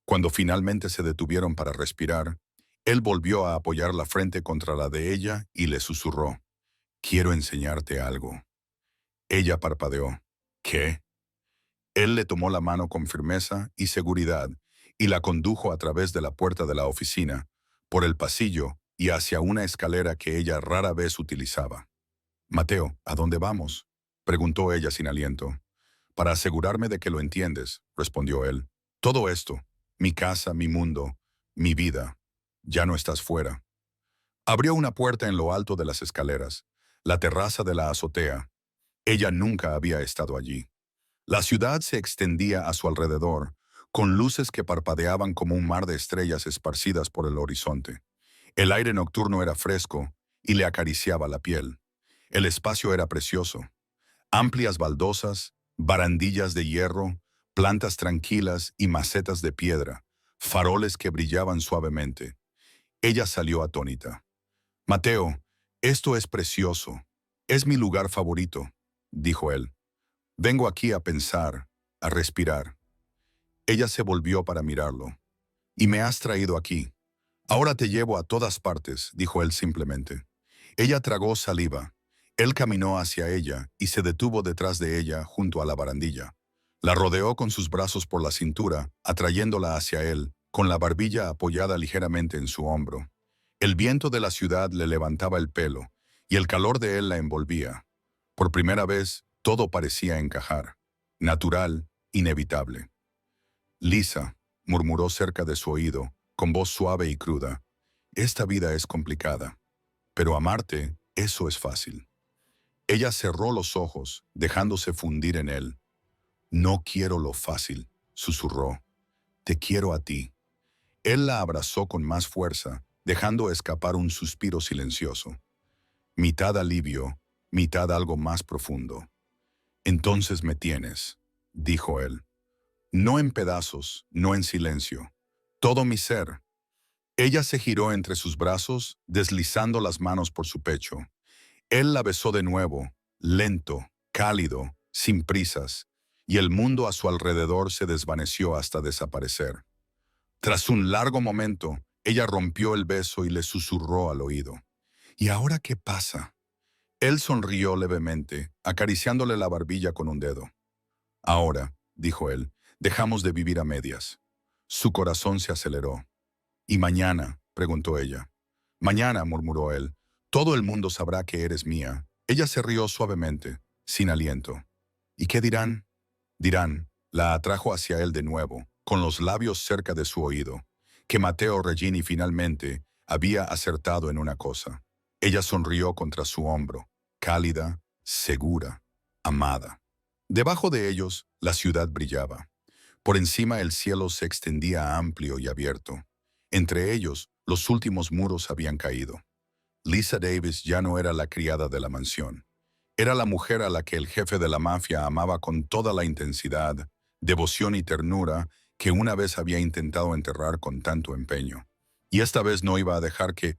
Cuando finalmente se detuvieron para respirar, él volvió a apoyar la frente contra la de ella y le susurró: «Quiero enseñarte algo». Ella parpadeó. «¿Qué?». Él le tomó la mano con firmeza y seguridad y la condujo a través de la puerta de la oficina, por el pasillo y hacia una escalera que ella rara vez utilizaba. «Mateo, ¿a dónde vamos?», preguntó ella sin aliento. «Para asegurarme de que lo entiendes», respondió él. «Todo esto, mi casa, mi mundo, mi vida, ya no estás fuera». Abrió una puerta en lo alto de las escaleras, la terraza de la azotea. Ella nunca había estado allí. La ciudad se extendía a su alrededor, con luces que parpadeaban como un mar de estrellas esparcidas por el horizonte. El aire nocturno era fresco y le acariciaba la piel. El espacio era precioso. Amplias baldosas, barandillas de hierro, plantas tranquilas y macetas de piedra, faroles que brillaban suavemente. Ella salió atónita. «Mateo, esto es precioso. Es mi lugar favorito», dijo él. «Vengo aquí a pensar, a respirar». Ella se volvió para mirarlo. «Y me has traído aquí. Ahora te llevo a todas partes», dijo él simplemente. Ella tragó saliva. Él caminó hacia ella y se detuvo detrás de ella junto a la barandilla. La rodeó con sus brazos por la cintura, atrayéndola hacia él, con la barbilla apoyada ligeramente en su hombro. El viento de la ciudad le levantaba el pelo, y el calor de él la envolvía. Por primera vez, todo parecía encajar. Natural, inevitable. «Lisa», murmuró cerca de su oído, con voz suave y cruda, «esta vida es complicada, pero amarte, eso es fácil». Ella cerró los ojos, dejándose fundir en él. «No quiero lo fácil», susurró. «Te quiero a ti». Él la abrazó con más fuerza, dejando escapar un suspiro silencioso. Mitad alivio, mitad algo más profundo. «Entonces me tienes», dijo él. «No en pedazos, no en silencio. Todo mi ser». Ella se giró entre sus brazos, deslizando las manos por su pecho. Él la besó de nuevo, lento, cálido, sin prisas, y el mundo a su alrededor se desvaneció hasta desaparecer. Tras un largo momento, ella rompió el beso y le susurró al oído: «¿Y ahora qué pasa?». Él sonrió levemente, acariciándole la barbilla con un dedo. «Ahora», dijo él, «dejamos de vivir a medias». Su corazón se aceleró. «¿Y mañana?», preguntó ella. «Mañana», murmuró él, «todo el mundo sabrá que eres mía». Ella se rió suavemente, sin aliento. «¿Y qué dirán?». «Dirán», la atrajo hacia él de nuevo, con los labios cerca de su oído, que Matteo Regini finalmente había acertado en una cosa. Ella sonrió contra su hombro, cálida, segura, amada. Debajo de ellos, la ciudad brillaba. Por encima el cielo se extendía amplio y abierto. Entre ellos, los últimos muros habían caído. Lisa Davis ya no era la criada de la mansión. Era la mujer a la que el jefe de la mafia amaba con toda la intensidad, devoción y ternura que una vez había intentado enterrar con tanto empeño. Y esta vez no iba a dejar que